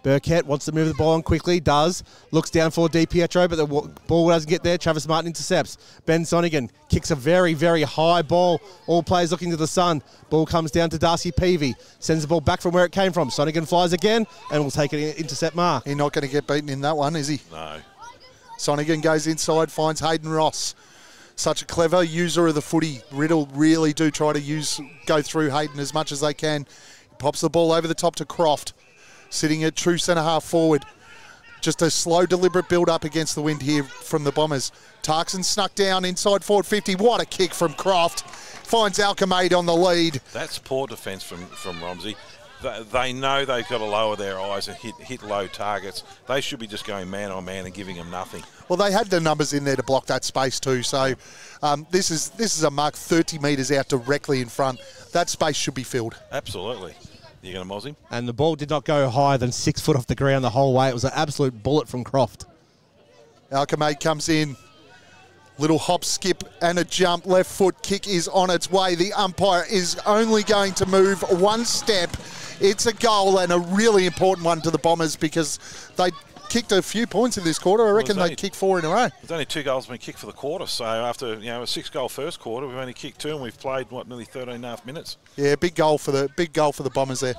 Burkett wants to move the ball on quickly, does, looks down for Di Pietro, but the ball doesn't get there. Travis Martin intercepts. Ben Sonigan kicks a very, very high ball. All players looking to the sun. Ball comes down to Darcy Peavy, sends the ball back from where it came from. Sonigan flies again and will take it intercept mark. He's not going to get beaten in that one, is he? No. Sonigan goes inside, finds Hayden Ross. Such a clever user of the footy. Riddell really do try to go through Hayden as much as they can. He pops the ball over the top to Croft, sitting at true centre half forward. Just a slow, deliberate build-up against the wind here from the Bombers. Tarkson snuck down inside forward 50. What a kick from Croft. Finds Alchemade on the lead. That's poor defence from Romsey. They know they've got to lower their eyes and hit low targets. They should be just going man on man and giving them nothing. Well, they had the numbers in there to block that space too. So this is a mark 30 metres out directly in front. That space should be filled. Absolutely. You're going to moz him? And the ball did not go higher than 6 foot off the ground the whole way. It was an absolute bullet from Croft. Alchemade comes in. Little hop, skip, and a jump. Left foot kick is on its way. The umpire is only going to move one step. It's a goal and a really important one to the Bombers because they kicked a few points in this quarter. I reckon they kicked 4 in a row. There's only 2 goals been kicked for the quarter. So after a 6-goal first quarter, we've only kicked 2 and we've played nearly 13.5 minutes. Yeah, big goal for the Bombers there.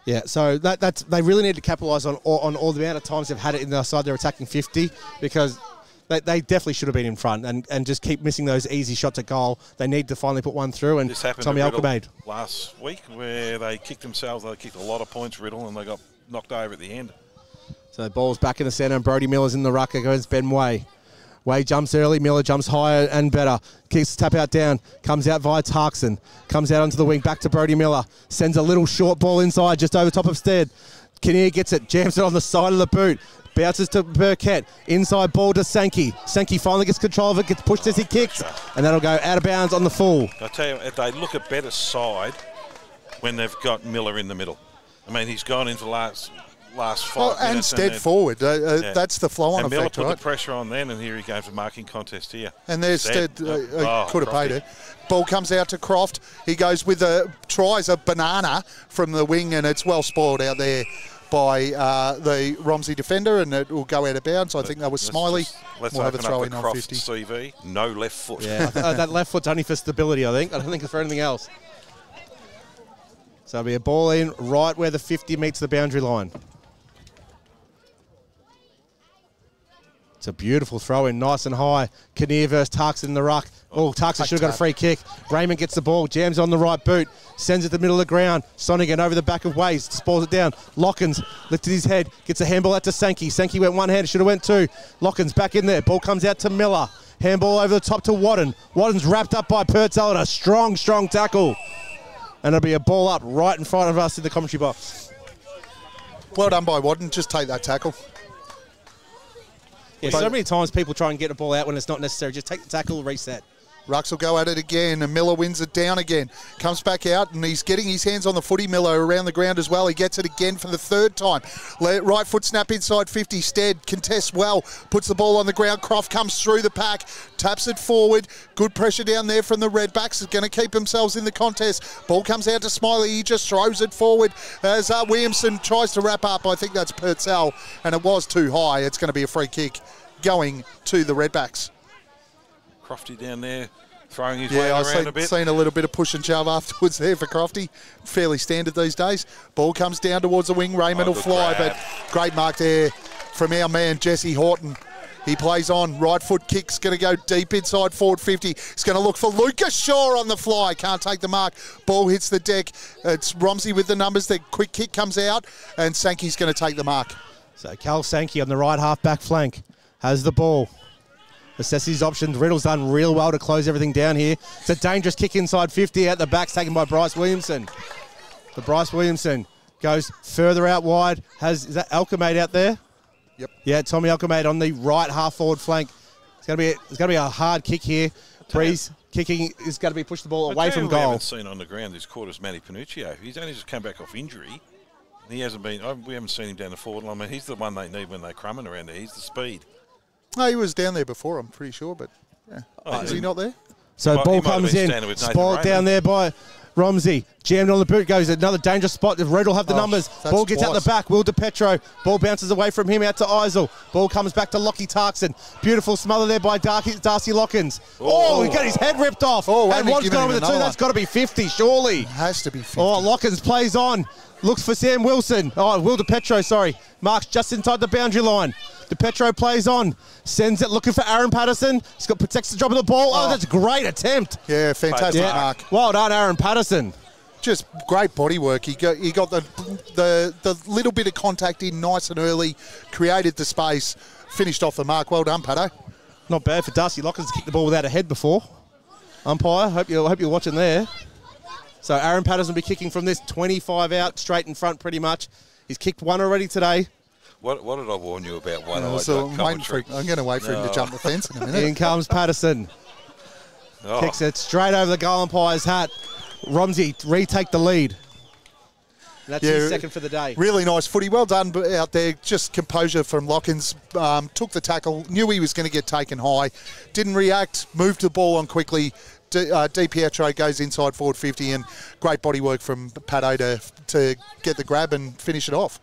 Yeah, so that's they really need to capitalise on all the amount of times they've had it in their side. They're attacking 50 because they definitely should have been in front and just keep missing those easy shots at goal. They need to finally put one through, and this happened Tommy to Riddell Alchemade last week where they kicked themselves. They kicked a lot of points, Riddell, and they got knocked over at the end. So the ball's back in the centre, and Brody Miller's in the ruck against Ben Way. Way jumps early, Miller jumps higher and better. Kicks tap out down, comes out via Tarkson, comes out onto the wing, back to Brody Miller. Sends a little short ball inside, just over top of Stead. Kinnear gets it, jams it on the side of the boot. Bounces to Burkett. Inside ball to Sankey. Sankey finally gets control of it, gets pushed as he kicks, and that'll go out of bounds on the full. I tell you, they look a better side when they've got Miller in the middle. I mean, he's gone into the last 5 minutes. And Stead forward. That's the flow-on effect, Miller effect, put right? the pressure on then, and here he goes for marking contest here. And there's Stead could have paid it. Ball comes out to Croft. He goes with tries a banana from the wing, and it's well spoiled out there by the Romsey defender, and it will go out of bounds. I think that was Smiley. Let's we'll have a open throw up in the on Croft 50. CV. No left foot. Yeah, that left foot's only for stability, I think. I don't think it's for anything else. So it'll be a ball in right where the 50 meets the boundary line. It's a beautiful throw in, nice and high. Kinnear versus Tarkson in the ruck. Oh, Tarkson should have got a free kick. Raymond gets the ball, jams on the right boot, sends it to the middle of the ground. Sonigan over the back of Ways, spoils it down. Lockins lifted his head, gets a handball out to Sankey. Sankey went one-handed, should have went two. Lockins back in there, ball comes out to Miller. Handball over the top to Wadden. Wadden's wrapped up by Purcell and a strong tackle. And it'll be a ball up right in front of us in the commentary box. Well done by Wadden, just take that tackle. Yeah, so many times people try and get the ball out when it's not necessary. Just take the tackle, reset. Rucks will go at it again, and Miller wins it down again. Comes back out, and he's getting his hands on the footy, Miller, around the ground as well. He gets it again for the third time. Right foot snap inside 50. Stead contests well, puts the ball on the ground. Croft comes through the pack, taps it forward. Good pressure down there from the Redbacks. Is going to keep themselves in the contest. Ball comes out to Smiley. He just throws it forward as Williamson tries to wrap up. I think that's Purcell, and it was too high. It's going to be a free kick going to the Redbacks. Crofty down there, throwing his way around a bit. I've seen a little bit of push and shove afterwards there for Crofty. Fairly standard these days. Ball comes down towards the wing. Raymond will fly, but great mark there from our man, Jesse Horton. He plays on. Right foot kick's going to go deep inside forward 50. He's going to look for Lucas Shaw on the fly. Can't take the mark. Ball hits the deck. It's Romsey with the numbers. The quick kick comes out, and Sankey's going to take the mark. So Cal Sankey on the right half back flank has the ball. Assesses his options. Riddell's done real well to close everything down here. It's a dangerous kick inside 50 out the back, taken by Bryce Williamson. The Bryce Williamson goes further out wide. Is that Alchemade out there? Yep. Yeah, Tommy Alchemade on the right half forward flank. It's going to be a hard kick here. Breeze kicking is going to be pushed the ball away from goal. We haven't seen on the ground this quarter is Matty Panuccio. He's only just come back off injury. And he hasn't been. We haven't seen him down the forward line. I mean, he's the one they need when they're crumbing around there. He's the speed. No, he was down there before, I'm pretty sure, but yeah. Is he not there? So ball comes in, spoiled down there by Romsey. Jammed on the boot, goes another dangerous spot. Riddell have the numbers. Ball gets out the back. Will DePetro. Ball bounces away from him out to Eisel. Ball comes back to Lockie Tarkson. Beautiful smother there by Darcy Lockins. Oh, he got his head ripped off. Oh, and what's going on with the two? That's got to be 50, surely. It has to be 50. Oh, Lockins plays on. Looks for Sam Wilson. Oh, Will DePetro, sorry. Marks just inside the boundary line. DePetro plays on. Sends it looking for Aaron Patterson. He's got protects the drop of the ball. Oh, that's a great attempt. Yeah, fantastic mark. Well done, Aaron Patterson. Just great body work. He got the little bit of contact in nice and early, created the space, finished off the mark. Well done, Pato. Not bad for Darcy Lockins to kick the ball without a head before. Umpire, hope you're watching there. So Aaron Patterson will be kicking from this 25 out, straight in front pretty much. He's kicked one already today. What did I warn you about? I'm going to wait for him to jump the fence in a minute. In comes Patterson. Kicks it straight over the goal umpire's hat. Romsey retake the lead. And that's his second for the day. Really nice footy. Well done out there. Just composure from Lockins. Took the tackle. Knew he was going to get taken high. Didn't react. Moved the ball on quickly. Di Pietro goes inside forward 50, and great body work from Pato to get the grab and finish it off.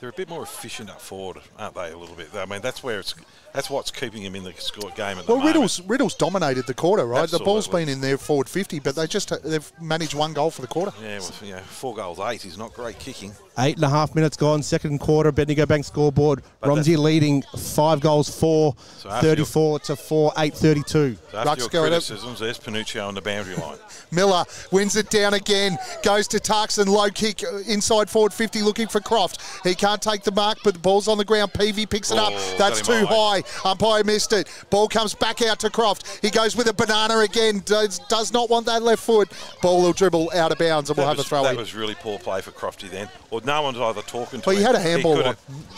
They're a bit more efficient up forward, aren't they, a little bit? I mean, that's what's keeping him in the game at the moment. Riddell's dominated the quarter, right? Absolutely. The ball's been in there forward 50, but they've managed one goal for the quarter. Yeah, well, 4 goals, 8 is not great kicking. 8.5 minutes gone, second quarter, Bendigo Bank scoreboard. Romsey leading 5 goals, 4, 34 to 4, 8-32. So after your criticisms, there's Panuccio on the boundary line. Miller wins it down again, goes to Tarkson, low kick inside forward 50, looking for Croft. He can't take the mark, but the ball's on the ground. Peavy picks it up. That's too high. Umpire missed it. Ball comes back out to Croft. He goes with a banana again. Does not want that left foot. Ball will dribble out of bounds, and we'll have a throw in. That was really poor play for Crofty then. Or no one's either talking to him. He had a handball.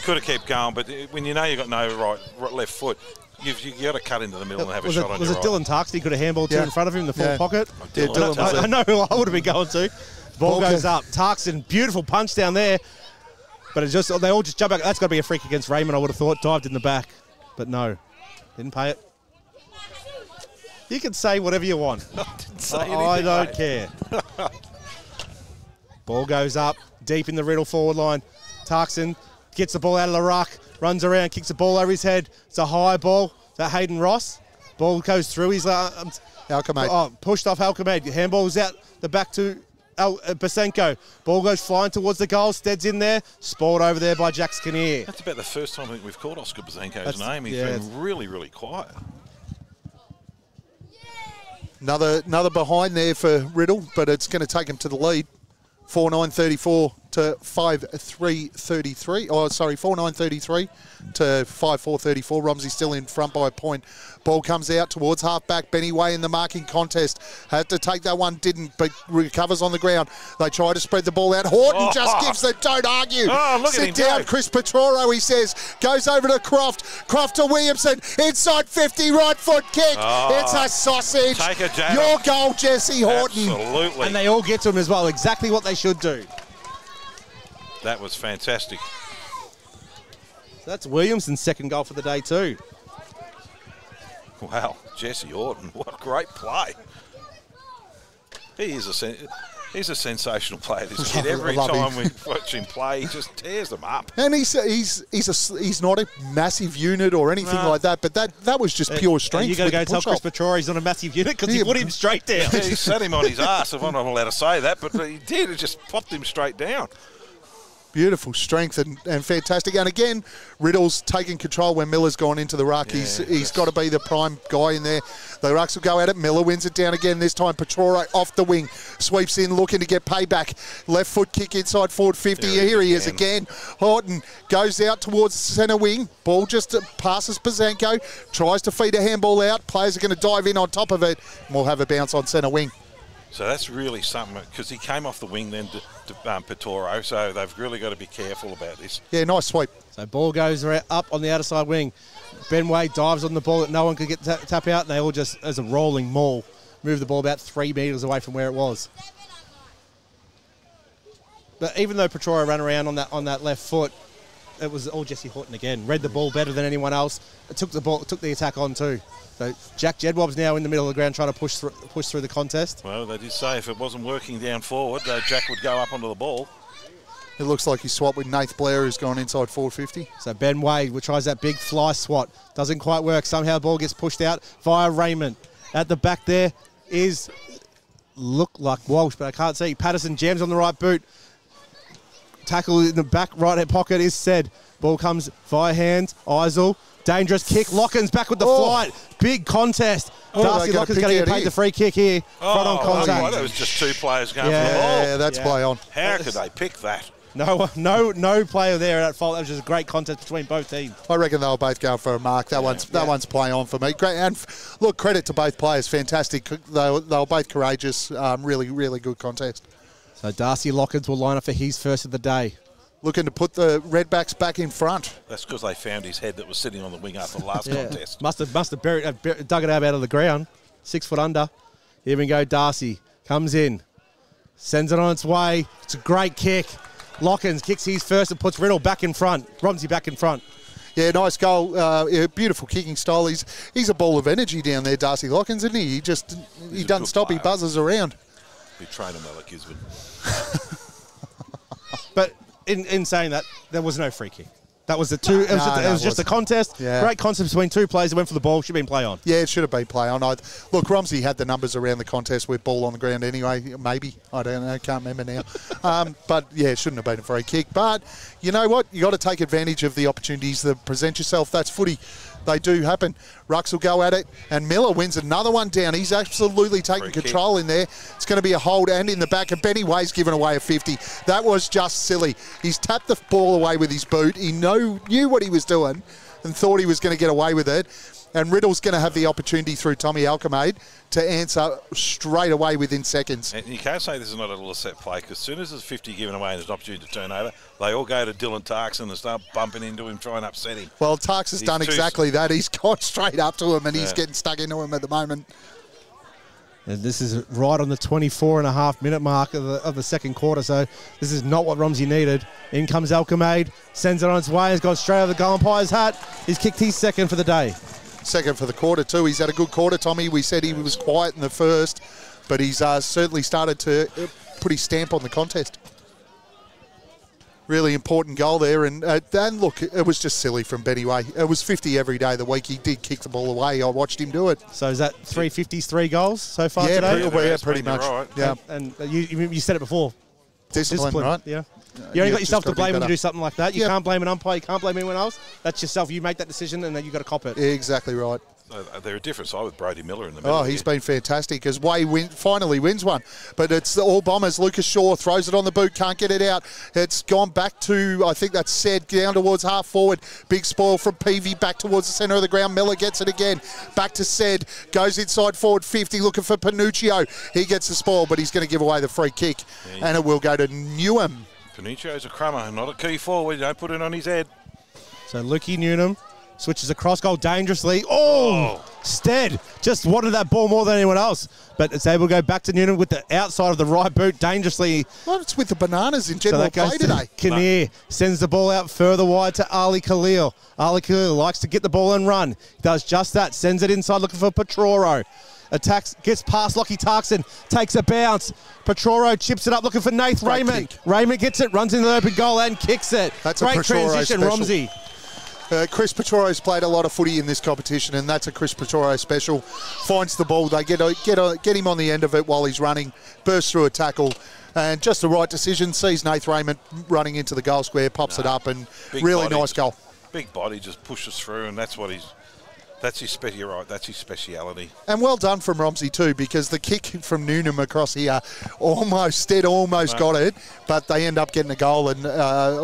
Could have kept going, but when you know you've got no left foot, you got to cut into the middle and have a shot on your right. Was it Dylan Tarkson he could have handballed to in front of him in the full pocket? I know who I would have been going to. Ball goes up. Tarkson, beautiful punch down there. But they all just jump back. That's got to be a freak against Raymond, I would have thought. Dived in the back. But no. Didn't pay it. You can say whatever you want. I don't care. Ball goes up. Deep in the Riddell forward line. Tarkson gets the ball out of the ruck. Runs around. Kicks the ball over his head. It's a high ball. Is that Hayden Ross? Ball goes through his... Halkamade. Pushed off Halkamade. Handball's out the back to Basenko. Ball goes flying towards the goal. Stead's in there. Spoiled over there by Jack Kinnear. That's about the first time I think we've called Oscar Basenko's name. He's been really, really quiet. Another behind there for Riddell, but it's going to take him to the lead. 4-9-34 to 5-3-33. Oh, sorry, 4-9-33 to 5-4-34. Romsey still in front by a point. Ball comes out towards half-back. Benny Way in the marking contest. Had to take that one, didn't, but recovers on the ground. They try to spread the ball out. Horton just gives the don't argue. Sit down, Chris Petroro, he says. Goes over to Croft. Croft to Williamson. Inside 50, right foot kick. It's a sausage. Take a jab. Your goal, Jesse Horton. Absolutely. And they all get to him as well. Exactly what they should do. That was fantastic. That's Williamson's second goal for the day too. Wow, Jesse Horton, what a great play. He's a sensational player, this kid. Every time we watch him play, he just tears them up. And he's not a massive unit or anything like that, but that was just pure strength. You got to go tell Chris Petroro he's not a massive unit because he put him straight down. Yeah, he set him on his ass, if I'm not allowed to say that, but he did. It just popped him straight down. Beautiful strength and fantastic. And again, Riddell's taking control when Miller's gone into the ruck. Yeah, he's got to be the prime guy in there. The rucks will go at it. Miller wins it down again. This time Petroro off the wing. Sweeps in, looking to get payback. Left foot kick inside forward 50. Here he is again. Horton goes out towards centre wing. Ball just passes Basenko. Tries to feed a handball out. Players are going to dive in on top of it. And we'll have a bounce on centre wing. So that's really something, because he came off the wing then to Petoro, so they've really got to be careful about this. Yeah, nice sweep. So ball goes up on the outer side wing. Ben Way dives on the ball that no one could get tap out, and they all just, as a rolling maul, move the ball about 3 metres away from where it was. But even though Petoro ran around on that left foot, it was all Jesse Horton again. Read the ball better than anyone else. It took the attack on too. So Jack Jedwab's now in the middle of the ground trying to push through the contest. Well, they did say if it wasn't working down forward, Jack would go up onto the ball. It looks like he swapped with Nath Blair, who's gone inside 450. So Ben Wade tries that big fly swat. Doesn't quite work. Somehow the ball gets pushed out via Raymond. At the back there is, look like Walsh, but I can't see. Patterson jams on the right boot. Tackle in the back right pocket is said. Ball comes via hands. Eisel. Dangerous kick. Lockins back with the flight. Big contest. Darcy Lockins going to get paid the free kick here. Front on contact. That was just two players going for the ball. Yeah, that's play on. How could they pick that? No player there at fault. That was just a great contest between both teams. I reckon they were both going for a mark. That one's play on for me. Great, and look, credit to both players. Fantastic. They were both courageous. Really, really good contest. So Darcy Lockins will line up for his first of the day. Looking to put the Redbacks back in front. That's because they found his head that was sitting on the wing after the last contest. Must have dug it out of the ground. 6 foot under. Here we go. Darcy comes in, sends it on its way. It's a great kick. Lockins kicks his first and puts Riddell back in front. Romsey back in front. Yeah, nice goal. Beautiful kicking style. He's a ball of energy down there, Darcy Lockins, isn't he? He doesn't stop. Player. He buzzes around. We train him well at Gisborne. But in saying that, there was no free kick. That was the two. It was just a contest. Yeah. Great contest between two players that went for the ball. Should have been play on. Yeah, it should have been play on. Look, Romsey had the numbers around the contest with ball on the ground anyway. Maybe. I don't know. Can't remember now. But, yeah, it shouldn't have been a free kick. But you know what? You got to take advantage of the opportunities that present yourself. That's footy. They do happen. Rucks will go at it, and Miller wins another one down. He's absolutely taking control in there. It's going to be a hold and in the back, and Benny Way's given away a 50. That was just silly. He's tapped the ball away with his boot. He knew what he was doing and thought he was going to get away with it. And Riddell's going to have the opportunity through Tommy Alchemade to answer straight away within seconds. And you can't say this is not a little set play, because as soon as there's 50 given away and there's an opportunity to turn over, they all go to Dylan Tarkson and start bumping into him, trying to upset him. Well, Tarks has done exactly that. He's gone straight up to him, and he's getting stuck into him at the moment. And this is right on the 24.5-minute mark of the second quarter, so this is not what Romsey needed. In comes Alchemade, sends it on its way, has gone straight over the goal umpire's hat. He's kicked his second for the day. Second for the quarter too. He's had a good quarter, Tommy. We said he was quiet in the first, but he's certainly started to put his stamp on the contest. really important goal there. And then, look, it was just silly from Benny Way. It was 50 every day of the week. He did kick the ball away. I watched him do it. So is that 3 50s, 3 goals so far today? Pretty much. Right. Yeah. And you said it before. Discipline, right? Yeah. You only got yourself to blame when you do something like that. You Yep. can't blame an umpire. You can't blame anyone else. That's yourself. You make that decision, and then you got to cop it. Exactly right. They're a different side with Brody Miller in the middle. Oh, he's been fantastic as Way finally wins one. But it's the All Bombers. Lucas Shaw throws it on the boot, can't get it out. It's gone back to, I think that's Said, down towards half forward. Big spoil from Peavy, back towards the centre of the ground. Miller gets it again. Back to Said, goes inside forward 50, looking for Panuccio. He gets the spoil, but he's going to give away the free kick. And it will go to Newham. Panuccio's a crummer, not a key forward. You don't put it on his head. So Lukey Newnham switches across goal dangerously. Oh, Stead just wanted that ball more than anyone else. But it's able to go back to Newnham with the outside of the right boot dangerously. Well, it's with the Bananas in general play today. Kinnear sends the ball out further wide to Ali Khalil. Ali Khalil likes to get the ball and run. He does just that. Sends it inside looking for Petroro. Attacks, gets past Lockie Tarkson, takes a bounce. Petroro chips it up looking for Nath Raymond. Kick. Raymond gets it, runs into the open goal and kicks it. That's great a Petroro transition, special. Romsey. Chris Petroro's played a lot of footy in this competition, and that's a Chris Petroro special. Finds the ball, they get him on the end of it while he's running, bursts through a tackle, and just the right decision. Sees Nath Raymond running into the goal square, pops it up, and really nice goal. Big body just pushes through, and that's what that's his speciality. And well done from Romsey too, because the kick from Newnham across here almost got it, but they end up getting a goal and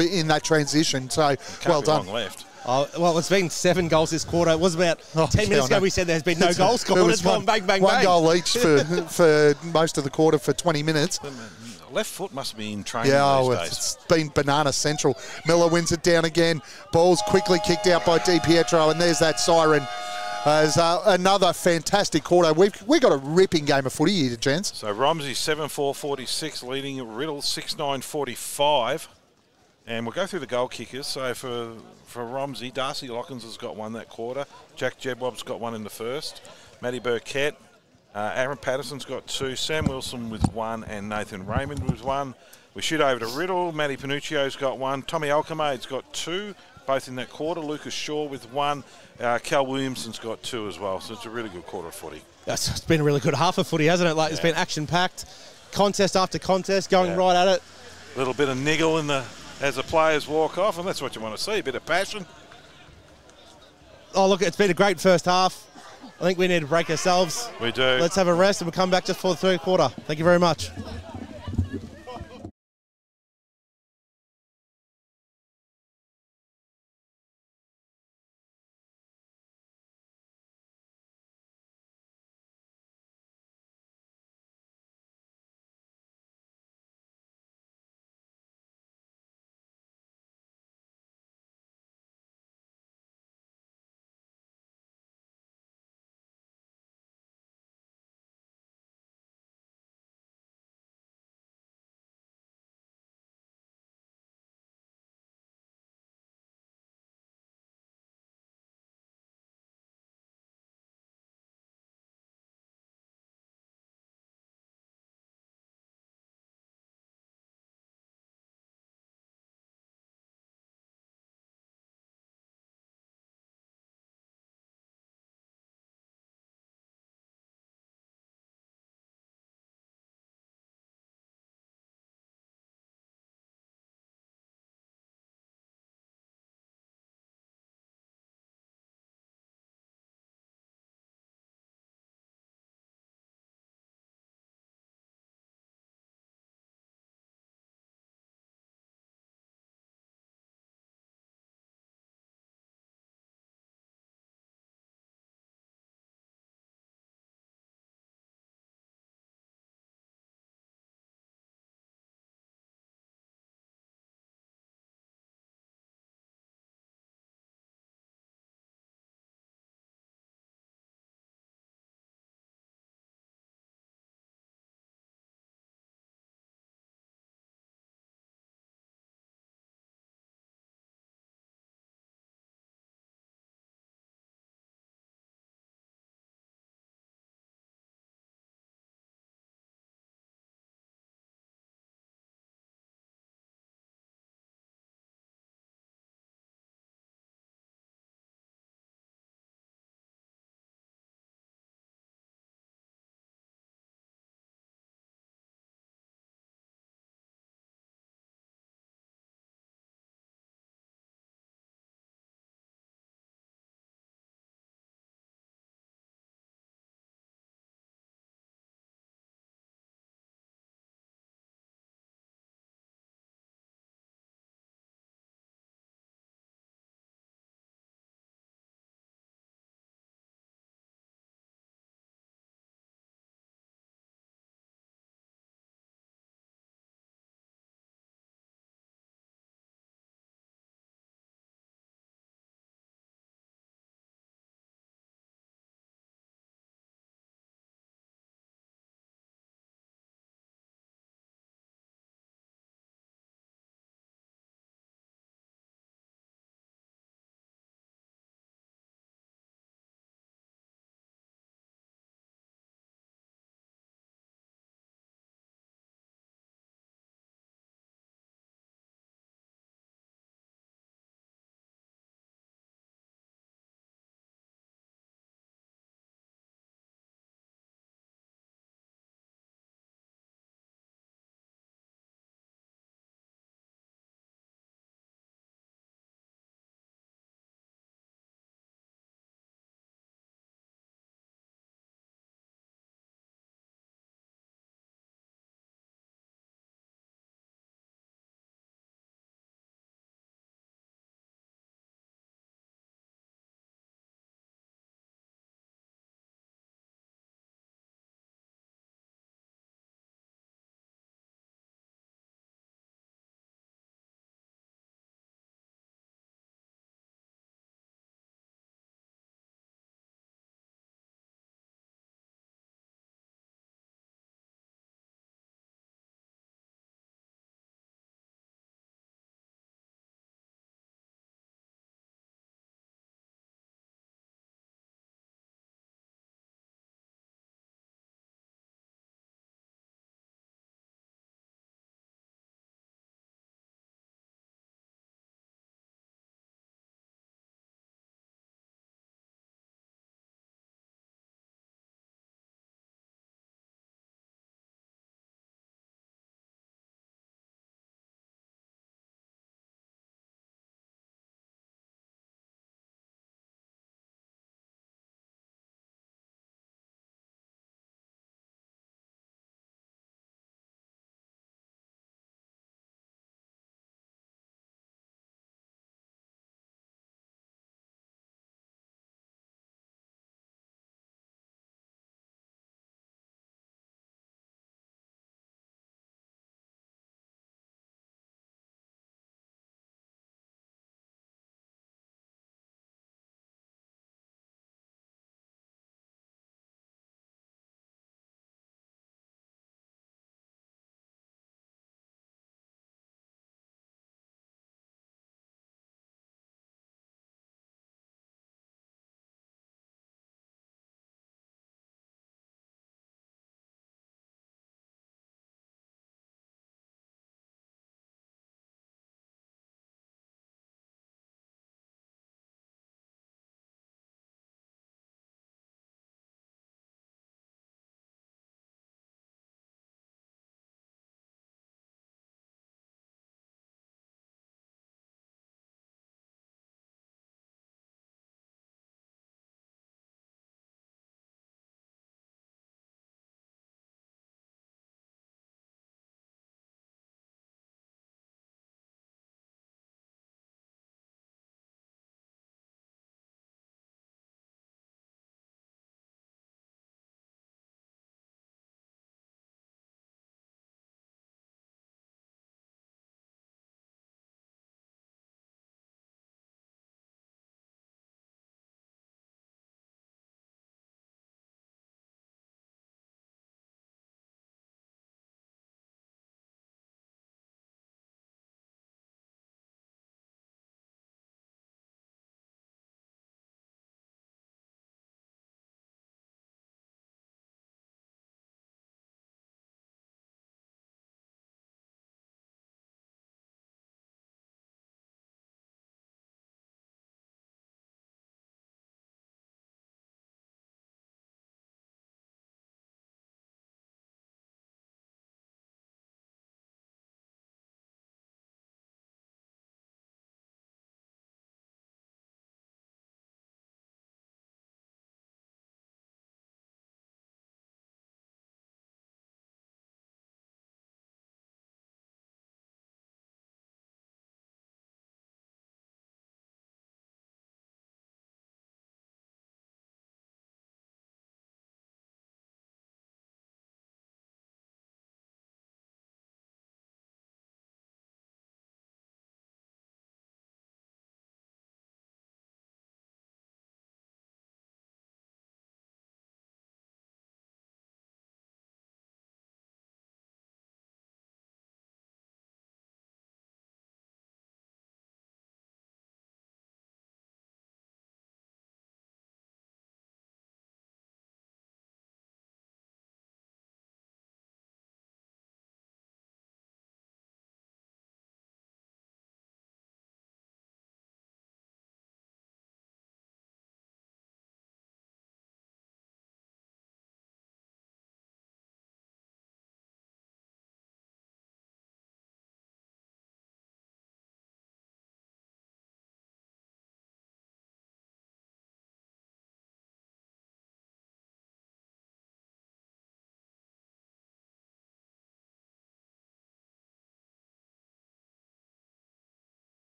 in that transition. So well done. Long left. Well, it's been 7 goals this quarter. It was about 10 minutes ago we said there's been no goals scored. It's gone bang, bang, one bang. goal each for most of the quarter for 20 minutes. Left foot must be in training these days. It's been banana central. Miller wins it down again. Ball's quickly kicked out by Di Pietro, and there's that siren. As another fantastic quarter. We've got a ripping game of footy here, gents. So Romsey 7-4-46, leading Riddell 6-9-45. And we'll go through the goal kickers. So for Romsey, Darcy Lockins has got one that quarter. Jack Jedwab's got one in the first. Matty Burkett. Aaron Patterson's got 2. Sam Wilson with 1 and Nathan Raymond with 1. We shoot over to Riddell. Matty Panuccio's got 1. Tommy Alcamade's got 2, both in that quarter. Lucas Shaw with 1. Cal Williamson's got 2 as well. So it's a really good quarter of footy. It's been a really good half of footy, hasn't it? It's been action-packed, contest after contest, going right at it. A little bit of niggle as the players walk off, and that's what you want to see, a bit of passion. Oh, look, it's been a great first half. I think we need to break ourselves. We do. Let's have a rest and we'll come back just for the third quarter. Thank you very much.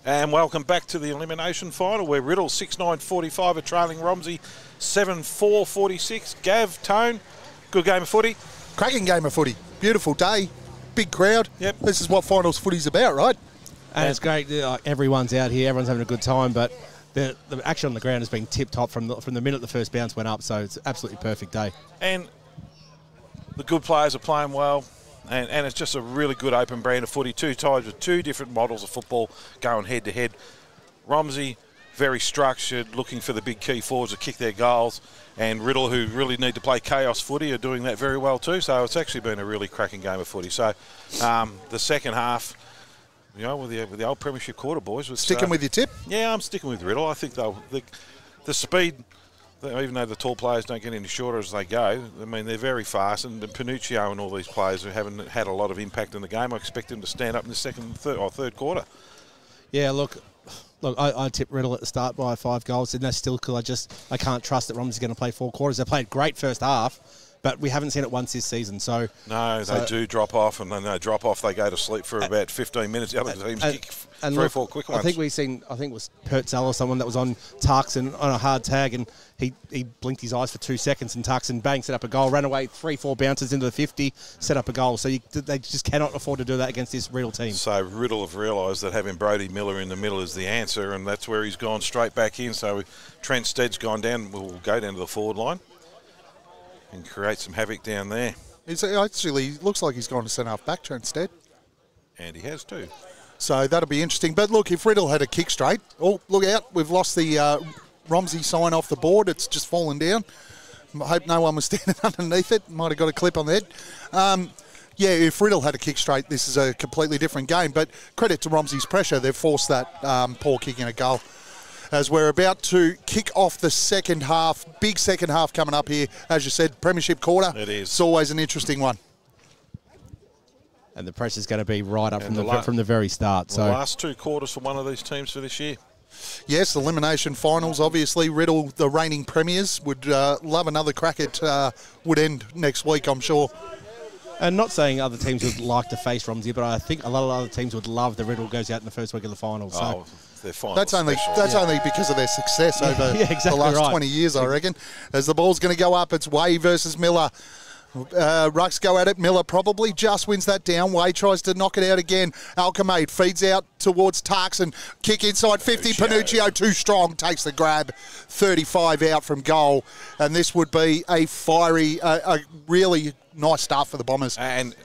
And welcome back to the elimination final where Riddell 6-9-45 are trailing Romsey 7-4-46. Gav, Tone, good game of footy. Cracking game of footy. Beautiful day. Big crowd. Yep. This is what finals footy's about, right? And it's great. Everyone's out here. Everyone's having a good time. But the action on the ground has been tip-top from the minute the first bounce went up. So it's an absolutely perfect day. And the good players are playing well. And it's just a really good open brand of footy. Two sides with two different models of football going head-to-head. Romsey, very structured, looking for the big key forwards to kick their goals. And Riddell, who really need to play chaos footy, are doing that very well too. So it's actually been a really cracking game of footy. So the second half, you know, with the old premiership quarter boys. Was, sticking with your tip? Yeah, I'm sticking with Riddell. I think the speed, even though the tall players don't get any shorter as they go, I mean, they're very fast. And Panuccio and all these players who haven't had a lot of impact in the game, I expect them to stand up in the third quarter. Yeah, look, I tipped Riddell at the start by 5 goals, and that's still cool. I can't trust that Romsey's going to play 4 quarters. They played great first half, but we haven't seen it once this season. So they do drop off, and then they drop off. They go to sleep for about 15 minutes. The other teams kick 3 or 4 quick ones. I think it was Pertzell or someone that was on Tarkson on a hard tag, and he blinked his eyes for 2 seconds, and Tarkson bang set up a goal, ran away 3-4 bounces into the 50, set up a goal. So they just cannot afford to do that against this Riddell team. So Riddell have realised that having Brodie Miller in the middle is the answer, and that's where he's gone straight back in. So Trent Stead's gone down. We'll go down to the forward line and create some havoc down there. It actually looks like he's gone to centre-half back, Trent Stead. And he has too. So that'll be interesting. But look, if Riddell had a kick straight, oh, look out, we've lost the Romsey sign off the board. It's just fallen down. I hope no one was standing underneath it. Might have got a clip on the head. Yeah, if Riddell had a kick straight, this is a completely different game. But credit to Romsey's pressure. They've forced that poor kick in a goal. As we're about to kick off the second half. Big second half coming up here. As you said, premiership quarter. It is. It's always an interesting one. And the pressure's going to be right up from the very start. The last 2 quarters for one of these teams for this year. Yes, elimination finals, obviously. Riddell, the reigning premiers, would love another crack at Wood End next week, I'm sure. And not saying other teams would like to face Romsey, but I think a lot of other teams would love the Riddell goes out in the first week of the finals. So. That's only because of their success over the last 20 years, I reckon. As the ball's going to go up, it's Way versus Miller. Rucks go at it. Miller probably just wins that down. Way tries to knock it out again. Alchemade feeds out towards Tarkson. Kick inside 50. Panuccio too strong. Takes the grab. 35 out from goal. And this would be a fiery, a really nice start for the Bombers. And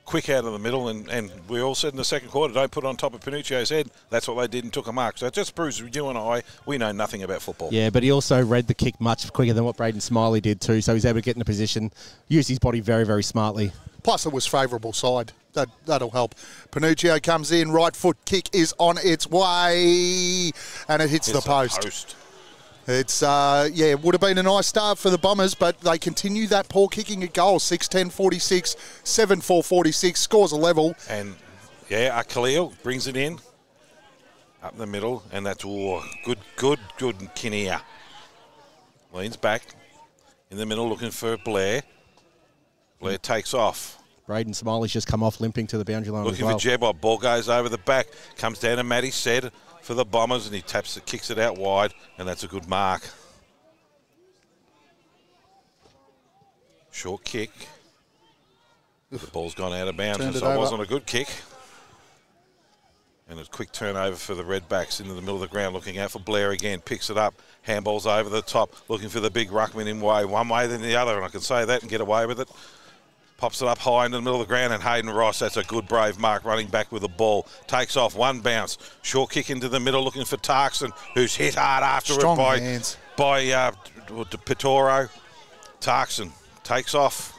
quick out of the middle, and we all said in the second quarter, don't put it on top of Panuccio's head. That's what they did and took a mark. So it just proves you and we know nothing about football. Yeah, but he also read the kick much quicker than what Braden Smiley did too, so he's able to get in a position, use his body very, very smartly. Plus it was favourable side. That'll help. Panuccio comes in, right foot kick is on its way, and it hits the post. It's, it would have been a nice start for the Bombers, but they continue that poor kicking at goal. 6-10-46, 7-4-46, scores a level. And, Khalil brings it in, up the middle, and that's, good Kinnear. Leans back, in the middle looking for Blair. Blair takes off. Braden Smiley's just come off limping to the boundary line looking for Jebba, ball goes over the back, comes down to Matty Said for the Bombers, and he kicks it out wide, and that's a good mark. Short kick. The ball's gone out of bounds, and so it wasn't a good kick. And a quick turnover for the Redbacks into the middle of the ground, looking out for Blair again. Picks it up, handballs over the top, looking for the big ruckman in one way than the other, and I can say that and get away with it. Pops it up high into the middle of the ground, and Hayden Ross, that's a good brave mark, running back with the ball. Takes off, one bounce. Short kick into the middle, looking for Tarkson, who's hit hard afterward by Pitoro. Tarkson takes off,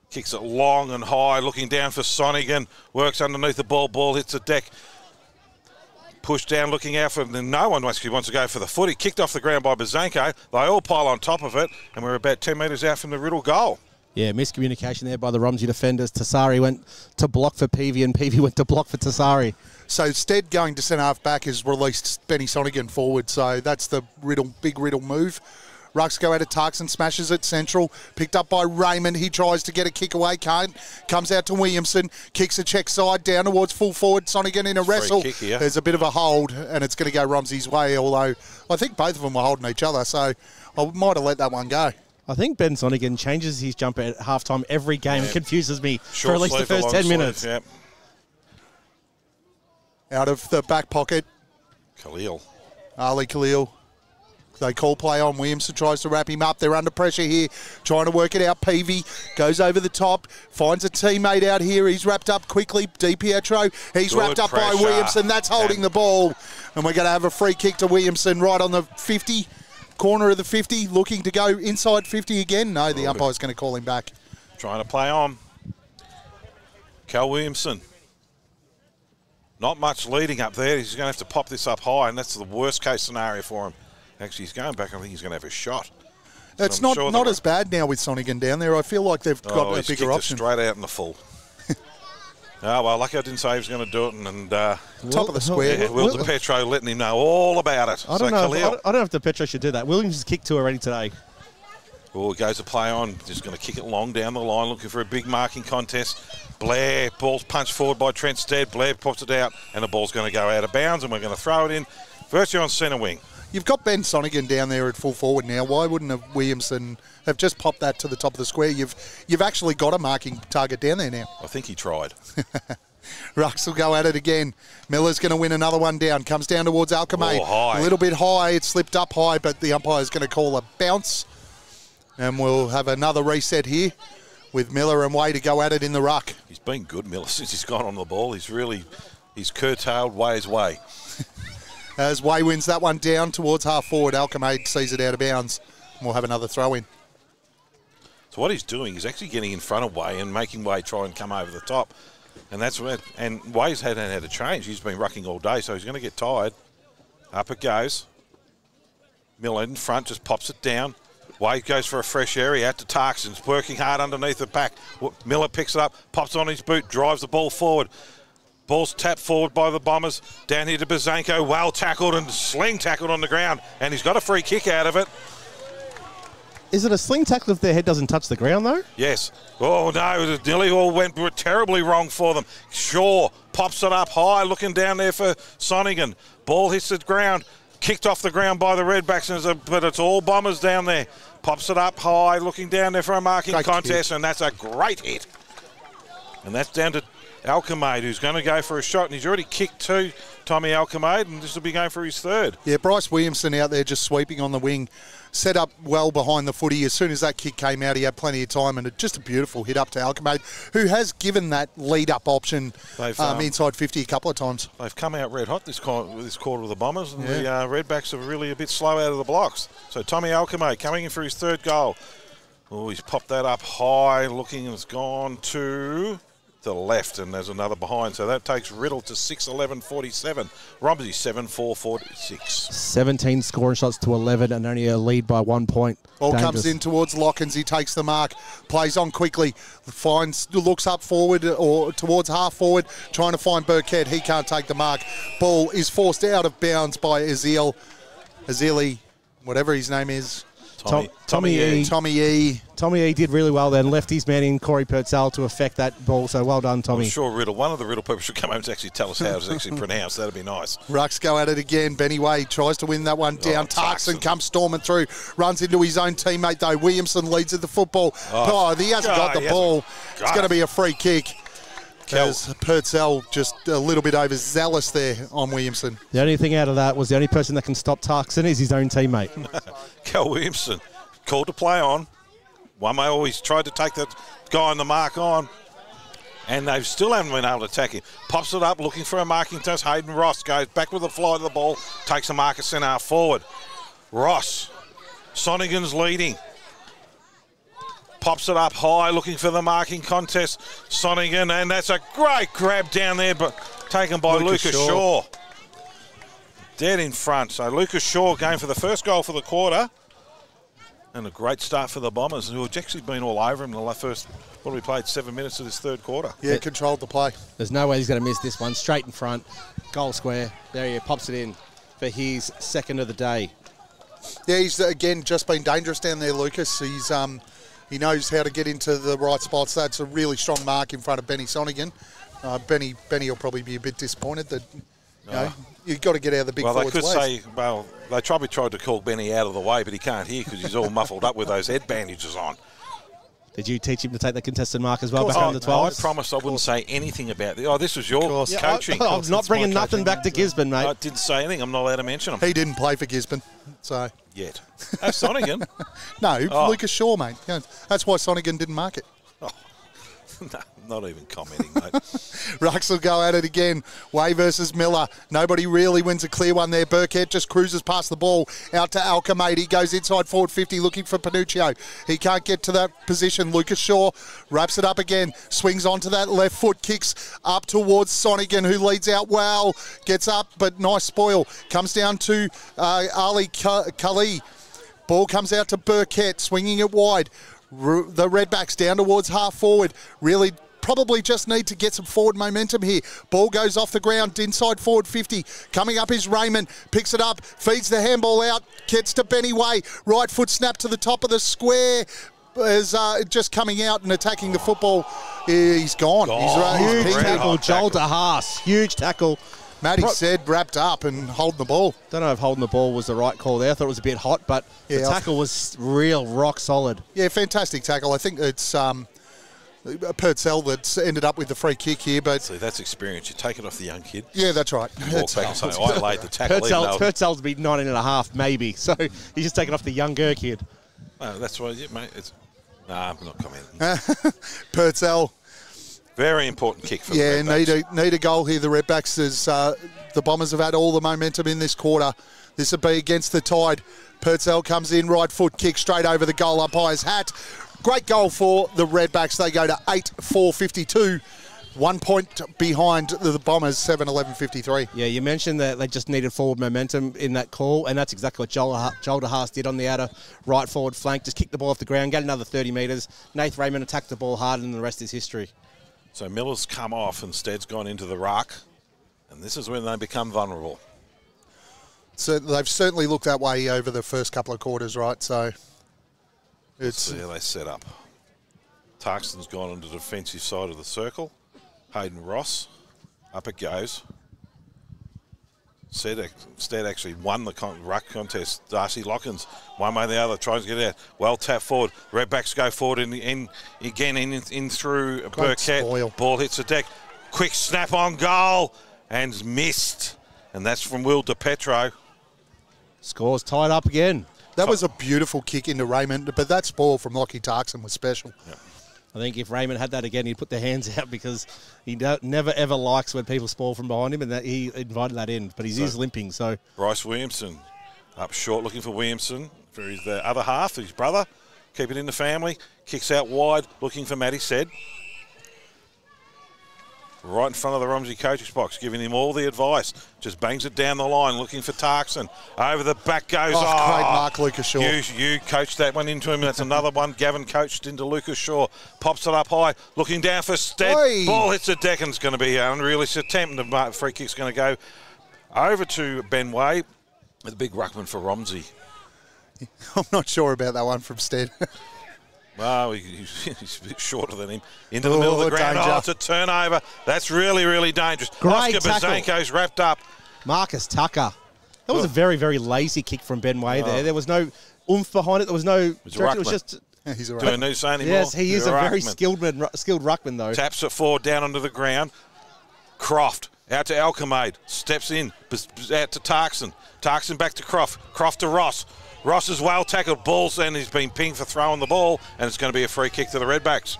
kicks it long and high, looking down for Sonigan, works underneath the ball hits the deck. Pushed down, looking out for him. No one actually wants to go for the footy. Kicked off the ground by Bazanko. They all pile on top of it, and we're about 10 metres out from the Riddell goal. Yeah, miscommunication there by the Romsey defenders. Tassari went to block for Peavy, and Peavy went to block for Tassari. So Stead going to centre-half back has released Benny Sonigan forward, so that's the big Riddell move. Rucks go out of Tucks and smashes it central. Picked up by Raymond. He tries to get a kick away, can't. Comes out to Williamson. Kicks a check side down towards full forward. Sonigan in a wrestle. There's a bit of a hold, and it's going to go Romsey's way, although I think both of them were holding each other, so I might have let that one go. I think Ben Sonigan changes his jumper at halftime every game and confuses me for at least the first 10 minutes. Yep. Out of the back pocket. Khalil. Ali Khalil. They call play on. Williamson tries to wrap him up. They're under pressure here, trying to work it out. Peavy goes over the top, finds a teammate out here. He's wrapped up quickly. DiPietro, he's wrapped up by Williamson. That's holding the ball. And we're going to have a free kick to Williamson right on the 50, corner of the 50, looking to go inside 50 again. No, the umpire's going to call him back. Trying to play on. Cal Williamson. Not much leading up there. He's going to have to pop this up high, and that's the worst case scenario for him. Actually, he's going back. I think he's going to have a shot. It's not as bad now with Sonigan down there. I feel like they've got a bigger option. Straight out in the full. Oh, well, lucky I didn't say he was going to do it. And top of the square. Yeah, Will DiPietro letting him know all about it. I don't know if DiPietro should do that. Williams has kicked two already today. Oh, it goes to play on. Just going to kick it long down the line, looking for a big marking contest. Blair, ball's punched forward by Trent Stead. Blair pops it out, and the ball's going to go out of bounds, and we're going to throw it in. Virtue on centre wing. You've got Ben Sonigan down there at full forward now. Why wouldn't have Williamson have just popped that to the top of the square? You've actually got a marking target down there now. I think he tried. Rux will go at it again. Miller's going to win another one down. Comes down towards Alchemade. A little bit high. It slipped up high, but the umpire's going to call a bounce. And we'll have another reset here with Miller and Way to go at it in the ruck. He's been good, Miller, since he's gone on the ball. He's curtailed Way's way. As Way wins that one down towards half forward, Alchemade sees it out of bounds. And we'll have another throw in. So what he's doing is actually getting in front of Way and making Way try and come over the top. And that's where, and Way's hadn't had a change. He's been rucking all day, so he's going to get tired. Up it goes. Miller in front, just pops it down. Way goes for a fresh area out to Tarkson's working hard underneath the back. Miller picks it up, pops on his boot, drives the ball forward. Ball's tapped forward by the Bombers. Down here to Bazanko, well tackled and sling tackled on the ground. And he's got a free kick out of it. Is it a sling tackle if their head doesn't touch the ground, though? Yes. Oh, no, it nearly all went terribly wrong for them. Shaw pops it up high, looking down there for Sonigan. Ball hits the ground. Kicked off the ground by the Redbacks, but it's all Bombers down there. Pops it up high, looking down there for a marking contest, and that's a great hit. And that's down to Alchemade, who's going to go for a shot, and he's already kicked two, Tommy Alchemade, and this will be going for his third. Yeah, Bryce Williamson out there just sweeping on the wing, set up well behind the footy. As soon as that kick came out, he had plenty of time, and just a beautiful hit up to Alchemade, who has given that lead-up option inside 50 a couple of times. They've come out red hot this quarter of the Bombers, and the Redbacks are really a bit slow out of the blocks. So Tommy Alchemade coming in for his third goal. Oh, he's popped that up high, looking, and it's gone to the left, and there's another behind. So that takes Riddell to 6-11-47. Romsey 7-4-46. 17 scoring shots to 11 and only a lead by 1 point. Ball comes in towards Lockins. He takes the mark, plays on quickly, looks up forward or towards half forward, trying to find Burkett. He can't take the mark. Ball is forced out of bounds by Azili, whatever his name is. Tommy E. Tommy E did really well then, left his man in, Corey Purcell, to affect that ball, so well done, Tommy. I'm sure one of the Riddell people should come home to actually tell us how it's actually pronounced. That'd be nice. Rucks go at it again. Benny Wade tries to win that one down. Tarkson comes storming through, runs into his own teammate though. Williamson leads at the football. He hasn't got the ball. It's going to be a free kick. As Purcell just a little bit overzealous there on Williamson. The only thing out of that was the only person that can stop Tarkson is his own teammate. Cal Williamson called to play on. One may always tried to take that guy on the mark on, and they still haven't been able to attack him. Pops it up, looking for a marking test. Hayden Ross goes back with the fly of the ball, takes a mark at centre forward. Ross, Sonigan's leading. Pops it up high, looking for the marking contest. Sonigan, and that's a great grab down there, but taken by Lucas Shaw. Dead in front. So Lucas Shaw going for the first goal for the quarter. And a great start for the Bombers, who have actually been all over him in the first, we played 7 minutes of this third quarter. Yeah, controlled the play. There's no way he's going to miss this one. Straight in front, goal square. There he pops it in for his second of the day. Yeah, he's, again, just been dangerous down there, Lucas. He's he knows how to get into the right spots. That's a really strong mark in front of Benny Sonigan. Benny will probably be a bit disappointed that you've got to get out of the big forwards' ways. They probably tried to call Benny out of the way, but he can't hear because he's all muffled up with those head bandages on. Did you teach him to take the contested mark as well back on the 12? I promised I wouldn't say anything about this. Oh, this was your coaching. I'm not bringing nothing back to Gisborne, mate. I didn't say anything. I'm not allowed to mention him. He didn't play for Gisborne, so... Yet. Oh, Sonigan? No, Lucas Shaw, mate. Yeah, that's why Sonigan didn't mark it. Oh. No, not even commenting, mate. Rucks will go at it again. Way versus Miller. Nobody really wins a clear one there. Burkett just cruises past the ball out to Alchemade. He goes inside forward 50 looking for Panuccio. He can't get to that position. Lucas Shaw wraps it up again. Swings onto that left foot. Kicks up towards Sonigan, who leads out well. Gets up, but nice spoil. Comes down to Ali Kali. Ball comes out to Burkett, swinging it wide. The Redbacks down towards half forward. Really probably just need to get some forward momentum here. Ball goes off the ground, inside forward 50. Coming up is Raymond. Picks it up, feeds the handball out, gets to Benny Way. Right foot snap to the top of the square. Is just coming out and attacking the football. He's gone. Huge tackle, Joel DeHaas. Huge tackle. Matty said wrapped up and holding the ball. Don't know if holding the ball was the right call there. I thought it was a bit hot, but the tackle was real rock solid. Yeah, fantastic tackle. I think it's Purcell that's ended up with the free kick here. But see, that's experience. You take it off the young kid. Yeah, that's right. Walk back and say, I laid the tackle. Purcell's be 19.5 maybe. So he's just taken off the younger kid. That's right, mate. Nah, I'm not commenting. Purcell. Very important kick for the Redbacks. Need a goal here, the Redbacks, as the Bombers have had all the momentum in this quarter. This will be against the Tide. Purcell comes in, right foot kick straight over the goal umpire's hat. Great goal for the Redbacks. They go to 8-4-52. 1 point behind the Bombers, 7-11-53. Yeah, you mentioned that they just needed forward momentum in that call, and that's exactly what Joel DeHaas did on the outer right forward flank. Just kicked the ball off the ground, get another 30 metres. Nath Raymond attacked the ball hard, and the rest is history. So Miller's come off and Stead's gone into the ruck, and this is when they become vulnerable. So they've certainly looked that way over the first couple of quarters, right? So it's there they set up. Tarkston's gone on the defensive side of the circle. Hayden Ross, up it goes. Stead actually won the ruck contest. Darcy Lockins, one way or the other, tries to get out. Well tapped forward. Redbacks go forward in through Burkett. Ball hits the deck. Quick snap on goal and missed. And that's from Will DePetro. Scores tied up again. That was a beautiful kick into Raymond, but that ball from Lockie Tarkson was special. Yep. I think if Raymond had that again, he'd put their hands out because he never, ever likes when people spoil from behind him, and that he invited that in. But he is limping, so... Bryce Williamson up short looking for Williamson. For the other half, his brother. Keep it in the family. Kicks out wide looking for Matty Said. Right in front of the Romsey coach's box, giving him all the advice. Just bangs it down the line, looking for Tarkson. Over the back goes. Great mark, Lucas Shaw. You coached that one into him. That's another one. Gavin coached into Lucas Shaw. Pops it up high, looking down for Stead. Oi. Ball hits the deck, and it's going to be an unrealistic attempt. The free kick's going to go over to Ben Way, the big ruckman for Romsey. I'm not sure about that one from Stead. Well, he's a bit shorter than him. Into the middle of the ground. Danger. Oh, it's a turnover. That's really, really dangerous. Great Oscar Bazanko's wrapped up. Marcus Tucker. That was a very, very lazy kick from Ben Way there. There was no oomph behind it. There was no... It was just... He's a Do I need to say anymore? Yes, he is a very skilled ruckman, though. Taps it forward, down onto the ground. Croft out to Alchemade. Steps in. Out to Tarkson. Tarkson back to Croft. Croft to Ross. Ross is well tackled. Balls, and he's been pinged for throwing the ball, and it's going to be a free kick to the Redbacks.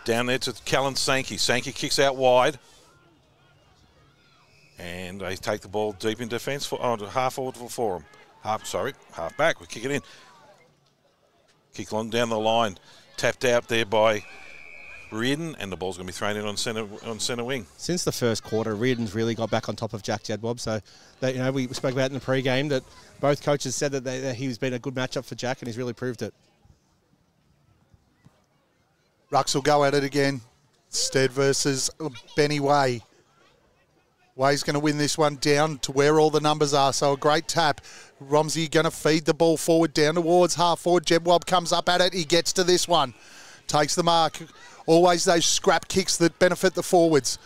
Down there to Callan Sankey. Sankey kicks out wide. And they take the ball deep in defence, half forward for him. Half back. We kick it in. Kick long down the line. Tapped out there by Reardon, and the ball's going to be thrown in on centre wing. Since the first quarter, Reardon's really got back on top of Jack Jadwab. So, we spoke about in the pre-game that both coaches said that he's been a good matchup for Jack, and he's really proved it. Rucks will go at it again. Stead versus Benny Way. Way's going to win this one down to where all the numbers are. So a great tap. Romsey going to feed the ball forward down towards half forward. Jedwab comes up at it. He gets to this one. Takes the mark. Always those scrap kicks that benefit the forwards.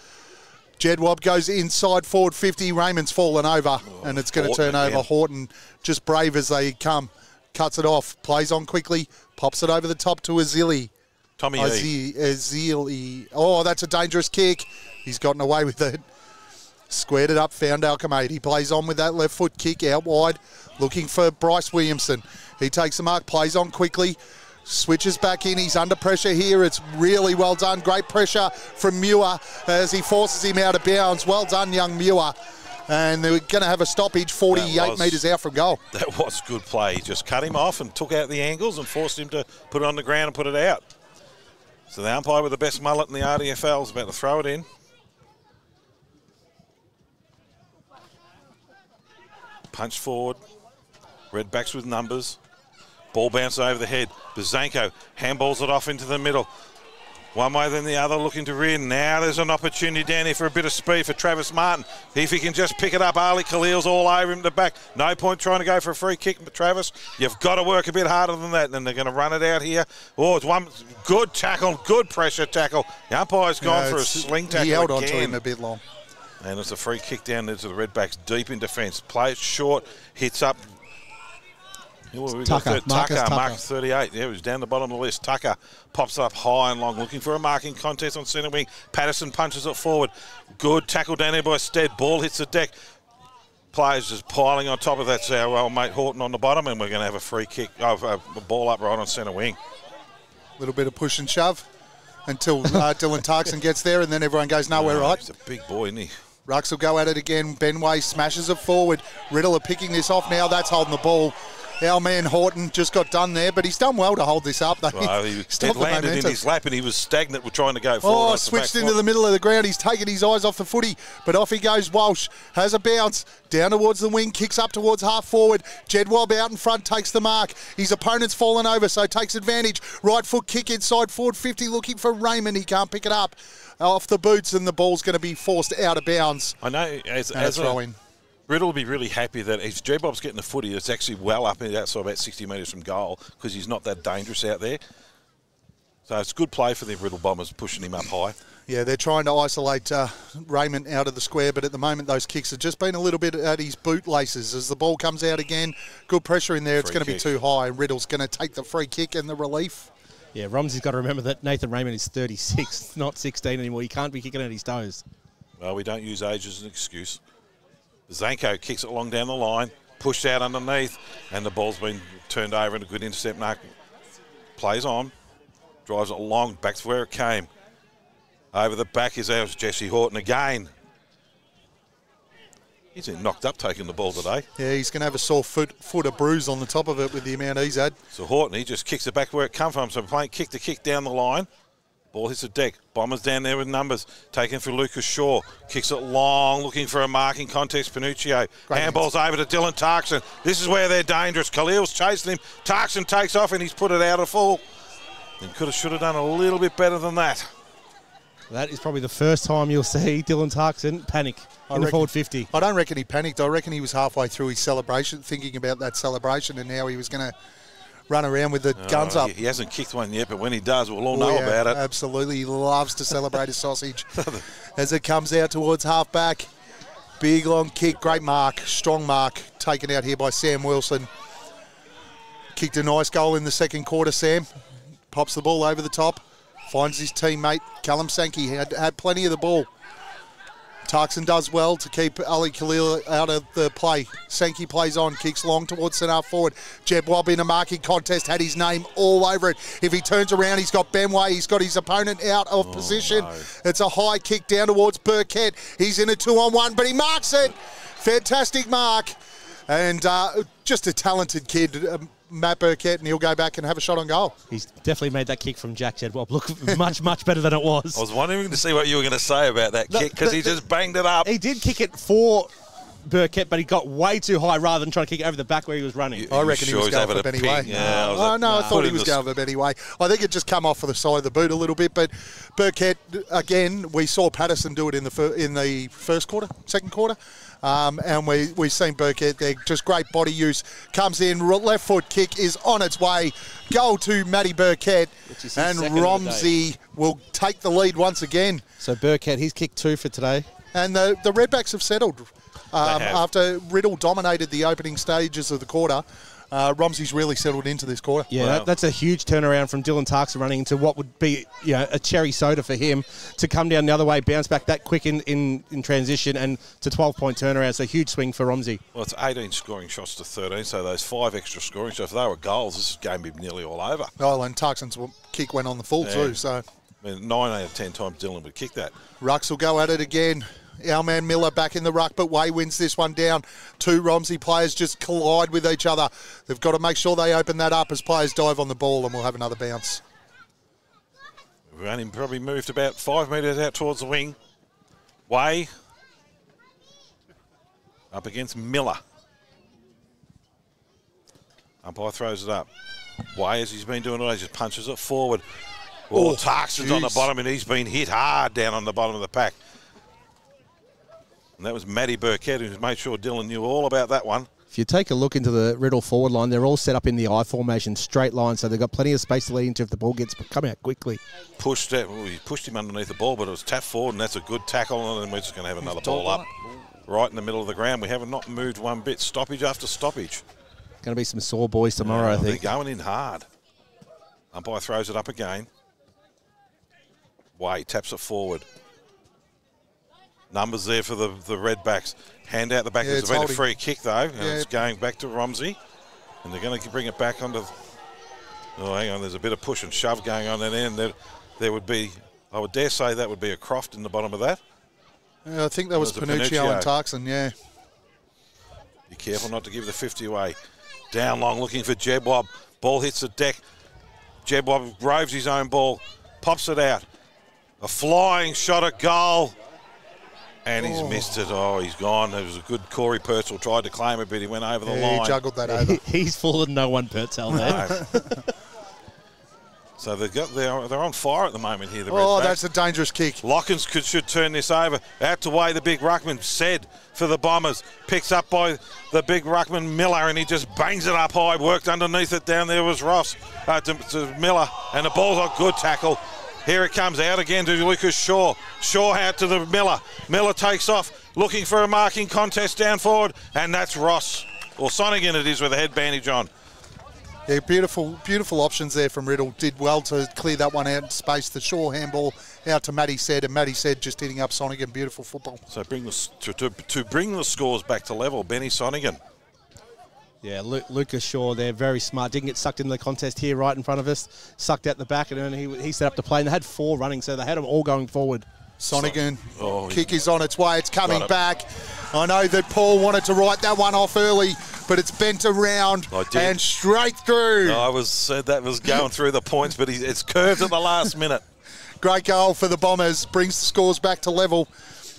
Jedwab goes inside forward 50. Raymond's fallen over. And it's going to turn over. Horton, just brave as they come. Cuts it off. Plays on quickly. Pops it over the top to Azili. Tommy Azili. Oh, that's a dangerous kick. He's gotten away with it. Squared it up, found Alchemade. He plays on with that left foot kick out wide, looking for Bryce Williamson. He takes the mark, plays on quickly, switches back in. He's under pressure here. It's really well done. Great pressure from Muir as he forces him out of bounds. Well done, young Muir. And they're going to have a stoppage 48 metres out from goal. That was good play. He just cut him off and took out the angles and forced him to put it on the ground and put it out. So the umpire with the best mullet in the RDFL is about to throw it in. Punch forward. Redbacks with numbers. Ball bounces over the head. Bazanko handballs it off into the middle. One way then the other, looking to win. Now there's an opportunity down here for a bit of speed for Travis Martin. If he can just pick it up, Ali Khalil's all over him to the back. No point trying to go for a free kick, but Travis, you've got to work a bit harder than that. And they're going to run it out here. Oh, it's one good tackle, good pressure tackle. The umpire's gone for a sling tackle. He held on again. to him a bit long. And it's a free kick down into the Redbacks, deep in defence. Plays short, hits up. Tucker, Mark 38. Yeah, he was down the bottom of the list. Tucker pops up high and long, looking for a marking contest on centre wing. Patterson punches it forward. Good tackle down there by Stead. Ball hits the deck. Players just piling on top of that. So our old mate Horton on the bottom, and we're going to have a free kick, a ball up right on centre wing. A little bit of push and shove until Dylan Tarkson gets there, and then everyone goes, no, we're right. He's a big boy, isn't he? Rux will go at it again. Benway smashes it forward. Riddell are picking this off now. That's holding the ball. Our man Horton just got done there, but he's done well to hold this up. Well, it landed in his lap and he was stagnant with trying to go forward. Oh, switched into the middle of the ground. He's taken his eyes off the footy, but off he goes. Walsh has a bounce down towards the wing, kicks up towards half forward. Jedwab out in front, takes the mark. His opponent's fallen over, so takes advantage. Right foot kick inside forward 50, looking for Raymond. He can't pick it up off the boots, and the ball's going to be forced out of bounds. I know, as a throw-in. Riddell will be really happy that if J-Bob's getting the footy, it's actually well up and outside about 60 metres from goal because he's not that dangerous out there. So it's good play for the Riddell Bombers, pushing him up high. Yeah, they're trying to isolate Raymond out of the square, but at the moment those kicks have just been a little bit at his boot laces. As the ball comes out again, good pressure in there. It's going to be too high, and Riddell's going to take the free kick and the relief. Yeah, Romsey's got to remember that Nathan Raymond is 36, not 16 anymore. He can't be kicking at his toes. Well, we don't use age as an excuse. Zanko kicks it along down the line, pushed out underneath, and the ball's been turned over and a good intercept. Mark plays on, drives it along, back to where it came. Over the back is ours, Jesse Horton again. He's been knocked up taking the ball today. Yeah, he's going to have a sore foot, a bruise on the top of it with the amount he's had. So Horton, he just kicks it back where it come from. So playing kick to kick down the line. Ball hits the deck. Bombers down there with numbers. Taken for Lucas Shaw. Kicks it long, looking for a marking contest. Panuccio. Handballs over to Dylan Tarkson. This is where they're dangerous. Khalil's chasing him. Tarkson takes off and he's put it out of full. And should have done a little bit better than that. That is probably the first time you'll see Dylan Tarkson panic in the forward 50. I don't reckon he panicked. I reckon he was halfway through his celebration, thinking about that celebration, and now he was going to run around with the guns up. He hasn't kicked one yet, but when he does, we'll all know about it. Absolutely. He loves to celebrate a sausage. As it comes out towards half-back, big long kick, great mark, strong mark, taken out here by Sam Wilson. Kicked a nice goal in the second quarter, Sam. Pops the ball over the top, finds his teammate, Callum Sankey, had plenty of the ball. Tarkson does well to keep Ali Khalil out of the play. Sankey plays on, kicks long towards centre forward. Jeb Wobb in a marking contest, had his name all over it. If he turns around, he's got Benway, he's got his opponent out of position. No. It's a high kick down towards Burkett. He's in a 2-on-1, but he marks it. Fantastic mark. And just a talented kid, Matt Burkett, and he'll go back and have a shot on goal. He's definitely made that kick from Jack Jedwab look much, much better than it was. I was wondering to see what you were going to say about that kick because he just banged it up. He did kick it for Burkett, but he got way too high rather than trying to kick it over the back where he was running. I reckon he was going for Benny Way. Yeah, I thought he was going for Benny Way. I think it just come off for the side of the boot a little bit, but Burkett, again, we saw Patterson do it in the first quarter, second quarter. And we've seen Burkett there, just great body use. Comes in, left foot kick is on its way. Goal to Matty Burkett, and Romsey will take the lead once again. So Burkett, he's kicked 2 for today. And the Redbacks have settled. After Riddell dominated the opening stages of the quarter, Romsey's really settled into this quarter. Yeah, that's a huge turnaround from Dylan Tarkson running into what would be a cherry soda for him to come down the other way, bounce back that quick in transition, and to 12-point turnaround. So huge swing for Romsey. Well, it's 18 scoring shots to 13, so those 5 extra scoring shots, if they were goals, this game would be nearly all over. Oh, and Tarkson's kick went on the full too. So, I mean, 9 out of 10 times Dylan would kick that. Rucks will go at it again. Our man Miller back in the ruck, but Way wins this one down. 2 Romsey players just collide with each other. They've got to make sure they open that up as players dive on the ball, and we'll have another bounce. We've only probably moved about 5 metres out towards the wing. Way up against Miller. Umpire throws it up. Way, as he's been doing it, he just punches it forward. Tarkson's on the bottom, and he's been hit hard down on the bottom of the pack. And that was Matty Burkett, who made sure Dylan knew all about that one. If you take a look into the Riddell forward line, they're all set up in the I formation, straight line, so they've got plenty of space to lead into if the ball gets come out quickly. He pushed him underneath the ball, but it was tapped forward, and that's a good tackle, and then we're just going to have another ball up right in the middle of the ground. We have not moved one bit, stoppage after stoppage. Going to be some sore boys tomorrow, I think. They're going in hard. Umpire throws it up again. Way taps it forward. Numbers there for the Redbacks. Hand out the back. There's been a free kick, though. And it's going back to Romsey. And they're going to bring it back onto... Oh, hang on. There's a bit of push and shove going on. And then there would be... I would dare say that would be a Croft in the bottom of that. Yeah, I think that was Panuccio and Tarkson, yeah. Be careful not to give the 50 away. Down long looking for Jebwob. Ball hits the deck. Jebwob roves his own ball. Pops it out. A flying shot at goal. And he's missed it. Oh, he's gone. It was a good Corey Purcell tried to claim it, but he went over the line. He juggled that over. He's fallen no one Purcell there. So they're on fire at the moment here. That's a dangerous kick. Lockins should turn this over. Out to Way, the big ruckman. Said for the Bombers. Picks up by the big ruckman Miller, and he just bangs it up high. Worked underneath it. Down there was Ross to Miller, and the ball's a good tackle. Here it comes out again to Lucas Shaw. Shaw out to the Miller. Miller takes off, looking for a marking contest down forward, and that's Ross. Or Sonigan it is with a head bandage on. Yeah, beautiful options there from Riddell. Did well to clear that one out in space. The Shaw handball out to Matty Said, and Matty Said just hitting up Sonigan. Beautiful football. So to bring the scores back to level, Benny Sonigan. Yeah, Lucas Shaw there, very smart. Didn't get sucked into the contest here right in front of us. Sucked out the back, and then he set up to play. And they had 4 running, so they had them all going forward. Sonigan, kick is on its way. It's coming back. I know that Paul wanted to write that one off early, but it's bent around and straight through. I said that was going through the points, but it's curved at the last minute. Great goal for the Bombers. Brings the scores back to level.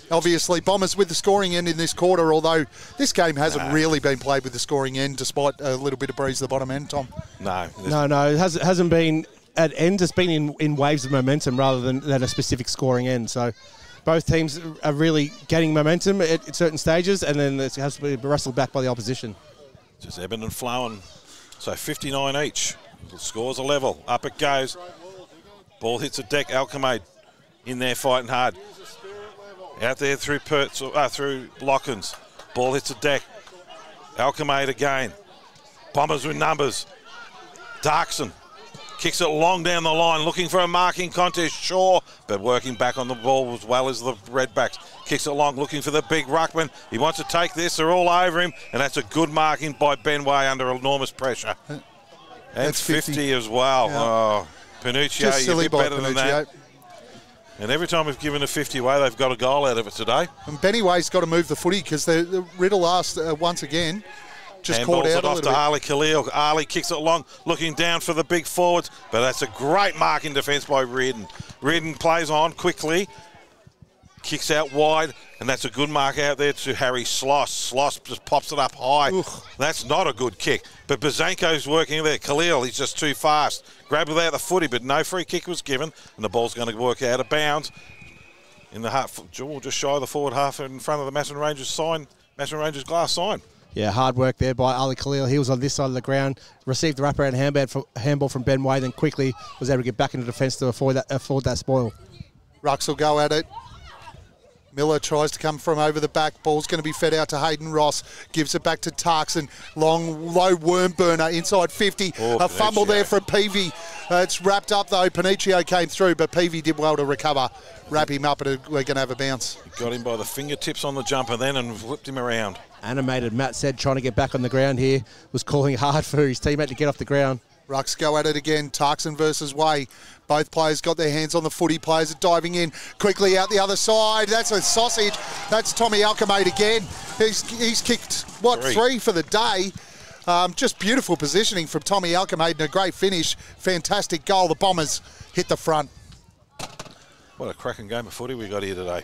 Obviously, Bombers with the scoring end in this quarter, although this game hasn't really been played with the scoring end, despite a little bit of breeze at the bottom end, Tom. No. It hasn't been at end. It's been in waves of momentum rather than a specific scoring end. So both teams are really getting momentum at certain stages, and then it has to be wrestled back by the opposition. Just ebbing and flowing. So 59 each. The scores are level. Up it goes. Ball hits the deck. Alchemade in there fighting hard. Out there through through Lockins. Ball hits the deck. Alchemade again. Bombers with numbers. Darkson kicks it long down the line, looking for a marking contest. Shaw, but working back on the ball as well as the Redbacks. Kicks it long, looking for the big ruckman. He wants to take this. They're all over him, and that's a good marking by Ben Way under enormous pressure. And that's 50 as well. Yeah. Oh, Panuccio, you're a bit better than that. And every time we've given a 50 away, they've got a goal out of it today. And Benny Way's got to move the footy because the Riddell asked once again. Just caught out it off to Ali Khalil. Ali kicks it long, looking down for the big forwards, but that's a great marking defence by Reardon. Reardon plays on quickly. Kicks out wide, and that's a good mark out there to Harry Sloss. Sloss just pops it up high. Oof. That's not a good kick. But Bazanko's working there. Khalil, he's just too fast. Grabbed without the footy, but no free kick was given, and the ball's going to work out of bounds. In the half, just shy of the forward half in front of the Macedon Rangers sign, Macedon Rangers glass sign. Yeah, hard work there by Ali Khalil. He was on this side of the ground, received the wraparound handball from Ben Way, then quickly was able to get back into defence to afford that spoil. Rucks will go at it. Miller tries to come from over the back. Ball's going to be fed out to Hayden Ross. Gives it back to Tarkson. Long, low worm burner inside 50. A fumble there from Peavy. It's wrapped up though. Panicio came through, but Peavy did well to recover. Wrap him up and we're going to have a bounce. Got him by the fingertips on the jumper then and whipped him around. Animated Matt said trying to get back on the ground here. Was calling hard for his teammate to get off the ground. Rucks go at it again. Tarkson versus Way. Both players got their hands on the footy. Players are diving in quickly out the other side. That's a sausage. That's Tommy Alchemade again. He's kicked, what, three for the day. Just beautiful positioning from Tommy Alchemade and a great finish. Fantastic goal. The Bombers hit the front. What a cracking game of footy we got here today.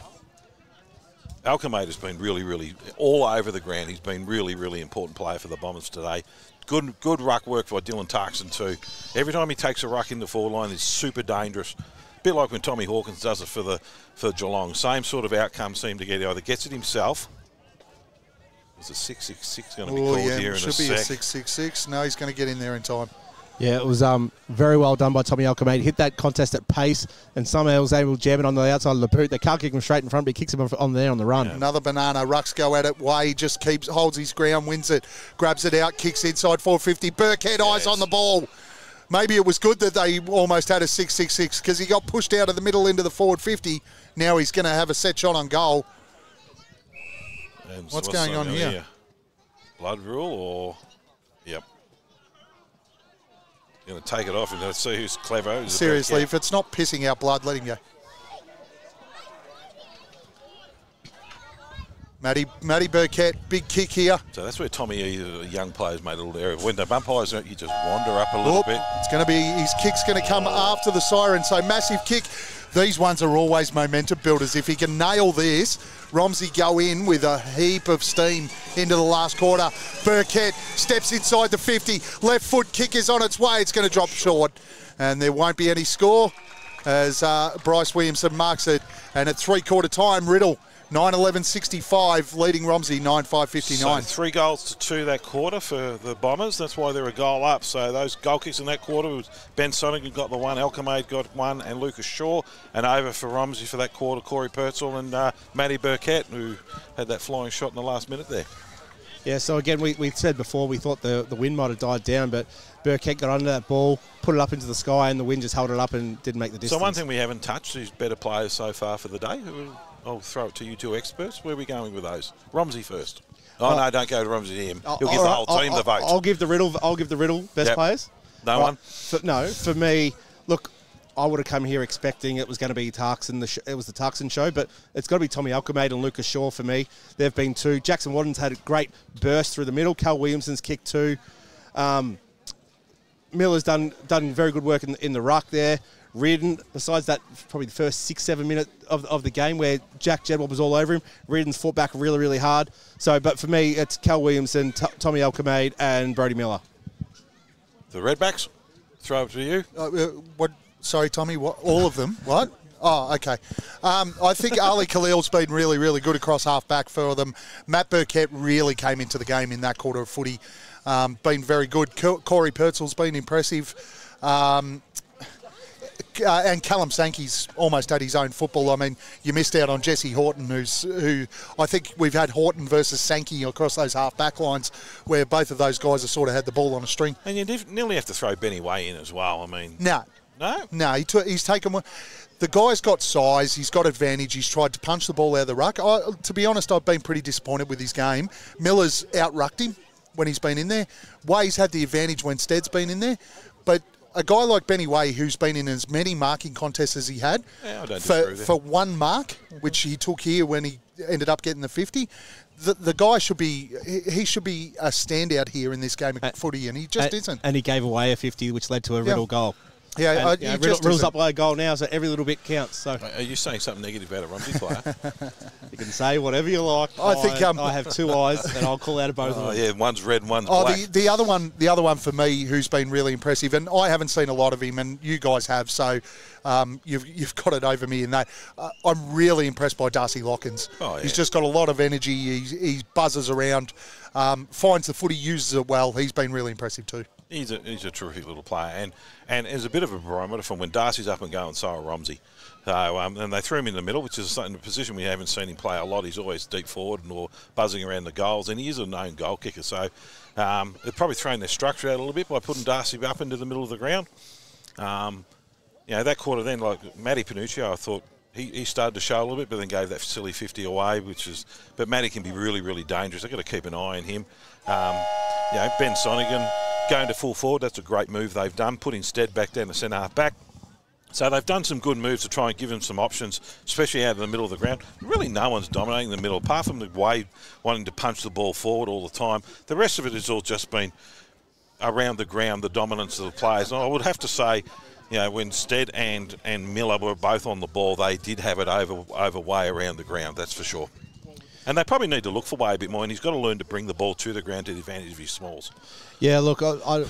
Alchemade has been really all over the ground. He's been really important player for the Bombers today. Good ruck work by Dylan Tarkson too. Every time he takes a ruck in the forward line, he's super dangerous. A bit like when Tommy Hawkins does it for Geelong. Same sort of outcome seemed to get. He either gets it himself. Is a 666 going to be called here in a sec? Should be a 666. No, he's going to get in there in time. Yeah, it was very well done by Tommy Alchemade. Hit that contest at pace and somehow was able to jam it on the outside of the boot. They can't kick him straight in front, but he kicks him on there on the run. Yeah. Another banana. Rucks go at it. Way just holds his ground, wins it, grabs it out, kicks inside 450. Burkhead eyes on the ball. Maybe it was good that they almost had a 666 because he got pushed out of the middle into the forward 50. Now he's going to have a set shot on goal. And what's going on here? Blood rule or... Yep. Going to take it off and let's see who's clever. Seriously, if it's not pissing out blood, let him go. Matty Burkett, big kick here. So that's where Tommy, young players, made a little error. When the umpires, you just wander up a little bit. It's going to be, his kick's going to come after the siren, so massive kick. These ones are always momentum builders. If he can nail this, Romsey go in with a heap of steam into the last quarter. Burkett steps inside the 50. Left foot kick is on its way. It's going to drop short. And there won't be any score as Bryce Williamson marks it. And at three-quarter time, Riddell 9-11-65, leading Romsey 9-5-59. So 3 goals to 2 that quarter for the Bombers. That's why they're a goal up. So those goal kicks in that quarter was Ben Sonigan got the one, Alchemade got one, and Lucas Shaw. And over for Romsey for that quarter, Corey Purcell and Matty Burkett, who had that flying shot in the last minute there. Yeah, so again, we said before we thought the wind might have died down, but Burkett got under that ball, put it up into the sky, and the wind just held it up and didn't make the distance. So one thing we haven't touched is better players so far for the day. I'll throw it to you two experts. Where are we going with those? Romsey first. Oh, no, don't go to Romsey to him. He'll give the whole team the vote. I'll give the Riddle best players. No one? For me, look, I would have come here expecting it was going to be Tarkson. It was the Tarkson show, but it's got to be Tommy Alchemade and Lucas Shaw for me. They've been 2. Jackson Wadden's had a great burst through the middle. Cal Williamson's kicked 2. Miller's done very good work in the ruck there. Reardon, besides that, probably the first 6-7 minutes of the game where Jack Jedwab was all over him, Reardon's fought back really hard. So, but for me, it's Cal Williamson, Tommy Alchemade, and Brody Miller. The Redbacks, throw it to you. What? Sorry, Tommy. What? All of them? What? Oh, okay. I think Ali Khalil's been really good across half-back for them. Matt Burkett really came into the game in that quarter of footy. Been very good. Corey Purcell's been impressive. And Callum Sankey's almost had his own football. I mean, you missed out on Jesse Horton, who I think we've had Horton versus Sankey across those half-back lines where both of those guys have sort of had the ball on a string. And you nearly have to throw Benny Way in as well. I mean... No, he's taken one. The guy's got size. He's got advantage. He's tried to punch the ball out of the ruck. To be honest, I've been pretty disappointed with his game. Miller's out-rucked him when he's been in there. Way's had the advantage when Stead's been in there. But a guy like Benny Way, who's been in as many marking contests as he had, for one mark, which he took here when he ended up getting the 50, the guy should be a standout here in this game of footy, and he just isn't. And he gave away a 50, which led to a Riddell goal. Yeah, Riddle's up by a goal now, so every little bit counts. So, are you saying something negative about a Romsey player? You can say whatever you like. I think I have two eyes, and I'll call out of both of them. Yeah, one's red and one's black. The other one for me, who's been really impressive, and I haven't seen a lot of him, and you guys have, so you've got it over me in that. I'm really impressed by Darcy Lockins. Oh, yeah. He's just got a lot of energy. He buzzes around, finds the footy, uses it well. He's been really impressive too. He's a terrific little player, and is a bit of a barometer from when Darcy's up and going, so are Romsey. So, and they threw him in the middle, which is a position we haven't seen him play a lot. He's always deep forward or buzzing around the goals, and he is a known goal kicker. So they've probably thrown their structure out a little bit by putting Darcy up into the middle of the ground. That quarter then, like Matty Panuccio, I thought he started to show a little bit, but then gave that silly 50 away, but Matty can be really, really dangerous. They've got to keep an eye on him. Ben Sonigan going to full forward, that's a great move they've done, putting Stead back down the centre half back. So they've done some good moves to try and give him some options, especially out of the middle of the ground. Really no one's dominating the middle, apart from the Wade wanting to punch the ball forward all the time. The rest of it has all just been around the ground, the dominance of the players. And I would have to say, when Stead and Miller were both on the ball, they did have it over way around the ground, that's for sure. And they probably need to look for Way a bit more, and he's got to learn to bring the ball to the ground to the advantage of his smalls. Yeah, look, I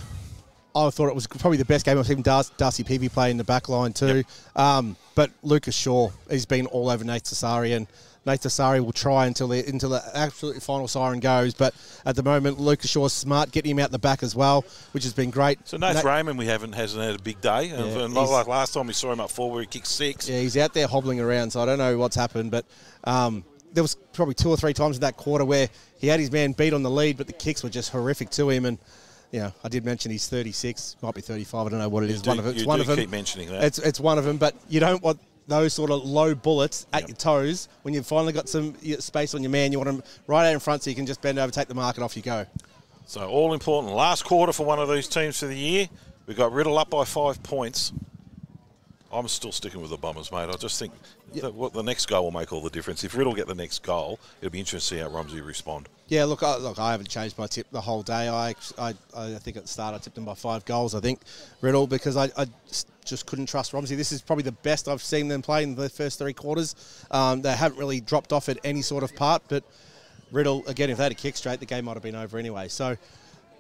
thought it was probably the best game I've seen Darcy Peavy play in the back line too. Yep. But Lucas Shaw, he's been all over Nate Tassari, and Nate Tassari will try until the absolute final siren goes. But at the moment, Lucas Shaw's smart, getting him out the back as well, which has been great. So Nate Raymond hasn't had a big day. Yeah, not like last time we saw him up forward where he kicked 6. Yeah, he's out there hobbling around, so I don't know what's happened. But there was probably 2 or 3 times in that quarter where he had his man beat on the lead, but the kicks were just horrific to him. And I did mention he's 36, might be 35. I don't know what it is. It's one of them. Keep mentioning that. It's one of them, but you don't want those sort of low bullets at your toes when you've finally got some space on your man. You want him right out in front so you can just bend over, take the mark, and off you go. So all important. Last quarter for one of these teams for the year. We've got Riddell up by 5 points. I'm still sticking with the Bombers, mate. I just think that the next goal will make all the difference. If Riddell get the next goal, it'll be interesting to see how Romsey respond. Yeah, look, I haven't changed my tip the whole day. I think at the start I tipped them by 5 goals, I think, Riddell, because I just couldn't trust Romsey. This is probably the best I've seen them play in the first 3 quarters. They haven't really dropped off at any sort of part, but Riddell, again, if they had a kick straight, the game might have been over anyway. So,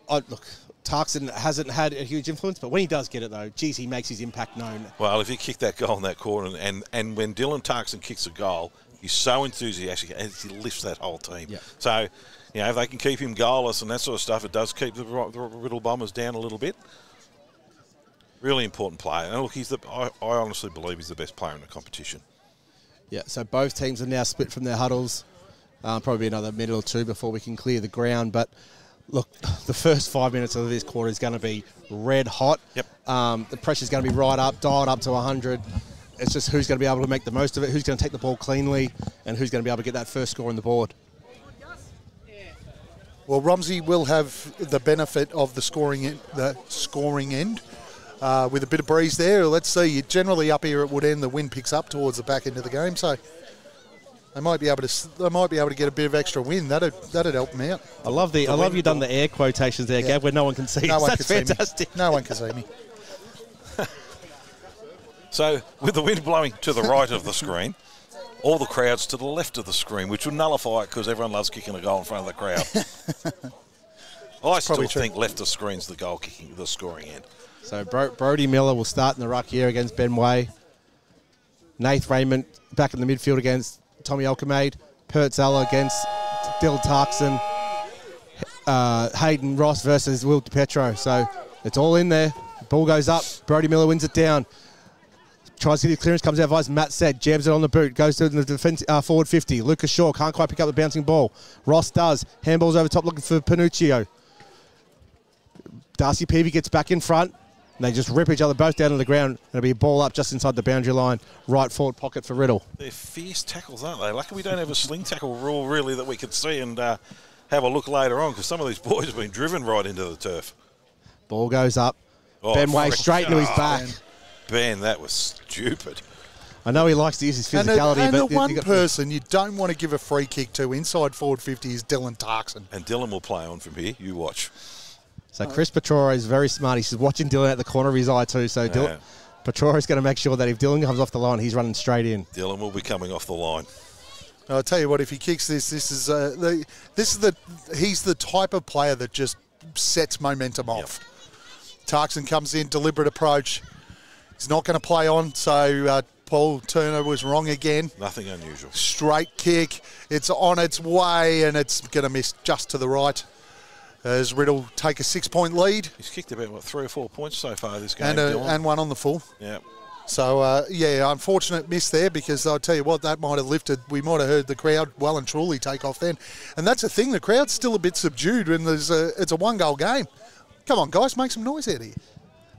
look, Tarkson hasn't had a huge influence, but when he does get it, though, geez, he makes his impact known. Well, if he kicked that goal in that corner, and when Dylan Tarkson kicks a goal, he's so enthusiastic, and he lifts that whole team. Yep. So, if they can keep him goalless and that sort of stuff, it does keep the Riddell Bombers down a little bit. Really important player. And look, I honestly believe he's the best player in the competition. Yeah, so both teams are now split from their huddles. Probably another minute or 2 before we can clear the ground, but look, the first 5 minutes of this quarter is going to be red hot. Yep. The pressure's going to be right up, dialed up to 100. It's just who's going to be able to make the most of it, who's going to take the ball cleanly, and who's going to be able to get that first score on the board. Well, Romsey will have the benefit of the scoring end with a bit of breeze there. Let's see. Generally up here at Woodend, the wind picks up towards the back end of the game, so they might be able to get a bit of extra wind. That'd help them out. I love you done the air quotations there, Gav, where no one can see. That's fantastic. No one can see me. So with the wind blowing to the right of the screen, all the crowds to the left of the screen, which would nullify it because everyone loves kicking a goal in front of the crowd. I still think left of screen's the goal kicking, the scoring end. So Brody Miller will start in the ruck here against Ben Way. Nath Raymond back in the midfield against Tommy Alcamade. Pertzella against Dill Tarkson. Hayden Ross versus Will DiPietro. So it's all in there. Ball goes up. Brody Miller wins it down. Tries to get the clearance, comes out of Matt said, jabs it on the boot, goes to the defense, forward 50. Lucas Shaw can't quite pick up the bouncing ball. Ross does. Handballs over top looking for Panuccio. Darcy Peavy gets back in front. And they just rip each other both down to the ground. It'll be a ball up just inside the boundary line. Right forward pocket for Riddell. They're fierce tackles, aren't they? Lucky we don't have a sling tackle rule, really, that we could see and have a look later on, because some of these boys have been driven right into the turf. Ball goes up. Ben Way straight into his back. Ben, that was stupid. I know he likes to use his physicality. And the one person you don't want to give a free kick to inside forward 50 is Dylan Tarkson. And Dylan will play on from here. You watch. So Chris Petrora is very smart. He's watching Dylan at the corner of his eye too. So Petrora is going to make sure that if Dylan comes off the line, he's running straight in. Dylan will be coming off the line. I'll tell you what, if he kicks this, he's the type of player that just sets momentum off. Tarkson comes in, deliberate approach. He's not going to play on, so Paul Turner was wrong again. Nothing unusual. Straight kick. It's on its way, and it's going to miss just to the right. As Riddell take a 6-point lead. He's kicked about, 3 or 4 points so far this game, and one on the full. Yeah. So, unfortunate miss there, because I'll tell you what, that might have lifted. We might have heard the crowd well and truly take off then. And that's the thing, the crowd's still a bit subdued when it's a one-goal game. Come on, guys, make some noise out here.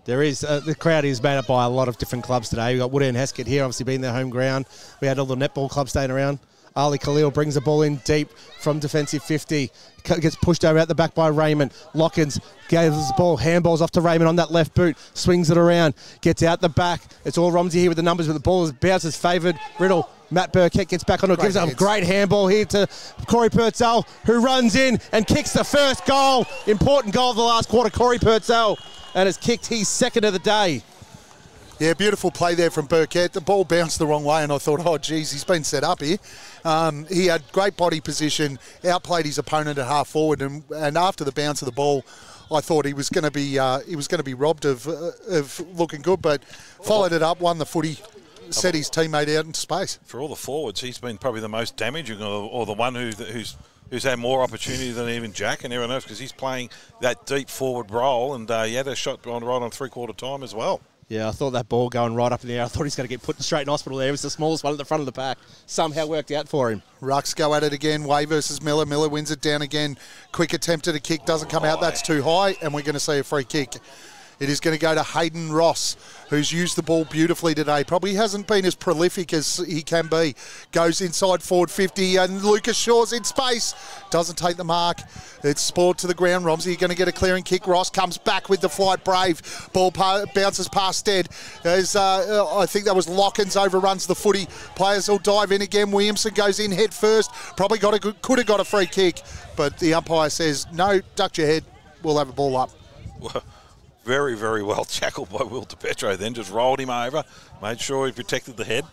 There is. The crowd is made up by a lot of different clubs today. We've got Wood End Heskett here, obviously being their home ground. We had all the netball clubs staying around. Ali Khalil brings the ball in deep from defensive 50. Gets pushed over out the back by Raymond. Lockins gives the ball. Handballs off to Raymond on that left boot. Swings it around. Gets out the back. It's all Romsey here with the numbers, but the ball bounces favoured. Riddell. Matt Burkett gets back on it. Gives a great handball here to Corey Purcell, who runs in and kicks the first goal. Important goal of the last quarter. Corey Purcell. And has kicked his second of the day. Yeah, beautiful play there from Burkett. The ball bounced the wrong way, and I thought, oh, geez, he's been set up here. He had great body position, outplayed his opponent at half forward, and after the bounce of the ball, I thought he was going to be robbed of looking good, but followed it up, won the footy, set his teammate out into space. For all the forwards, he's been probably the most damaging, or the one who's had more opportunity than even Jack and everyone else, because he's playing that deep forward role, and he had a shot right on three-quarter time as well. Yeah, I thought that ball going right up in the air, I thought he's going to get put straight in hospital there. It was the smallest one at the front of the pack. Somehow worked out for him. Rucks go at it again. Way versus Miller. Miller wins it down again. Quick attempt at a kick. Doesn't come out. That's too high, and we're going to see a free kick. It is going to go to Hayden Ross, who's used the ball beautifully today. Probably hasn't been as prolific as he can be. Goes inside forward 50, and Lucas Shaw's in space. Doesn't take the mark. It's spoiled to the ground. Romsey going to get a clearing kick. Ross comes back with the flight brave. Ball bounces past Stead. I think that was Lockins overruns the footy. Players will dive in again. Williamson goes in head first. Probably could have got a free kick, but the umpire says, no, duck your head. We'll have a ball up. Very, very well tackled by Will DiPetro then. Just rolled him over, made sure he protected the head.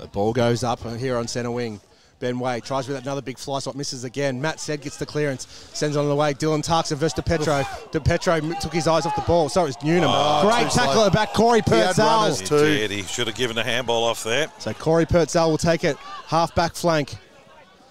The ball goes up here on centre wing. Ben Way tries with another big fly swap, misses again. Matt Said gets the clearance, sends it on the way. Dylan Tarkson versus DiPetro. DiPetro took his eyes off the ball. So it's Newnham. Great tackle at the back. Corey Purcell. He did. He should have given a handball off there. So Corey Purcell will take it. Half back flank.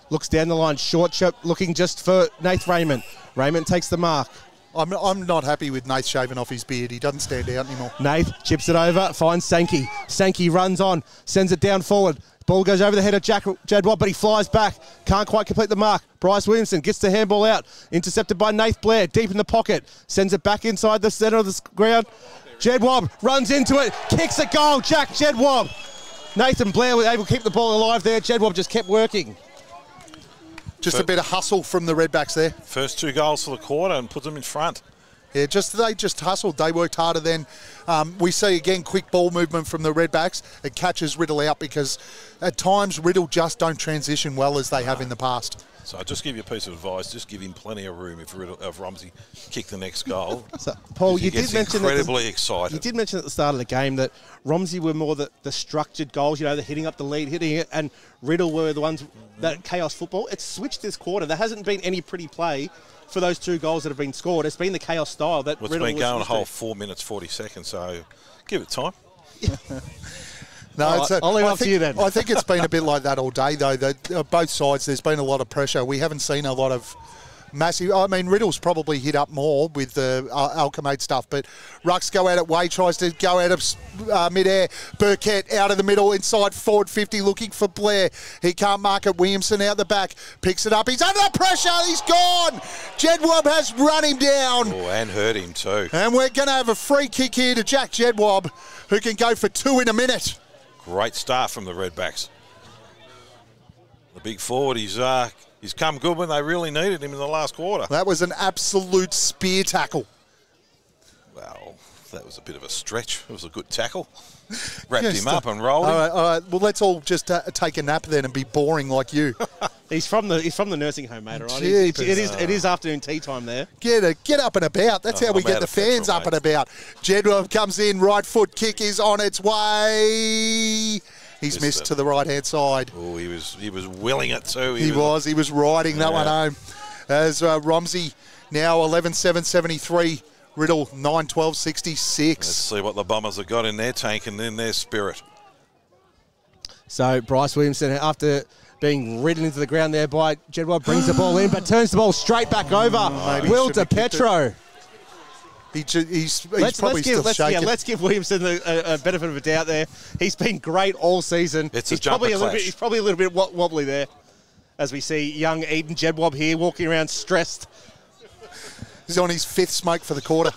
Looks down the line. Short chip looking just for Nath Raymond. Raymond takes the mark. I'm not happy with Nath shaving off his beard. He doesn't stand out anymore. Nath chips it over, finds Sankey. Sankey runs on, sends it down forward. Ball goes over the head of Jadwab, but he flies back. Can't quite complete the mark. Bryce Williamson gets the handball out. Intercepted by Nath Blair, deep in the pocket. Sends it back inside the centre of the ground. Jedwab runs into it, kicks a goal. Jack Jedwab. Nathan Blair was able to keep the ball alive there. Jedwab just kept working. Just a bit of hustle from the Redbacks there. First 2 goals for the quarter and put them in front. Yeah, they just hustled. They worked harder then. We see, again, quick ball movement from the Redbacks. It catches Riddell out because at times Riddell just don't transition well as they have in the past. So I'll just give you a piece of advice. Just give him plenty of room if Romsey kick the next goal. So, Paul, you did mention incredibly excited. You did mention at the start of the game that Romsey were more the structured goals, the hitting up the lead, hitting it, and Riddell were the ones that chaos football. It's switched this quarter. There hasn't been any pretty play for those 2 goals that have been scored. It's been the chaos style that Riddell was. It's been going a whole 4 minutes, 40 seconds, so give it time. No, I'll leave it up to you then. I think it's been a bit like that all day, though. Both sides, there's been a lot of pressure. We haven't seen a lot of massive. I mean, Riddell's probably hit up more with the Alchemade stuff, but Rucks go at it. Way tries to go out of mid-air. Burkett out of the middle, inside forward 50, looking for Blair. He can't mark it. Williamson out the back, picks it up. He's under pressure. He's gone. Jedwab has run him down. Oh, and hurt him too. And we're going to have a free kick here to Jack Jedwab, who can go for 2 in a minute. Great start from the Redbacks. The big forward, he's come good when they really needed him in the last quarter. That was an absolute spear tackle. Well, that was a bit of a stretch. It was a good tackle. Wrapped him up and rolled him. All right. Well, let's all just take a nap then and be boring like you. He's from the nursing home, mate. All right, it is afternoon tea time there. Get up and about. That's how we get the fans up and about. Jedwab comes in, right foot kick is on its way. He's missed to the right hand side. Oh, he was willing it too. He was riding that one home. As Romsey now 11-7-73. Riddell 9-12-66. Let's see what the Bombers have got in their tank and in their spirit. So Bryce Williamson, after being ridden into the ground there by Jedwab, brings the ball in, but turns the ball straight back over. Will DiPietro. He's probably still shaking. Let's give Williamson a benefit of a doubt there. He's been great all season. He's probably a little bit wobbly there, as we see young Eden Jedwab here walking around stressed. He's on his 5th smoke for the quarter.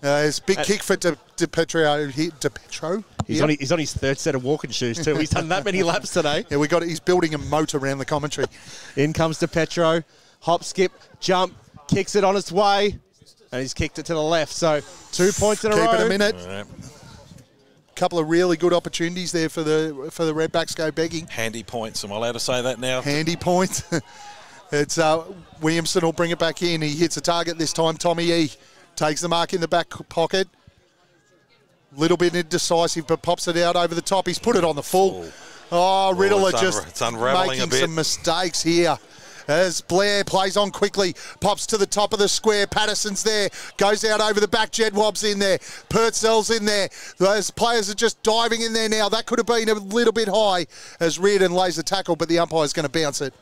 It's a big kick for DiPietro. He's on his 3rd set of walking shoes too. He's done that many laps today. Yeah, he's building a moat around the commentary. In comes DiPietro. Hop, skip, jump, kicks it on its way, and he's kicked it to the left. So 2 points in a row. Keep it a minute. Couple of really good opportunities there for the Redbacks go begging. Handy points. Am I allowed to say that now? Handy points. It's Williamson will bring it back in. He hits a target this time. Tommy E takes the mark in the back pocket. Little bit indecisive, but pops it out over the top. He's put it on the full. Oh, Riddell it's unraveling making a bit. some mistakes here. As Blair plays on quickly, pops to the top of the square. Patterson's there, goes out over the back. Jedwab's in there. Purcell's in there. Those players are just diving in there now. That could have been a little bit high as Reardon lays the tackle, but the umpire's going to bounce it.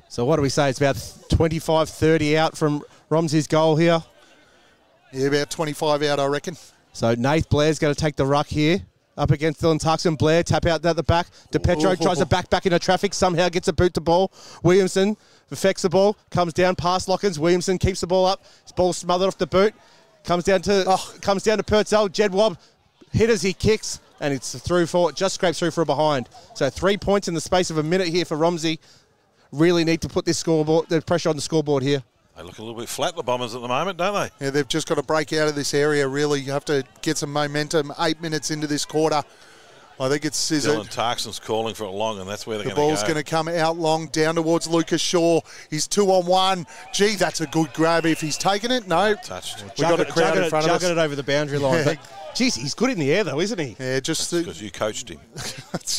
So what do we say? It's about 25-30 out from Romsey's goal here. Yeah, about 25 out, I reckon. So Nath Blair's going to take the ruck here. Up against Dylan Tuxton. Blair, tap out at the back. DiPietro tries to back into traffic. Somehow gets a boot to ball. Williamson affects the ball. Comes down past Lockins. Williamson keeps the ball up. His ball smothered off the boot. Comes down to Purcell. Jedwab hit as he kicks. And it's through for, just scrapes through for a behind. So 3 points in the space of a minute here for Romsey. Really need to put this scoreboard, the pressure on the scoreboard here. They look a little bit flat, the Bombers, at the moment, don't they? Yeah, they've just got to break out of this area, really. You have to get some momentum 8 minutes into this quarter. I think it's Dylan Tarkson's calling for it long, and that's where they're going to go. The ball's going to come out long, down towards Lucas Shaw. He's 2-on-1. Gee, that's a good grab. If he's taken it, no. Touched. We've got a crowd in front of us. Jugging it over the boundary line. Yeah. Geez, he's good in the air, though, isn't he? Yeah, just because you coached him.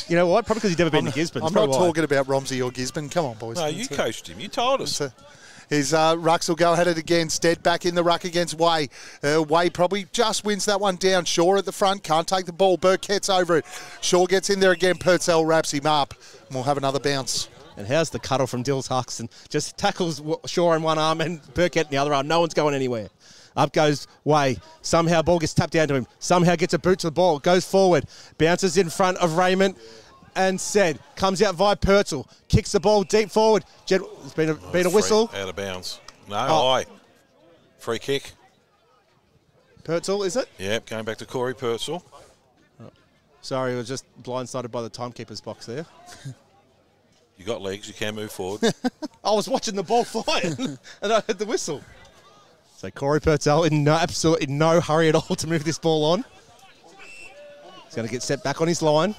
You know what? Probably because he's never been to Gisborne. I'm not talking about Romsey or Gisborne. Come on, boys. No, you coached him. You told us. His rucks will go at it again. Stead back in the ruck against Way. Way probably just wins that one down. Shaw at the front. Can't take the ball. Burkett's over it. Shaw gets in there again. Purcell wraps him up. And we'll have another bounce. And how's the cuddle from Dills Huxton? Just tackles Shaw in one arm and Burkett in the other arm. No one's going anywhere. Up goes Way. Somehow ball gets tapped down to him. Somehow gets a boot to the ball. Goes forward. Bounces in front of Raymond. And said, comes out via Purcell. Kicks the ball deep forward. It's been a whistle. Out of bounds. No, high. Free kick. Purcell, is it? Yep, going back to Corey Purcell. Oh. Sorry, I was just blindsided by the timekeeper's box there. You got legs, you can move forward. I was watching the ball fly and I heard the whistle. So Corey Purcell in absolutely no hurry at all to move this ball on. He's going to get set back on his line.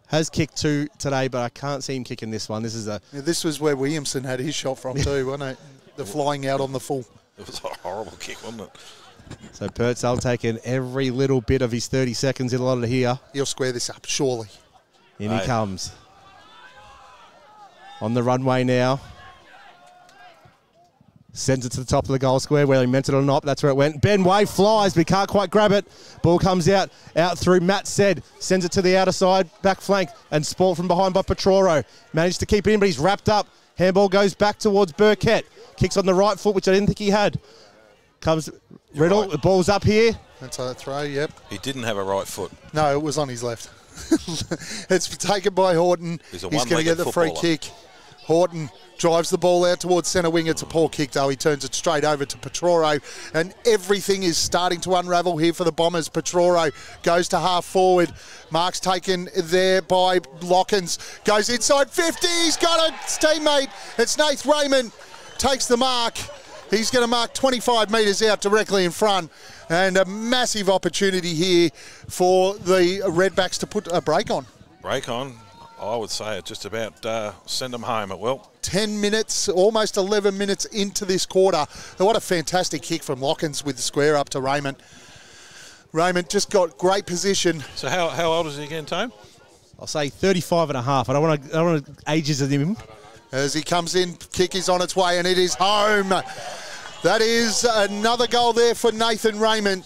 Has kicked 2 today, but I can't see him kicking this one. This was where Williamson had his shot from too, wasn't it? The flying out on the full. It was a horrible kick, wasn't it? So Purcell taking every little bit of his 30 seconds in a lot of here. He'll square this up, surely. In he comes. On the runway now. Sends it to the top of the goal square, whether he meant it or not. That's where it went. Ben Way flies, but he can't quite grab it. Ball comes out through Matt Said. Sends it to the outer side, back flank, and spoiled from behind by Petroro. Managed to keep it in, but he's wrapped up. Handball goes back towards Burkett. Kicks on the right foot, which I didn't think he had. Comes Riddell. Right. The ball's up here. That's a throw, yep. He didn't have a right foot. No, it was on his left. It's taken by Horton. He's going to get the free kick. Horton drives the ball out towards centre wing. It's a poor kick, though. He turns it straight over to Petroro, and everything is starting to unravel here for the Bombers. Petroro goes to half forward. Mark's taken there by Lockins. Goes inside 50. He's got a teammate. It's Nath Raymond. Takes the mark. He's going to mark 25 metres out directly in front. And a massive opportunity here for the Redbacks to put a break on. Break on. I would say it just about send them home at will. 10 minutes, almost 11 minutes into this quarter. What a fantastic kick from Lockins with the square up to Raymond. Raymond just got great position. So how old is he again, Tone? I'll say 35 and a half. I don't want ages of him. As he comes in, kick is on its way, and it is home. That is another goal there for Nathan Raymond.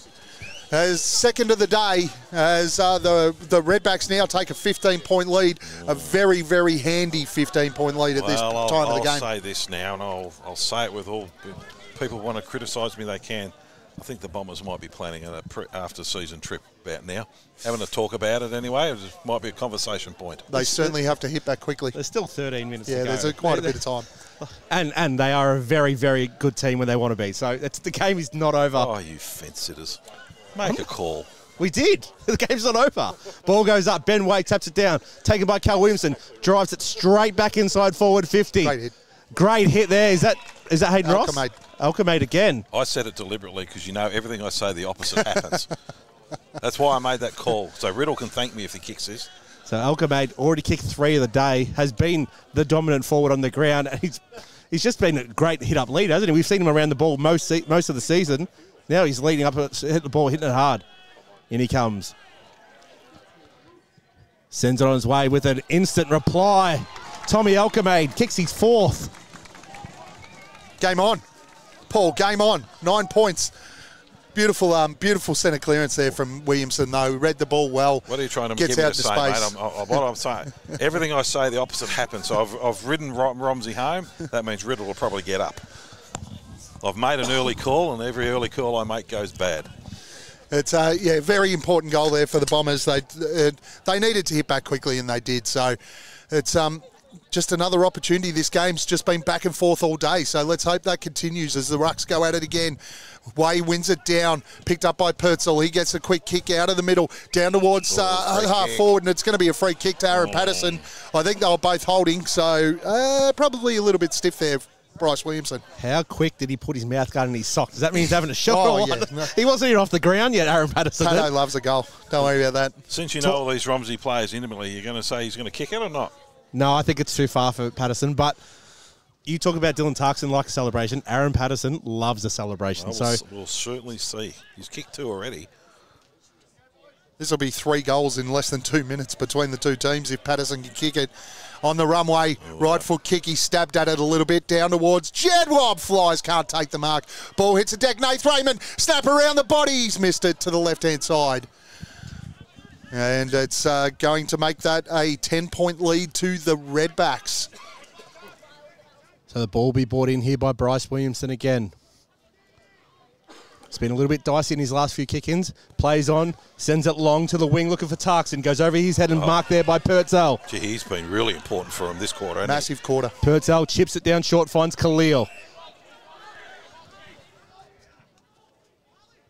As second of the day, as the Redbacks now take a 15-point lead, a very, very handy 15-point lead at this time of the game. I'll say this now, and I'll say it with all people want to criticise me, they can. I think the Bombers might be planning an after-season trip about now. Having a talk about it anyway, it might be a conversation point. They certainly have to hit back quickly. There's still 13 minutes to go. Yeah, there's quite a bit of time. And they are a very, very good team when they want to be. So the game is not over. Oh, you fence sitters. Make a call. We did. The game's not over. Ball goes up. Ben Waite taps it down. Taken by Cal Williamson. Drives it straight back inside forward 50. Great hit. Great hit there. Is that Hayden Ross? Alcamade. Alcamade again. I said it deliberately because you know everything I say the opposite happens. That's why I made that call. So Riddell can thank me if he kicks this. So Alcamade already kicked 3 of the day. Has been the dominant forward on the ground. And he's just been a great hit-up leader, hasn't he? We've seen him around the ball most of the season. Now he's leading up, hit the ball, hitting it hard. In he comes. Sends it on his way with an instant reply. Tommy Alcamade kicks his 4th. Game on. Paul, game on. 9 points. Beautiful, beautiful centre clearance there from Williamson, though. Read the ball well. What are you trying to get get me out to to say, space. mate? What I'm saying, everything I say, the opposite happens. So I've ridden Romsey home. That means Riddell will probably get up. I've made an early call, and every early call I make goes bad. It's very important goal there for the Bombers. They needed to hit back quickly, and they did. So it's just another opportunity. This game's just been back and forth all day, so let's hope that continues as the Rucks go at it again. Way wins it down, picked up by Purcell. He gets a quick kick out of the middle, down towards half forward, and it's going to be a free kick to Aaron Patterson. I think they were both holding, so probably a little bit stiff there, Bryce Williamson. How quick did he put his mouth guard in his sock? Does that mean he's having a shot? Oh, yeah. No. He wasn't even off the ground yet, Aaron Patterson. Pato loves a goal. Don't worry about that. Since you know all these Romsey players intimately, you're going to say he's going to kick it or not? No, I think it's too far for Patterson, but you talk about Dylan Tarkson like a celebration. Aaron Patterson loves a celebration. Well, we'll certainly see. He's kicked 2 already. This will be 3 goals in less than 2 minutes between the two teams if Patterson can kick it. On the runway, right foot kick, he stabbed at it a little bit, down towards Jedwab, flies, can't take the mark. Ball hits a deck, Nath Raymond, snap around the body, he's missed it to the left-hand side. And it's going to make that a 10-point lead to the Redbacks. So the ball will be brought in here by Bryce Williamson again. It's been a little bit dicey in his last few kick-ins. Plays on, sends it long to the wing looking for Tarkson. Goes over his head and marked there by Purcell. Gee, he's been really important for him this quarter. Massive quarter. Purcell chips it down short, finds Khalil.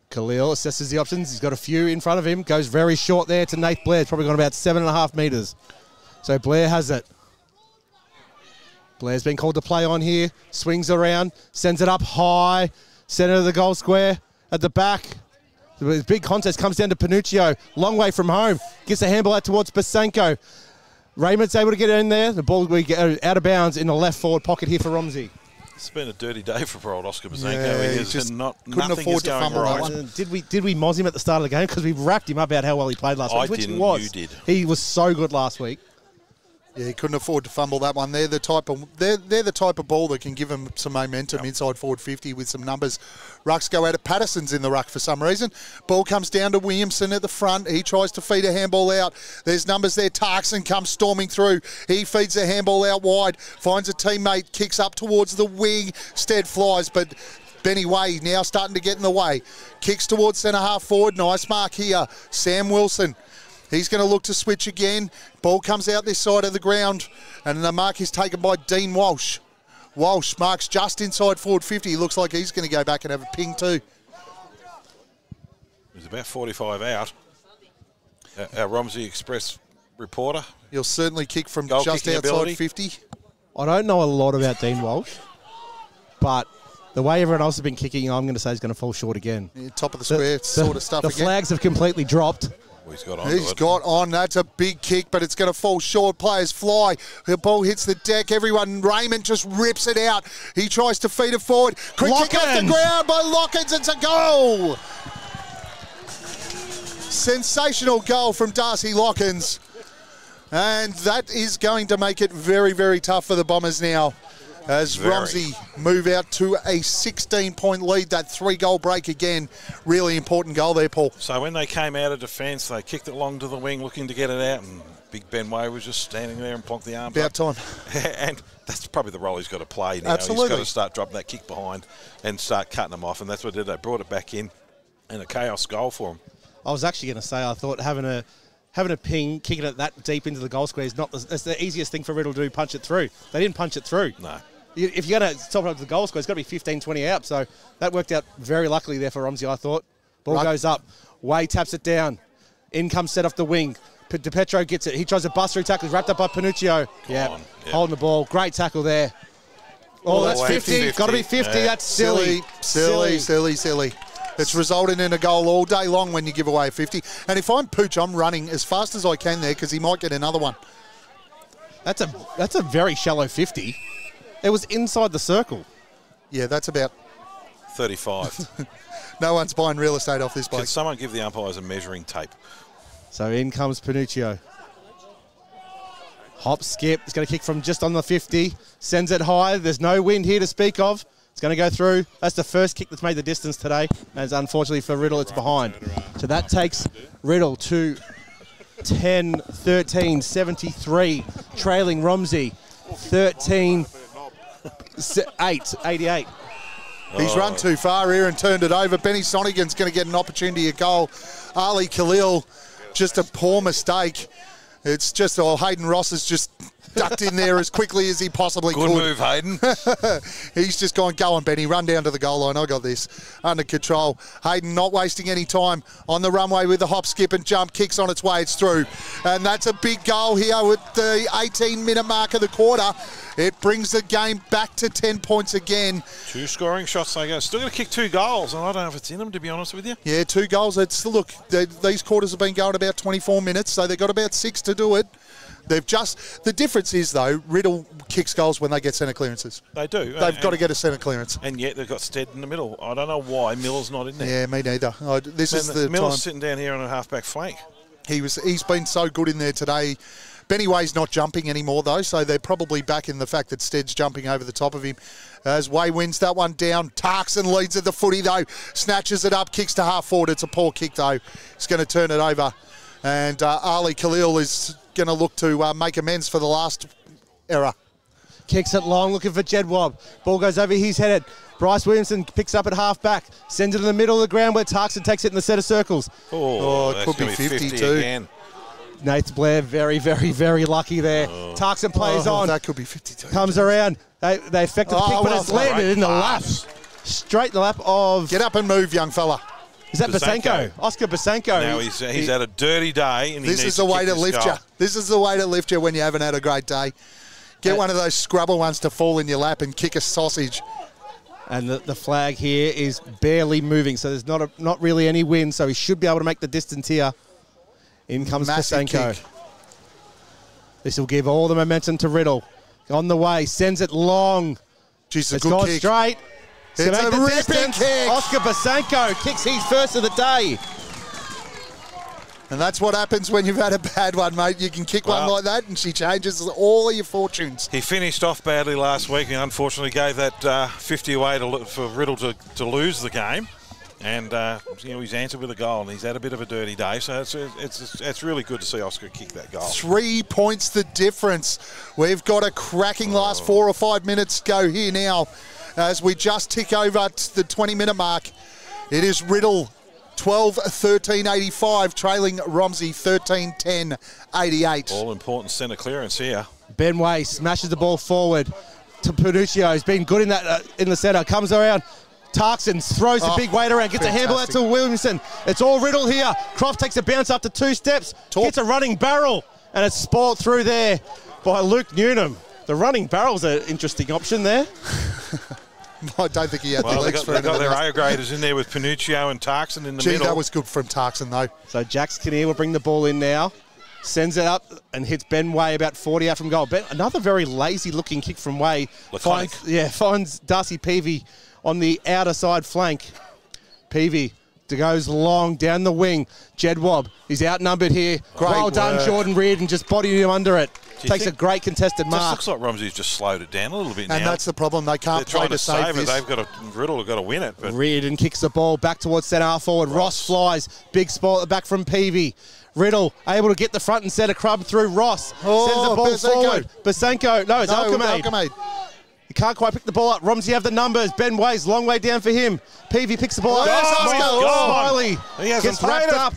Khalil assesses the options. He's got a few in front of him. Goes very short there to Nath Blair. It's probably gone about 7.5 metres. So Blair has it. Blair's been called to play on here. Swings around, sends it up high. Centre of the goal square. At the back, the big contest comes down to Panuccio. Long way from home. Gets the handball out towards Basenko. Raymond's able to get in there. The ball will get out of bounds in the left forward pocket here for Romsey. It's been a dirty day for old Oscar Basenko. Yeah, he just couldn't afford to fumble that one. Did we moz him at the start of the game? Because we wrapped him up about how well he played last week. I didn't, you did. He was so good last week. Yeah, he couldn't afford to fumble that one. They're the type of ball that can give him some momentum inside forward 50 with some numbers. Rucks go out at Patterson's in the ruck for some reason. Ball comes down to Williamson at the front. He tries to feed a handball out. There's numbers there. Tarkson comes storming through. He feeds a handball out wide. Finds a teammate. Kicks up towards the wing. Stead flies, but Benny Way now starting to get in the way. Kicks towards centre half forward. Nice mark here. Sam Wilson. He's going to look to switch again. Ball comes out this side of the ground, and the mark is taken by Dean Walsh. Walsh marks just inside forward 50. He looks like he's going to go back and have a ping too. He's about 45 out. Our Romsey Express reporter. He'll certainly kick from Goal just kicking outside ability. 50. I don't know a lot about Dean Walsh, but the way everyone else has been kicking, I'm going to say he's going to fall short again. Yeah, top of the square sort of stuff The again. flags have completely dropped. Well, he's got on. He's got on. That's a big kick, but it's going to fall short. Players fly. The ball hits the deck. Everyone, Raymond just rips it out. He tries to feed it forward. Quick kick off the ground by Lockins. It's a goal. Sensational goal from Darcy Lockins. And that is going to make it very, very tough for the Bombers now, as Romsey move out to a 16-point lead. That 3-goal break again. Really important goal there, Paul. So when they came out of defence, they kicked it long to the wing, looking to get it out, and Big Ben Way was just standing there and plonked the arm. About time. And that's probably the role he's got to play now. Absolutely. He's got to start dropping that kick behind and start cutting them off, and that's what they did. They brought it back in, and a chaos goal for him. I was actually going to say, I thought having a ping, kicking it that deep into the goal square is not it's the easiest thing for Riddell to do, punch it through. They didn't punch it through. No. If you're going to stop it up to the goal square, it's got to be 15, 20 out. So that worked out very luckily there for Romsey, I thought. Ball goes up. Way taps it down. In comes set off the wing. DiPetro gets it. He tries a bust through tackle. He's wrapped up by Panuccio. Yeah, holding the ball. Great tackle there. Oh, that's 50. Got to be 50. Yeah. That's silly. Silly. It's resulting in a goal all day long when you give away a 50. And if I'm Pooch, I'm running as fast as I can there because he might get another one. That's a very shallow 50. It was inside the circle. Yeah, that's about 35. No one's buying real estate off this bloke. Can someone give the umpires a measuring tape? So in comes Panuccio. Hop, skip. He's going to kick from just on the 50. Sends it high. There's no wind here to speak of. It's going to go through. That's the first kick that's made the distance today. And unfortunately for Riddell, it's behind. So that takes Riddell to 10, 13, 73. Trailing Romsey, 13, 8, 88. He's run too far here and turned it over. Benny Sonigan's going to get an opportunity at goal. Ali Khalil, just a poor mistake. It's just, Hayden Ross has just ducked in there as quickly as he possibly could. Good move, Hayden. He's just gone, go on, Benny, run down to the goal line. I got this under control. Hayden not wasting any time on the runway with the hop, skip and jump. Kicks on its way, it's through. And that's a big goal here with the 18-minute mark of the quarter. It brings the game back to 10 points again. 2 scoring shots they go. Still going to kick 2 goals, and I don't know if it's in them, to be honest with you. Yeah, 2 goals. Look, these quarters have been going about 24 minutes, so they've got about 6 to do it. The difference is, though, Riddell kicks goals when they get centre clearances. They do. They've got to get a centre clearance. And yet they've got Stead in the middle. I don't know why Miller's not in there. Yeah, me neither. Miller's sitting down here on a half-back flank. He's been so good in there today. Benny Way's not jumping anymore, though, so they're probably back in the fact that Stead's jumping over the top of him. As Way wins that one down. Tarkson leads at the footy, though. Snatches it up, kicks to half forward. It's a poor kick, though. He's going to turn it over. And Ali Khalil is going to look to make amends for the last error. Kicks it long, looking for Jedwab. Ball goes over, he's headed. Bryce Williamson picks up at half-back. Sends it in the middle of the ground where Tarkson takes it in the set of circles. Oh, it could be 50 too. Again. Nath Blair, very, very, very lucky there. Tarkson plays on. That could be 52. Comes around. They effected the kick, but it's landed in the lap. Straight in the lap of... Get up and move, young fella. Is that Basenko? Oscar Basenko. Now he's had a dirty day. And this is the way to lift you. This is the way to lift you when you haven't had a great day. Get one of those scrubber ones to fall in your lap and kick a sausage. And the flag here is barely moving, so there's not really any wind, so he should be able to make the distance here. In comes Basenko. This will give all the momentum to Riddell. On the way, sends it long. Jeez, it's gone straight. It's a ripping kick. Oscar Basenko kicks his first of the day. And that's what happens when you've had a bad one, mate. You can kick one like that and she changes all of your fortunes. He finished off badly last week and unfortunately gave that 50 away for Riddell to lose the game. And he's answered with a goal and he's had a bit of a dirty day. So it's really good to see Oscar kick that goal. 3 points the difference. We've got a cracking last 4 or 5 minutes to go here now. As we just tick over to the 20-minute mark, it is Riddell 12-13-85, trailing Romsey 13-10-88. All important centre clearance here. Ben Way smashes the ball forward to Panuccio. He's been good in that in the centre. Comes around. Tarkson throws the big weight around, gets a handball out to Williamson. It's all Riddell here. Croft takes a bounce up to 2 steps, gets a running barrel, and it's spoilt through there by Luke Newnham. The running barrel's an interesting option there. I don't think he had the Well, legs for they got anything their else. A-graders in there with Panuccio and Tarkson in the Gee, middle. that was good from Tarkson, though. So Jax Kinnear will bring the ball in now. Sends it up and hits Ben Way about 40 out from goal. Ben, another very lazy-looking kick from Way. Finds Darcy Peavy on the outer side flank. Peavy goes long down the wing. Jedwab, he's outnumbered here. Well done, Jordan Reardon, just bodying him under it. Takes a great contested mark. Just looks like Romsey's just slowed it down a little bit now. And that's the problem. They can't play to save it. this. They've got Riddle have got to win it. But Reardon kicks the ball back towards centre half forward. Ross flies. Big spot at the back from Peavy. Riddle able to get the front and centre crub through Ross. Sends the ball forward. Basenko. No, it's Alchemade. He can't quite pick the ball up. Romsey have the numbers. Ben Way's long way down for him. Peavy picks the ball up. Smiley gets wrapped up.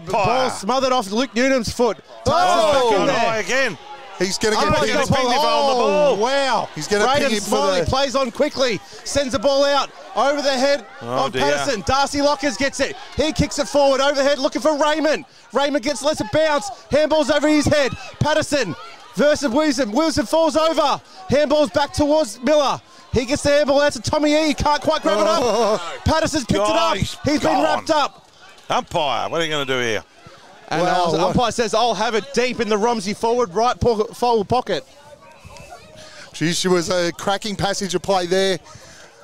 Ball smothered off Luke Newnham's foot. Back in there. Again. He's going to get pinged on the ball. Wow. He's going to ping him Smiley for the... plays on quickly. Sends the ball out over the head of Patterson. Darcy Lockers gets it. He kicks it forward overhead looking for Raymond. Raymond gets a bounce. Handball's over his head. Patterson versus Wilson. Wilson falls over. Handball's back towards Miller. He gets the handball out to Tommy E. He can't quite grab it up. Patterson's picked it up. He's been wrapped up. Umpire, what are you going to do here? And the umpire says, I'll have it deep in the Romsey forward pocket. Geez, she was a cracking passage of play there.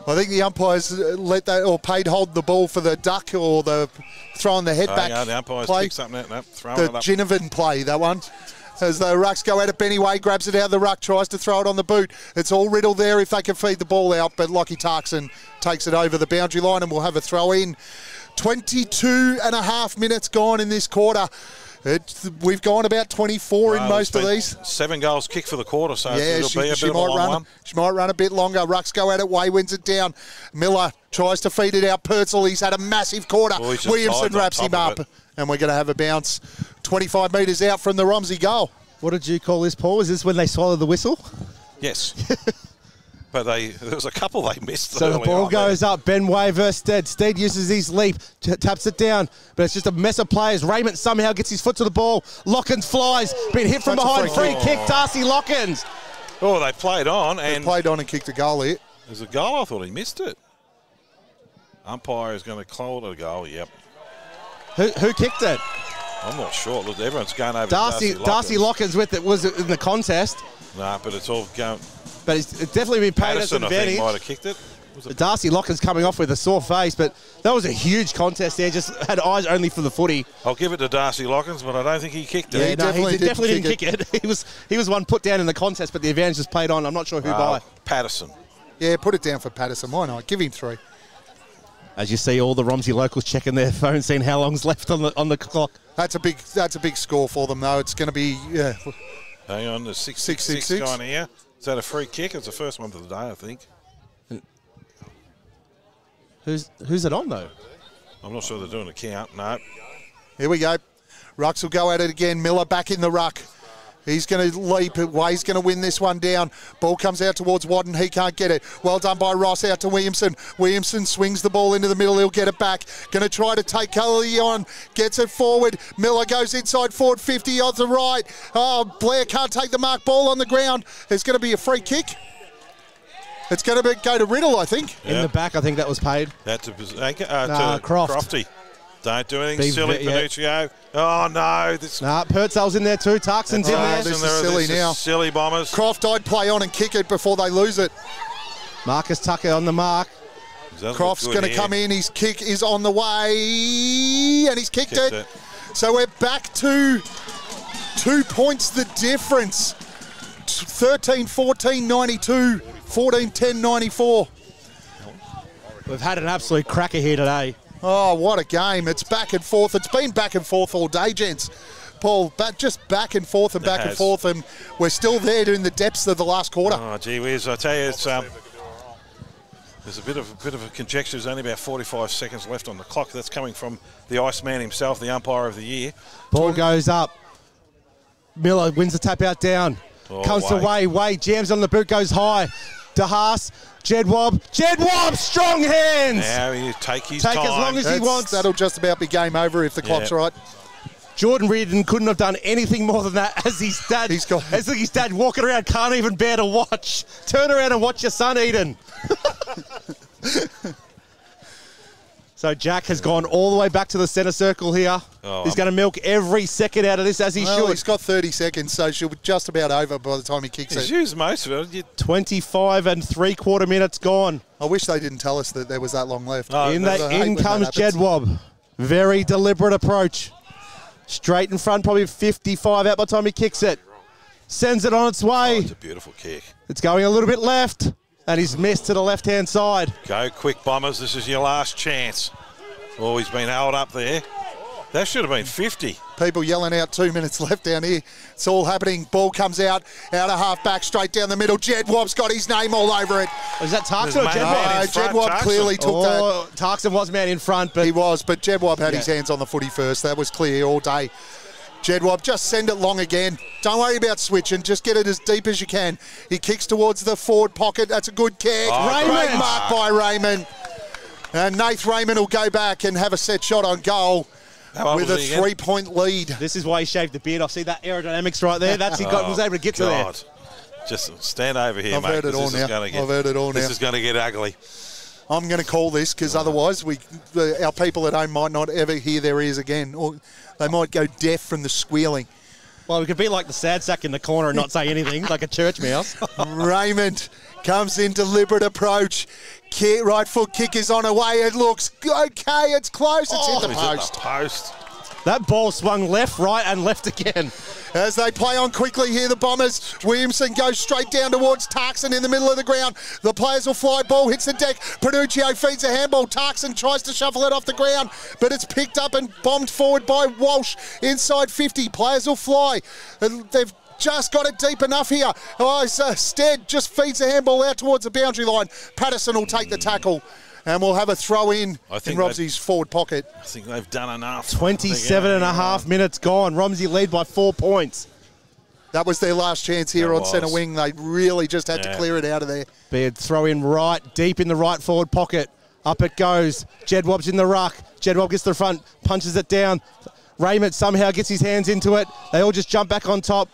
I think the umpires let that or paid hold the ball for the duck or the throwing the head back. Yeah, the umpires play. pick something out. No, throwing the it up. Ginnivan play, that one. As the rucks go at it, Benny Way grabs it out of the ruck, tries to throw it on the boot. It's all Riddle there if they can feed the ball out, but Lockie Tarkson takes it over the boundary line and we'll have a throw in. 22 and a half minutes gone in this quarter. We've gone about 24 in most of these. 7 goals kicked for the quarter, so yeah, it'll be a bit of a long one. She might run a bit longer. Rucks go at it. Way wins it down. Miller tries to feed it out. Purcell, he's had a massive quarter. Williamson wraps him up. And we're going to have a bounce 25 metres out from the Romsey goal. What did you call this, Paul? Is this when they swallow the whistle? Yes. But there was a couple they missed. So the ball goes up. Ben Way versus Stead. Stead uses his leap, taps it down, but it's just a mess of players. Raymond somehow gets his foot to the ball. Lockins flies, been hit from behind. Free kick, Darcy Lockins. Oh, they played on and kicked a goal here. There's a goal. I thought he missed it. Umpire is going to call it a goal. Yep. Who kicked it? I'm not sure. Look, everyone's going over Darcy Lockins with it was in the contest. Nah, but it's all going. But it's definitely been paid as an advantage. I think might have kicked it. Darcy Lockins coming off with a sore face, but that was a huge contest there. Just had eyes only for the footy. I'll give it to Darcy Lockins, but I don't think he kicked it. Yeah, he definitely didn't kick it. He was one put down in the contest, but the advantage was played on. I'm not sure who by. Patterson. Yeah, put it down for Patterson. Why not? Give him 3. As you see, all the Romsey locals checking their phones, seeing how long's left on the clock. That's a big score for them, though. It's going to be. Hang on, there's 6-6 going here. Is that a free kick? It's the first one for the day, I think. Who's it on, though? I'm not sure they're doing a count. No. Here we go. Rucks will go at it again. Miller back in the ruck. He's going to leap. Way's going to win this one down. Ball comes out towards Wadden. He can't get it. Well done by Ross out to Williamson. Williamson swings the ball into the middle. He'll get it back. Going to try to take Cully on. Gets it forward. Miller goes inside forward 50 on the right. Oh, Blair can't take the mark. Ball on the ground. It's going to be a free kick. It's going to go to Riddle, I think. Yeah. In the back, I think that was paid. That's to Croft. Crofty. Don't do anything silly, Panuccio. Oh, no. Purcell's in there too. Tarkson's in there. This is silly now. Silly Bombers. Croft, I'd play on and kick it before they lose it. Marcus Tucker on the mark. Croft's going to come in. His kick is on the way, and he's kicked it. So we're back to 2 points the difference. 13-14, 92. 14-10, 94. We've had an absolute cracker here today. Oh, what a game. It's back and forth. It's been back and forth all day, gents. Paul, just back and forth and back and forth, and we're still there in the depths of the last quarter. Oh, gee whiz. I tell you, it's there's a bit of a conjecture. There's only about 45 seconds left on the clock. That's coming from the Iceman himself, the umpire of the year. Ball goes up. Miller wins the tap out down. Comes to Way, jams on the boot, goes high. DeHaas, Jedwab, strong hands. Now he take his time. Take as long as he wants. That'll just about be game over if the clock's right. Jordan Reardon couldn't have done anything more than that as his dad. His dad walking around, can't even bear to watch. Turn around and watch your son, Eden. So Jack has gone all the way back to the centre circle here. Oh, he's going to milk every second out of this as he should. He's got 30 seconds, so she'll be just about over by the time he kicks He's it. used most of it. 25 3/4 minutes gone. I wish they didn't tell us that there was that long left. Oh, In when comes that happens. Jedwab. Very deliberate approach. Straight in front, probably 55 out by the time he kicks it. Sends it on its way. It's a beautiful kick. It's going a little bit left, and he's missed to the left-hand side. Go quick, Bombers. This is your last chance. Oh, he's been held up there. That should have been 50. People yelling out 2 minutes left down here. It's all happening. Ball comes out of half back, straight down the middle. Jedwab's got his name all over it. Was that Tarkson or There's man Jedwab? in front, Jedwab Tarkson. clearly took that. Tarkson was man in front, but He was, but Jedwab had his hands on the footy first. That was clear all day. Jedwab, just send it long again. Don't worry about switching. Just get it as deep as you can. He kicks towards the forward pocket. That's a good kick. Oh, Great mark by Raymond. And Nath Raymond will go back and have a set shot on goal with a 3-point lead. this is why he shaved the beard. I see that aerodynamics right there. That's he was able to get to there. Just stand over here, I've mate. heard it all now. I've heard it all now. This is going to get ugly. I'm going to call this because otherwise our people at home might not ever hear their ears again, or they might go deaf from the squealing. Well, we could be like the sad sack in the corner and not say anything, like a church mouse. Raymond comes in, deliberate approach. Right foot kick is on her way. It looks okay. It's close. It's hit the post. Post. That ball swung left, right, and left again. As they play on quickly here, the Bombers. Williamson goes straight down towards Tarkson in the middle of the ground. The players will fly. Ball hits the deck. Panuccio feeds a handball. Tarkson tries to shuffle it off the ground, but it's picked up and bombed forward by Walsh inside 50. Players will fly. They've just got it deep enough here. Stead just feeds a handball out towards the boundary line. Patterson will take the tackle. And we'll have a throw in Romsey's forward pocket. I think they've done enough. 27 and a half minutes gone. Romsey lead by 4 points. That was their last chance here on centre wing. They really just had to clear it out of there. Beard throw in right, deep in the right forward pocket. Up it goes. Jedwab's in the ruck. Jedwab gets to the front, punches it down. Raymond somehow gets his hands into it. They all just jump back on top.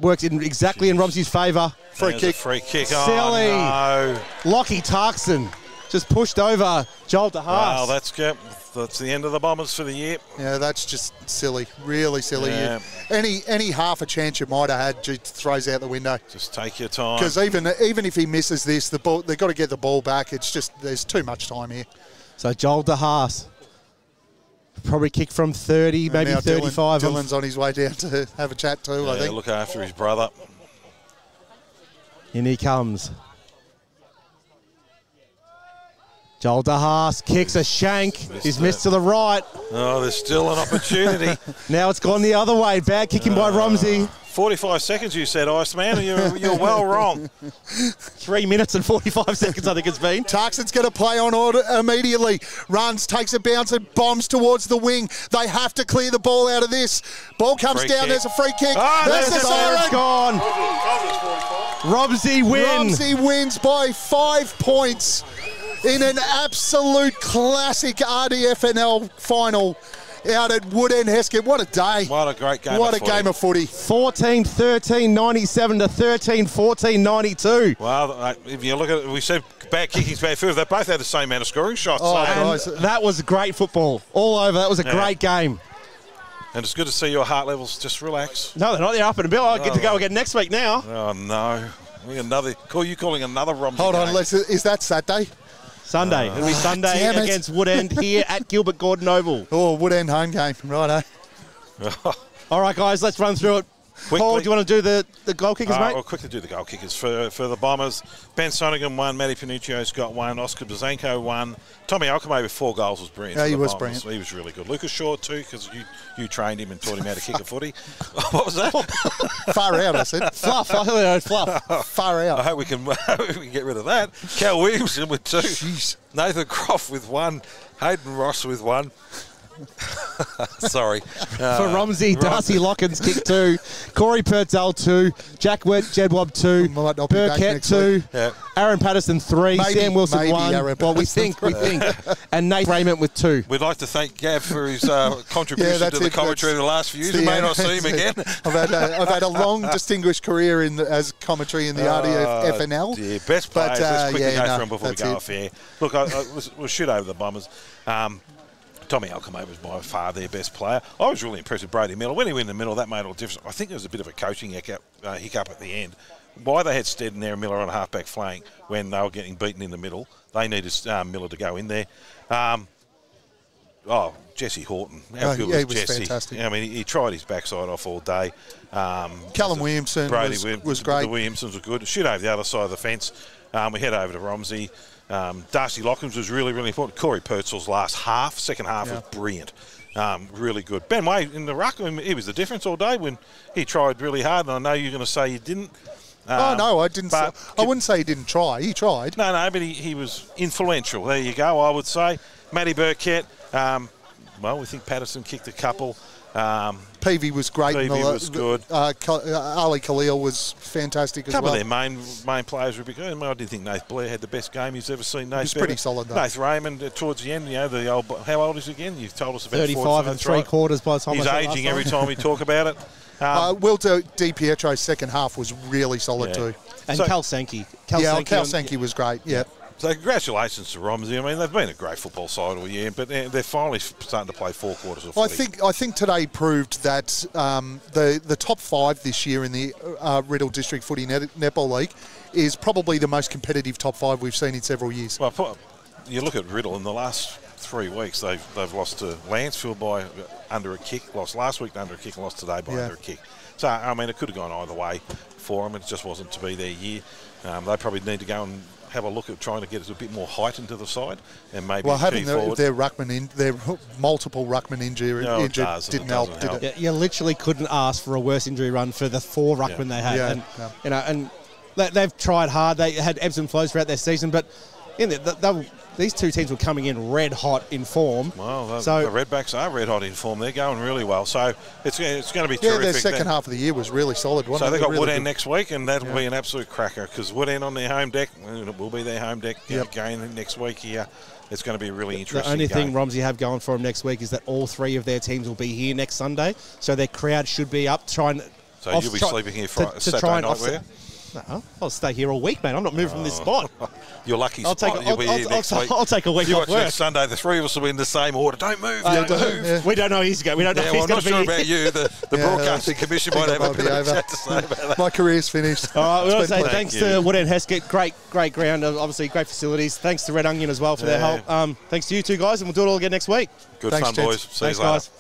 Works exactly in Romsey's favour. Free kick. Free kick. Silly. Oh, no. Lockie Tarkson just pushed over Joel DeHaas. Wow, that's the end of the Bombers for the year. Yeah, that's just silly. Really silly. Yeah. Any half a chance you might have had, just throws out the window. Just take your time. Because even if he misses this, they've got to get the ball back. It's just there's too much time here. So Joel DeHaas probably kick from 30, And maybe now 35. Dylan's on his way down to have a chat too, I think. Look after his brother. In he comes. Joel DeHaas kicks a shank. He's missed to the right. Oh, there's still an opportunity. Now it's gone the other way. Bad kicking by Romsey. 45 seconds, you said, Iceman. You're well wrong. 3 minutes and 45 seconds, I think it's been. Tarkson's going to play on order immediately. Runs, takes a bounce and bombs towards the wing. They have to clear the ball out of this. Ball comes Free down. kick. There's a free kick. Oh, there's the It's siren. gone. Romsey win. Romsey wins by 5 points in an absolute classic RDFNL final out at Woodend Heskett. What a day. What a great game What of a footy. game of footy. 14-13, 97 to 13-14, 92. Well, if you look at it, we said bad kicking's bad field. They both had the same amount of scoring shots. Oh, so- guys. That was great football. All over. That was a great game. And it's good to see your heart levels just relax. No, they're not. They're up and about. I get to go again next week now. Oh, no. We got another. You calling another Romsey Hold on, game. is that Saturday? Sunday. It'll be Sunday damn it. against Woodend here at Gilbert Gordon Oval. Oh, Woodend home game. Righto. All right, guys, let's run through it. Quickly. Paul, do you want to do the goal kickers, mate? I'll quickly do the goal kickers. For the Bombers, Ben Sonigan won, Matty Panuccio's got one, Oscar Buzanko won. Tommy Alcomay with 4 goals was brilliant. Yeah, for he the was Bombers. brilliant. He was really good. Lucas Shaw too, because you trained him and taught him how to kick a footy. What was that? Far out, I said. Fluff. I heard fluff. Far out. I hope we can get rid of that. Cal Williamson with 2. Jeez. Nathan Croft with 1. Hayden Ross with 1. Sorry. For Romsey, Darcy Lockins kicked 2, Corey Purtell 2, Jack Jedwab 2, Might not be back Burkett next 2, week. Yeah. Aaron Patterson 3, Sam Wilson maybe 1. Aaron Well, we Patterson think, and Nate Raymond with 2. We'd like to thank Gav for his contribution that's to the it. commentary in the last few years. We may not see him again. I've had a long, distinguished career as commentary in the RDFNL. Yeah, best players. Let's quickly go through them before we go it. off air. Look, we'll shoot over the Bombers. Tommy Alcombe was by far their best player. I was really impressed with Brady Miller. When he went in the middle, that made all the difference. I think there was a bit of a coaching hiccup at the end. Why they had Stead there and Miller on a half-back flank when they were getting beaten in the middle, they needed Miller to go in there. Jesse Horton. How good he was was Jesse? fantastic. I mean, he tried his backside off all day. Callum Williamson was great. The Williamsons were good. Shoot over the other side of the fence. We head over to Romsey. Darcy Lockins was really, really important. Corey Purtell's second half was brilliant. Really good. Ben Way in the ruck, he was the difference all day when he tried really hard, and I know you're going to say he didn't. No, I didn't. I wouldn't say he didn't try. He tried. No, but he was influential. There you go, I would say. Matty Burkett, we think Patterson kicked a couple. Peavy was great. Peavy was good. Ali Khalil was fantastic as well. A couple of their main players were good. I didn't think Nath Blair had the best game he's ever seen. He was pretty solid, though. Nath Raymond, towards the end, how old is he again? You've told us about 35 and 3/4 by the time he's aging every time we talk about it. Will Di Pietro's second half was really solid too. And Cal Sankey. Cal Sankey was great, yeah. So congratulations to Romsey. I mean, they've been a great football side all year, but they're finally starting to play 4 quarters of footy. I think today proved that the top 5 this year in the Riddell District Footy Netball League is probably the most competitive top 5 we've seen in several years. Well, you look at Riddell in the last 3 weeks, they've lost to Lansfield by under a kick, lost last week under a kick, and lost today by under a kick. So, I mean, it could have gone either way for them. It just wasn't to be their year. They probably need to go and have a look at trying to get a bit more height into the side and maybe having their multiple ruckman injured didn't help, did it? Yeah, you literally couldn't ask for a worse injury run for the 4 ruckmen they had. And they've tried hard. They had ebbs and flows throughout their season, but these two teams were coming in red hot in form. Well, the Redbacks are red hot in form. They're going really well. So it's going to be terrific. Yeah, their second half of the year was really solid, wasn't it? So they've got really Woodend next week, and that'll be an absolute cracker because Woodend on their home deck, it will be their home deck again next week here. It's going to be a really interesting The only game. thing Romsey have going for them next week is that all 3 of their teams will be here next Sunday, so their crowd should be up trying. So you'll be sleeping here Saturday night, will you? No, I'll stay here all week, mate. I'm not moving from this spot. You're lucky spot. You'll be here next week. I'll take a week off work. Next Sunday, the 3 of us will be in the same order. Don't move. Don't move. Yeah. We don't know who's going. We don't know if he's going to be. I'm not sure about you. The Broadcasting Commission might have a bit of chat to say about that. My career's finished. All right, we want to say thanks to Woodend Heskett. Great ground. Obviously, great facilities. Thanks to Red Onion as well for their help. Thanks to you two guys, and we'll do it all again next week. Good fun, boys. See you later. Guys.